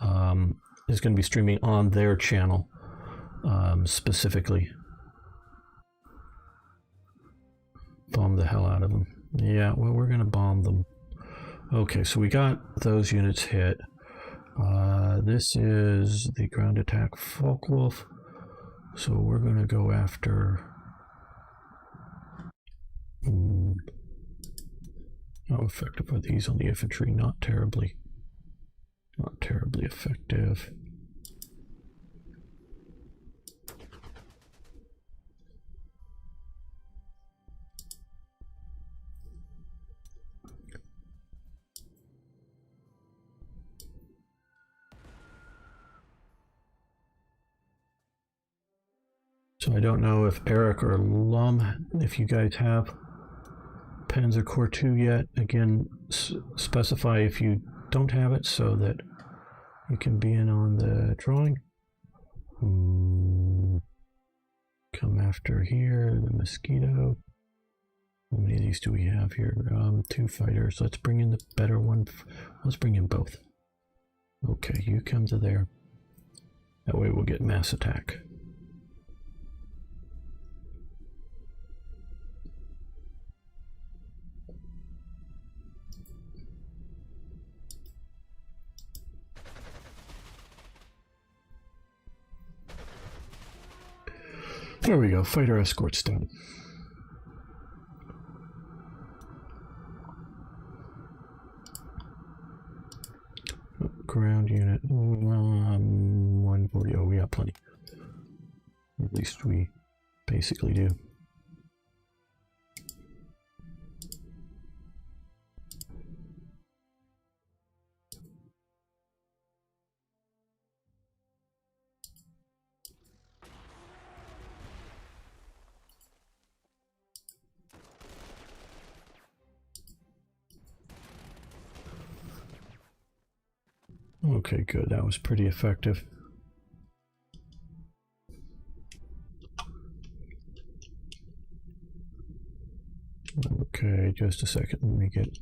It's going to be streaming on their channel specifically. bomb the hell out of them. Yeah, well, we're gonna bomb them. Okay, so we got those units hit. This is the ground attack Folkwolf. So we're gonna go after... How effective are these on the infantry? Not terribly effective. So I don't know if Eric or Lum, if you guys have Panzer Corps 2 yet. Again, specify if you don't have it so that you can be in on the drawing. Come after here, the Mosquito. How many of these do we have here? 2 fighters. Let's bring in the better one. Let's bring in both. Okay, you come to there. That way we'll get mass attack. There we go, fighter escorts done. Ground unit, 140, oh, we got plenty. At least we basically do. Okay, good. That was pretty effective. Okay, just a second. Let me get...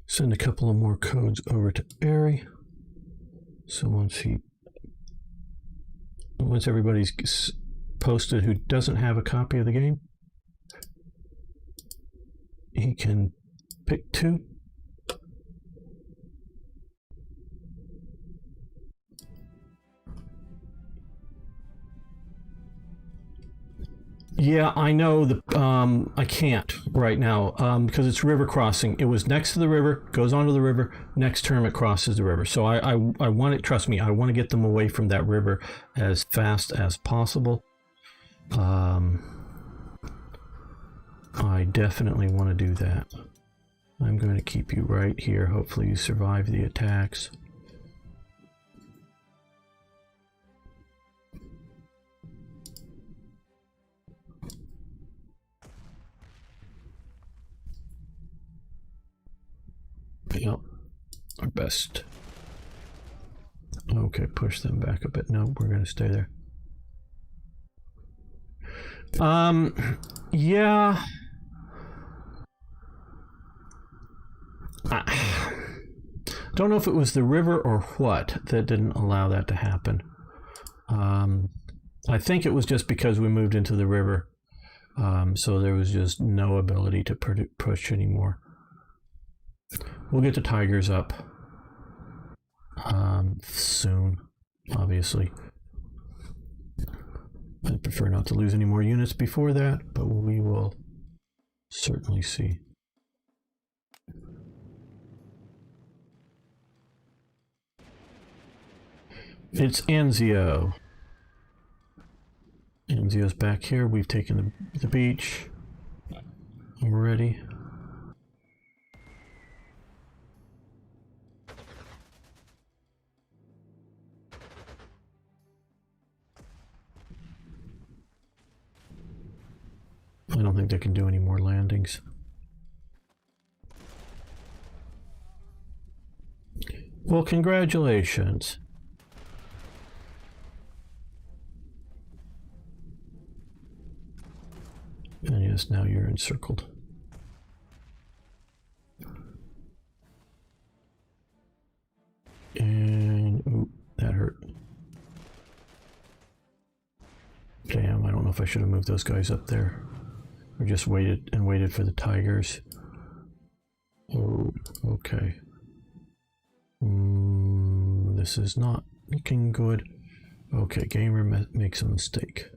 Send a couple of more codes over to Barry. So once everybody's posted who doesn't have a copy of the game, he can pick 2. Yeah, I know the I can't right now because it's river crossing. It was next to the river, goes onto the river. Next term, it crosses the river. So I want it. Trust me, I want to get them away from that river as fast as possible. I definitely want to do that. I'm going to keep you right here. Hopefully, you survive the attacks. Yep, our best. Okay, push them back a bit. No, we're going to stay there. Yeah. I don't know if it was the river or what that didn't allow that to happen. I think it was just because we moved into the river. So there was just no ability to push anymore. We'll get the Tigers up soon, obviously. I prefer not to lose any more units before that, but we will certainly see. It's Anzio. Anzio's back here. We've taken the beach already. I don't think they can do any more landings. Well, congratulations. And yes, now you're encircled. know if I should have moved those guys up there or just waited for the tigers. Oh, okay. This is not looking good. Okay, gamer makes a mistake.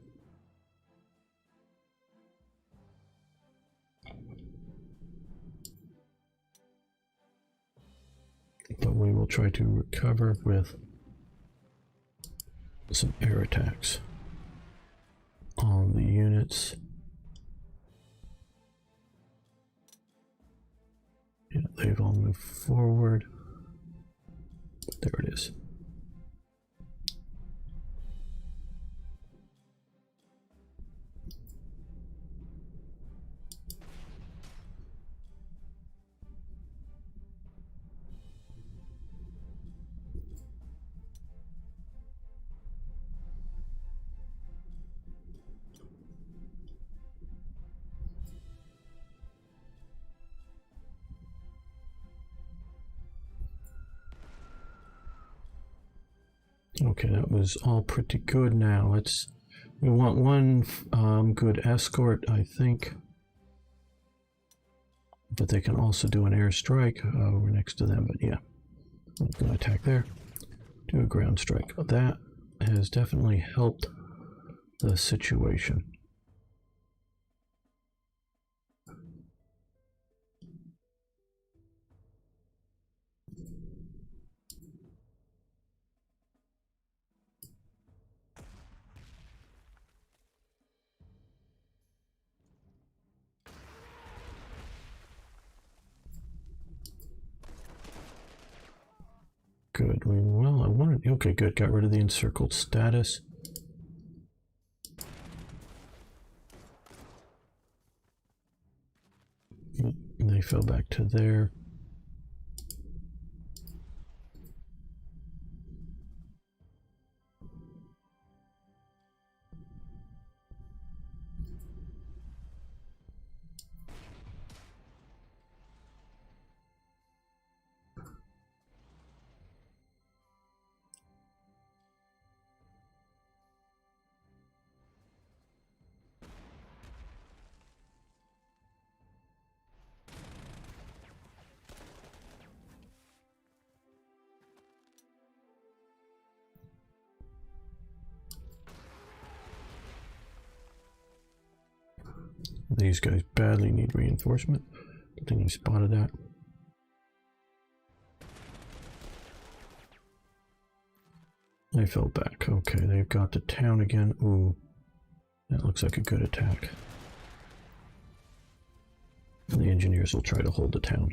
But we will try to recover with some air attacks on the units. Yeah, they've all moved forward. There it is. Okay, that was all pretty good. Now we want one good escort, I think. But they can also do an airstrike. We're next to them, but yeah. I'm going to attack there. Do a ground strike. That has definitely helped the situation. Good. Well, I wanted. Okay, good. Got rid of the encircled status. They fell back to there. These guys badly need reinforcement. I think you spotted that. They fell back. Okay, they've got the town again. Ooh, that looks like a good attack. And the engineers will try to hold the town.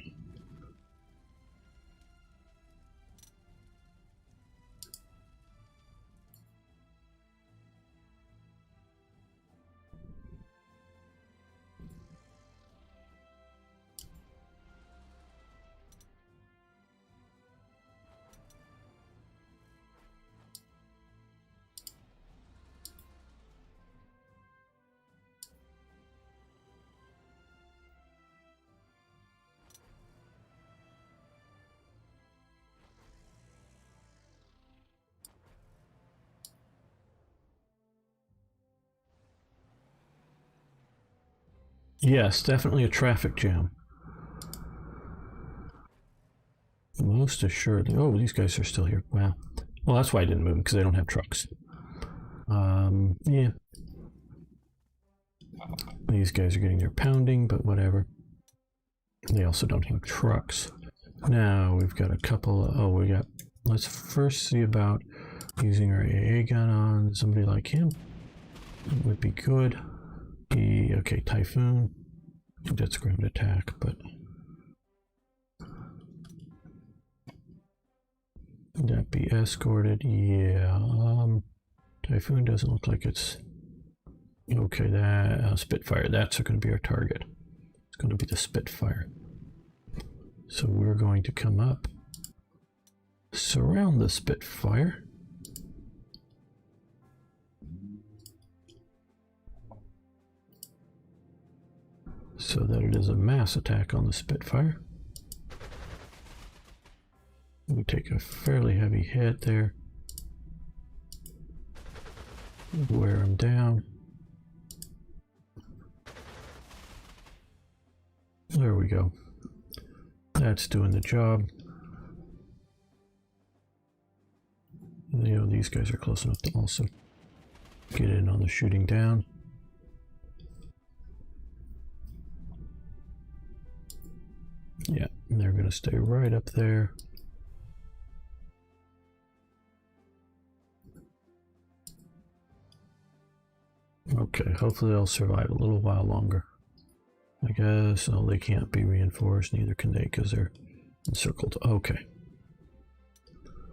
Yes, definitely a traffic jam. Most assuredly. Oh, these guys are still here. Wow. Well, that's why I didn't move, because they don't have trucks. Yeah. These guys are getting their pounding, but whatever. They also don't have trucks. Now we've got a couple. Let's first see about using our AA gun on somebody like him. It would be good. Okay, Typhoon. I think that's ground attack, but would that be escorted? Yeah. Typhoon doesn't look like it's okay. That Spitfire. That's going to be our target. It's going to be the Spitfire. So we're going to come up, surround the Spitfire. So that it is a mass attack on the Spitfire. We take a fairly heavy hit there. Wear him down. There we go. That's doing the job. You know, these guys are close enough to also get in on the shooting down. Yeah, and they're going to stay right up there. Okay, hopefully they'll survive a little while longer. I guess, oh, they can't be reinforced, neither can they because they're encircled. Okay.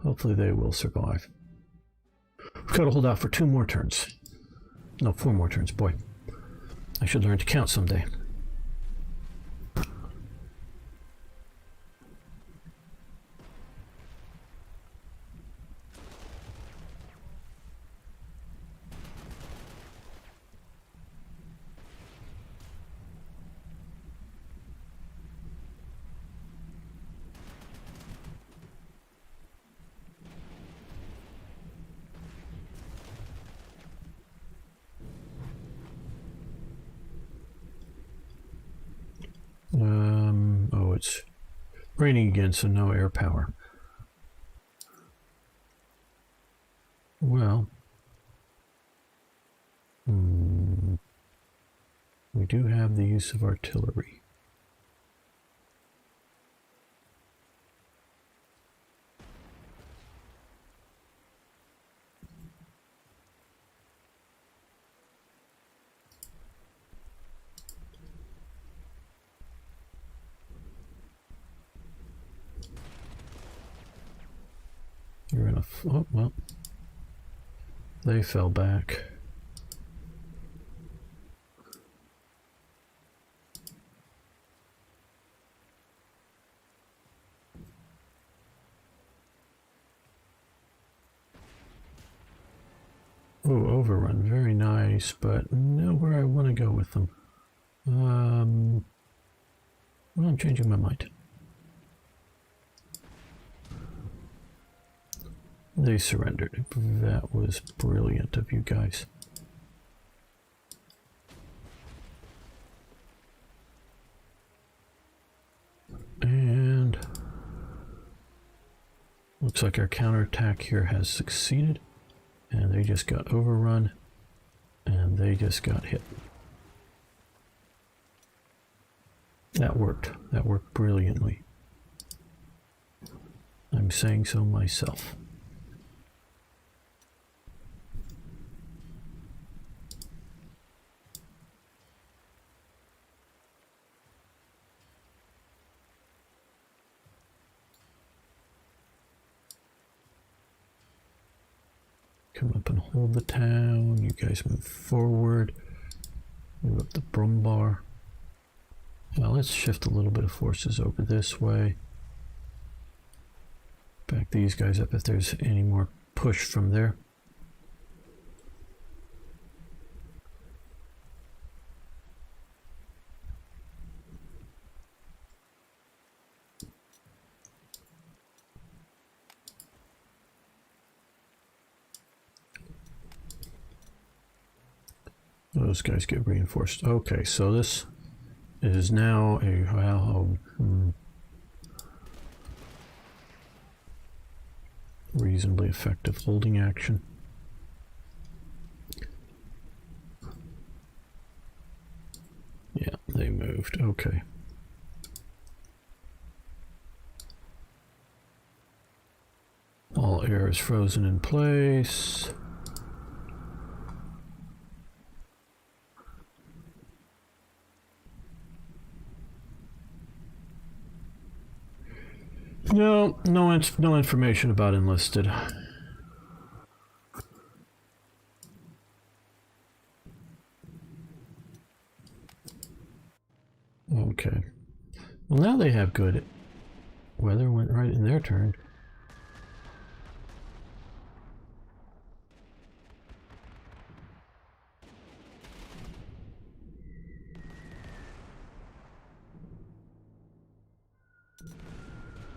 Hopefully they will survive. We've got to hold out for 2 more turns. No, 4 more turns, boy. I should learn to count someday. Oh, it's raining again, so no air power. Well, we do have the use of artillery. You're gonna, oh, well, they fell back. Oh, overrun, very nice, but nowhere I want to go with them. Well, I'm changing my mind. They surrendered. That was brilliant of you guys. And looks like our counterattack here has succeeded. And they just got overrun. And they just got hit. That worked. That worked brilliantly. I'm saying so myself. Come up and hold the town. You guys move forward. Move up the Brumbar. Now let's shift a little bit of forces over this way. Back these guys up if there's any more push from there. Those guys get reinforced. Okay, so this is now a reasonably effective holding action. Yeah, they moved. Okay. All air is frozen in place. No information about enlisted. Okay. Well, now they have good weather. Went right in their turn.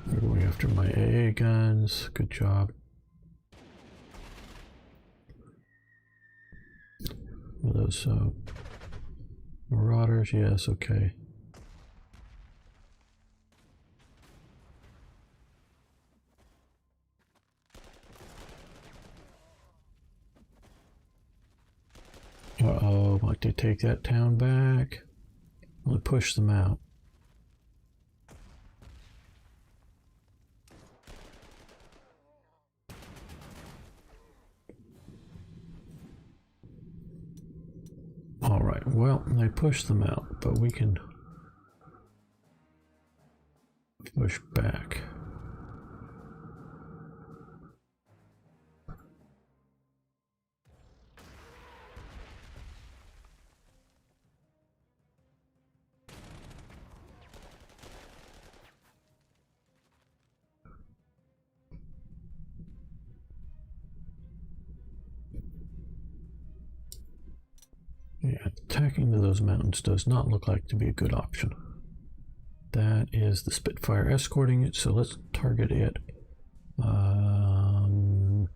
They're going after my AA guns. Good job. Are those Marauders? Yes, okay. Uh-oh, might they take that town back? We'll push them out. Alright, well, they pushed them out, but we can push back. Yeah, attacking to those mountains does not look like to be a good option. That is the Spitfire escorting it, so let's target it. All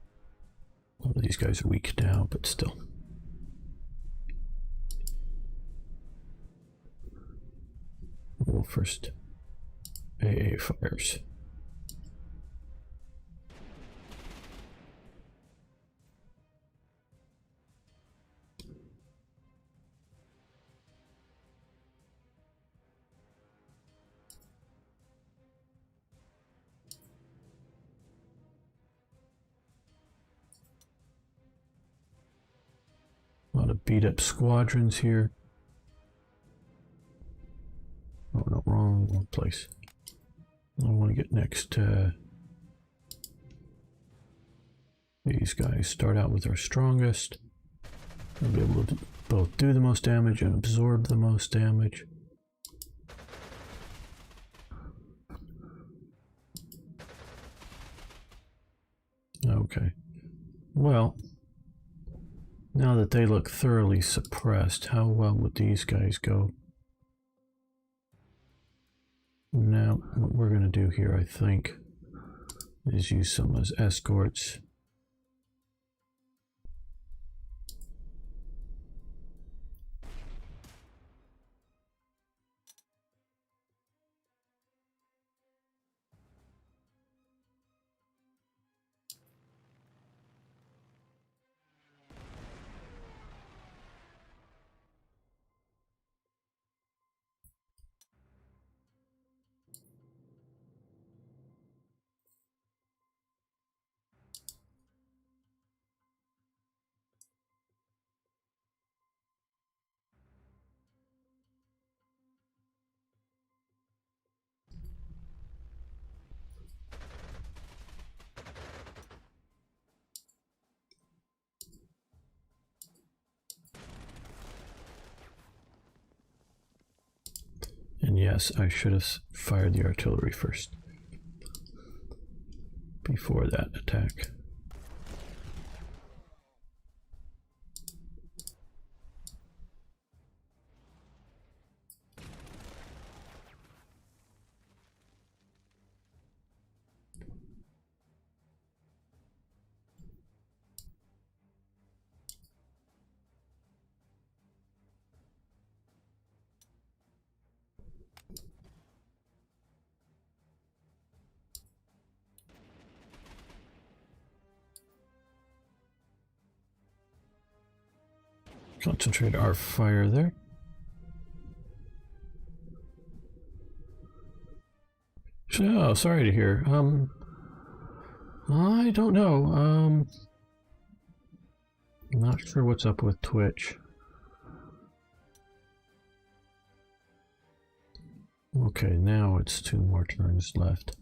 of these guys are weak now, but still. Well, first, AA fires. A lot of beat up squadrons here. Oh no, wrong place. I want to get next to these guys. Start out with our strongest. We'll be able to both do the most damage and absorb the most damage. Okay. Well, now that they look thoroughly suppressed, how well would these guys go? Now, what we're going to do here, I think, is use some as escorts. And yes, I should have fired the artillery first, before that attack. Concentrate our fire there. So, sorry to hear. I don't know. I'm not sure what's up with Twitch. Okay, now it's 2 more turns left.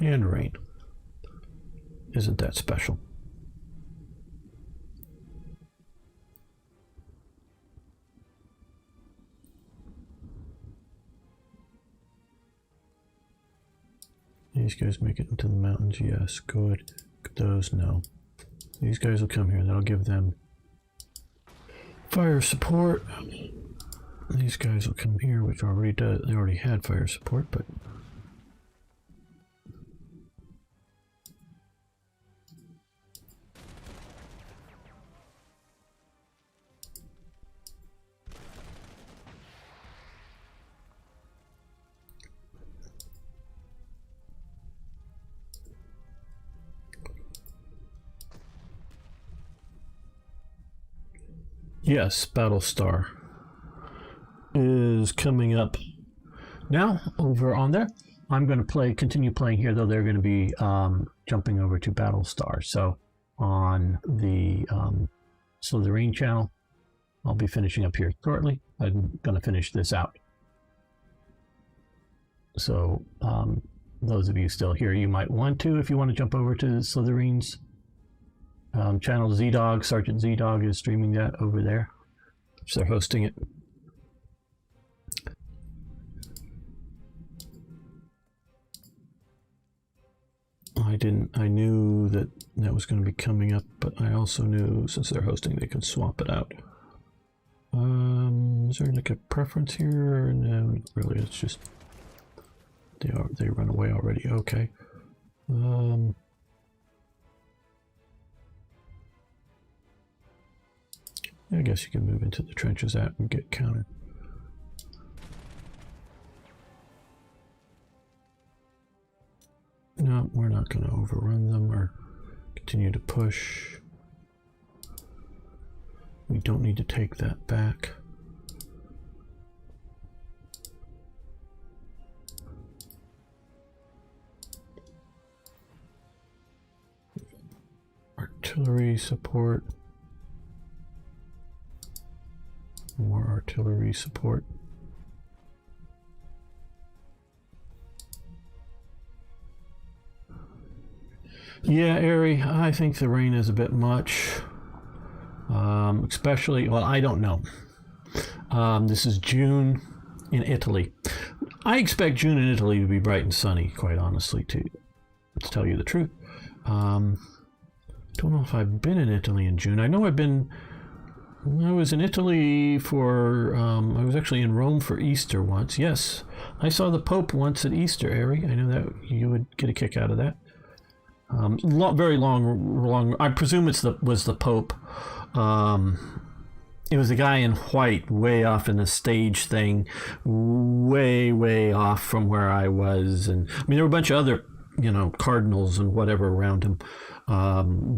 And rain. Isn't that special? These guys make it into the mountains. Yes, good. Those, no. These guys will come here. That'll give them fire support. These guys will come here, which already does. They already had fire support, but yes, Battlestar is coming up now over on there. I'm going to continue playing here, though they're going to be jumping over to Battlestar. So on the Slitherine channel, I'll be finishing up here shortly. I'm going to finish this out. So those of you still here, you might want to, if you want to jump over to Slitherine's channel. Z-Dog, Sergeant Z-Dog is streaming that over there. So they're hosting it. I knew that was going to be coming up, but I also knew since they're hosting they could swap it out. Is there like a preference here? No, really, it's just they run away already. Okay. I guess you can move into the trenches out and get countered. No, we're not going to overrun them or continue to push. We don't need to take that back. Artillery support. More artillery support. Yeah, Ari, I think the rain is a bit much. Especially, well, I don't know. This is June in Italy. I expect June in Italy to be bright and sunny, quite honestly, to tell you the truth. Don't know if I've been in Italy in June. I know I was in Italy for, I was actually in Rome for Easter once. Yes, I saw the Pope once at Easter, Ari. I know that you would get a kick out of that. Very long. I presume was the Pope. It was the guy in white, way off in the stage thing, way off from where I was, and I mean there were a bunch of other, cardinals and whatever around him,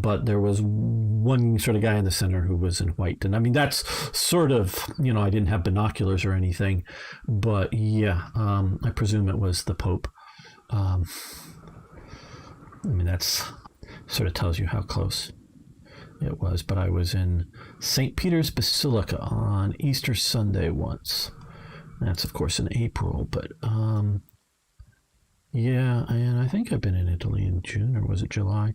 but there was one sort of guy in the center who was in white, and I mean that's sort of, I didn't have binoculars or anything, but yeah, I presume it was the Pope. I mean, that's sort of tells you how close it was. But I was in St. Peter's Basilica on Easter Sunday once. That's, of course, in April. But, yeah, and I think I've been in Italy in June, or was it July?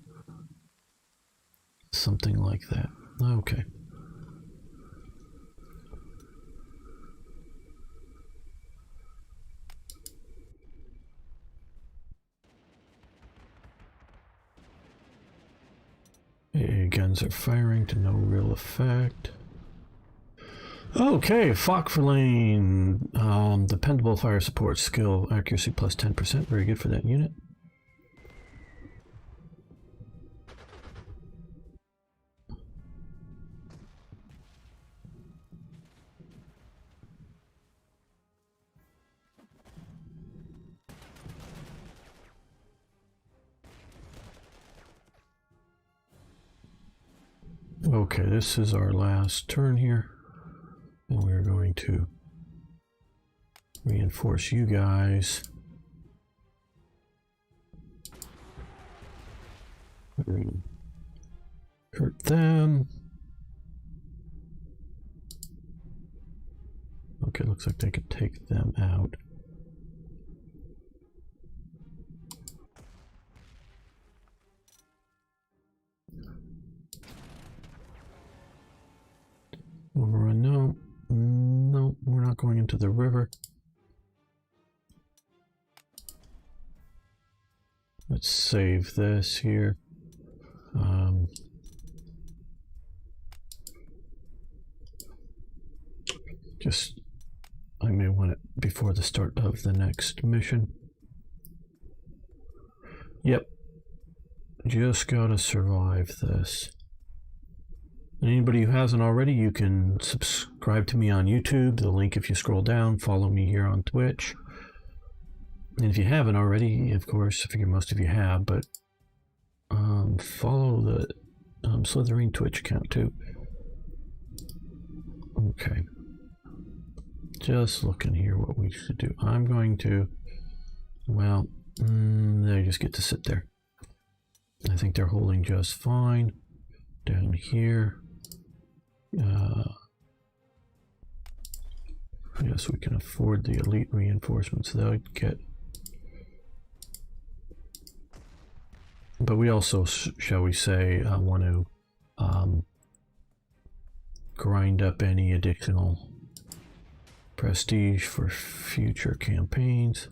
Something like that. Okay. Guns are firing to no real effect. Okay, Focke-Verlane. Dependable fire support skill, accuracy plus 10%. Very good for that unit. Okay, this is our last turn here, and we're going to reinforce you guys. Hurt them. Okay, looks like they could take them out. Overrun, no, we're not going into the river. Let's save this here. Just, I may want it before the start of the next mission. Yep. Just gotta survive this. And anybody who hasn't already, you can subscribe to me on YouTube. The link if you scroll down. Follow me here on Twitch. And if you haven't already, of course, I figure most of you have, but follow the Slitherine Twitch account too. Okay. Just looking here what we should do. I'm going to, well, they just get to sit there. I think they're holding just fine. Down here. Yes, we can afford the elite reinforcements they'll get. But we also, shall we say, want to grind up any additional prestige for future campaigns.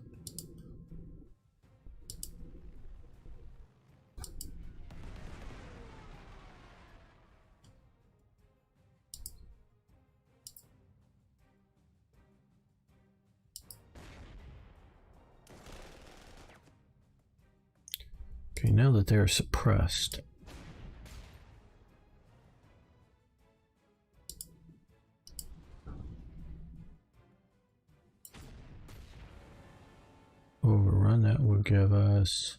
Okay, now that they're suppressed, overrun, that will give us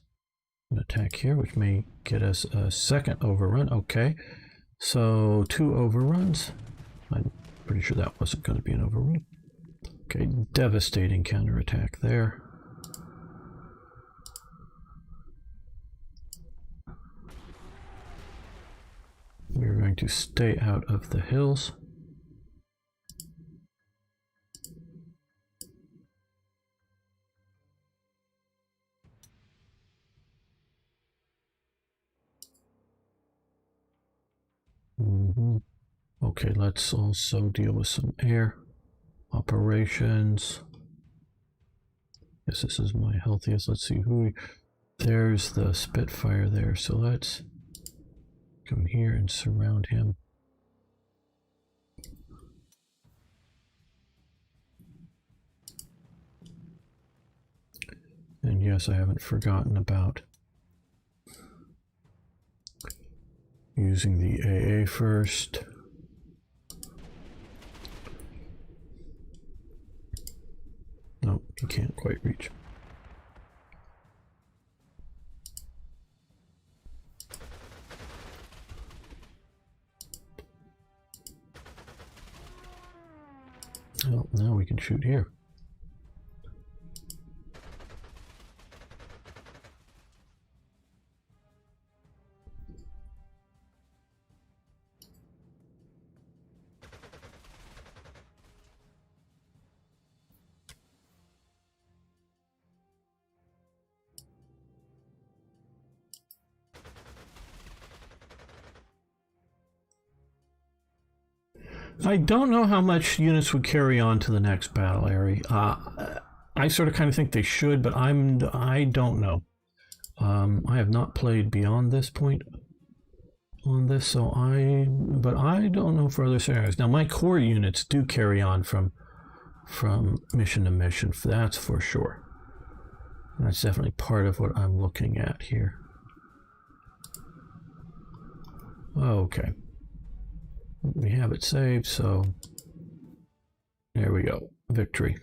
an attack here, which may get us a second overrun. Okay, so 2 overruns. I'm pretty sure that wasn't going to be an overrun. Okay, devastating counterattack there. We're going to stay out of the hills. Okay, let's also deal with some air operations. Yes, this is my healthiest. Let's see who there's the Spitfire there. So let's come here and surround him. And yes, I haven't forgotten about using the AA first. No, he can't quite reach. Well, now we can shoot here. I don't know how much units would carry on to the next battle area. I sort of kind of think they should, but I don't know. I have not played beyond this point on this, so but I don't know for other scenarios. Now, my core units do carry on from mission to mission. That's for sure. That's definitely part of what I'm looking at here. Okay. We have it saved, so there we go. Victory.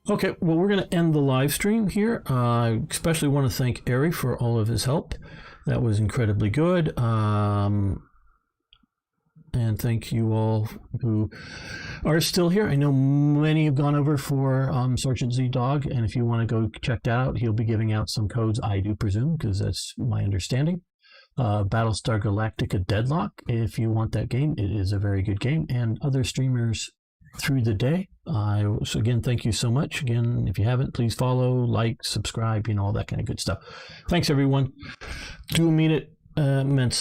Okay, well, we're going to end the live stream here. I especially want to thank Ari for all of his help. That was incredibly good. And thank you all who are still here. I know many have gone over for Sergeant Z Dog, and if you want to go check that out, he'll be giving out some codes, I do presume, because that's my understanding. Battlestar Galactica Deadlock, if you want that game, it is a very good game, and other streamers through the day. So again, thank you so much. Again, if you haven't, please follow, like, subscribe, all that kind of good stuff. Thanks, everyone. Do mean it immensely.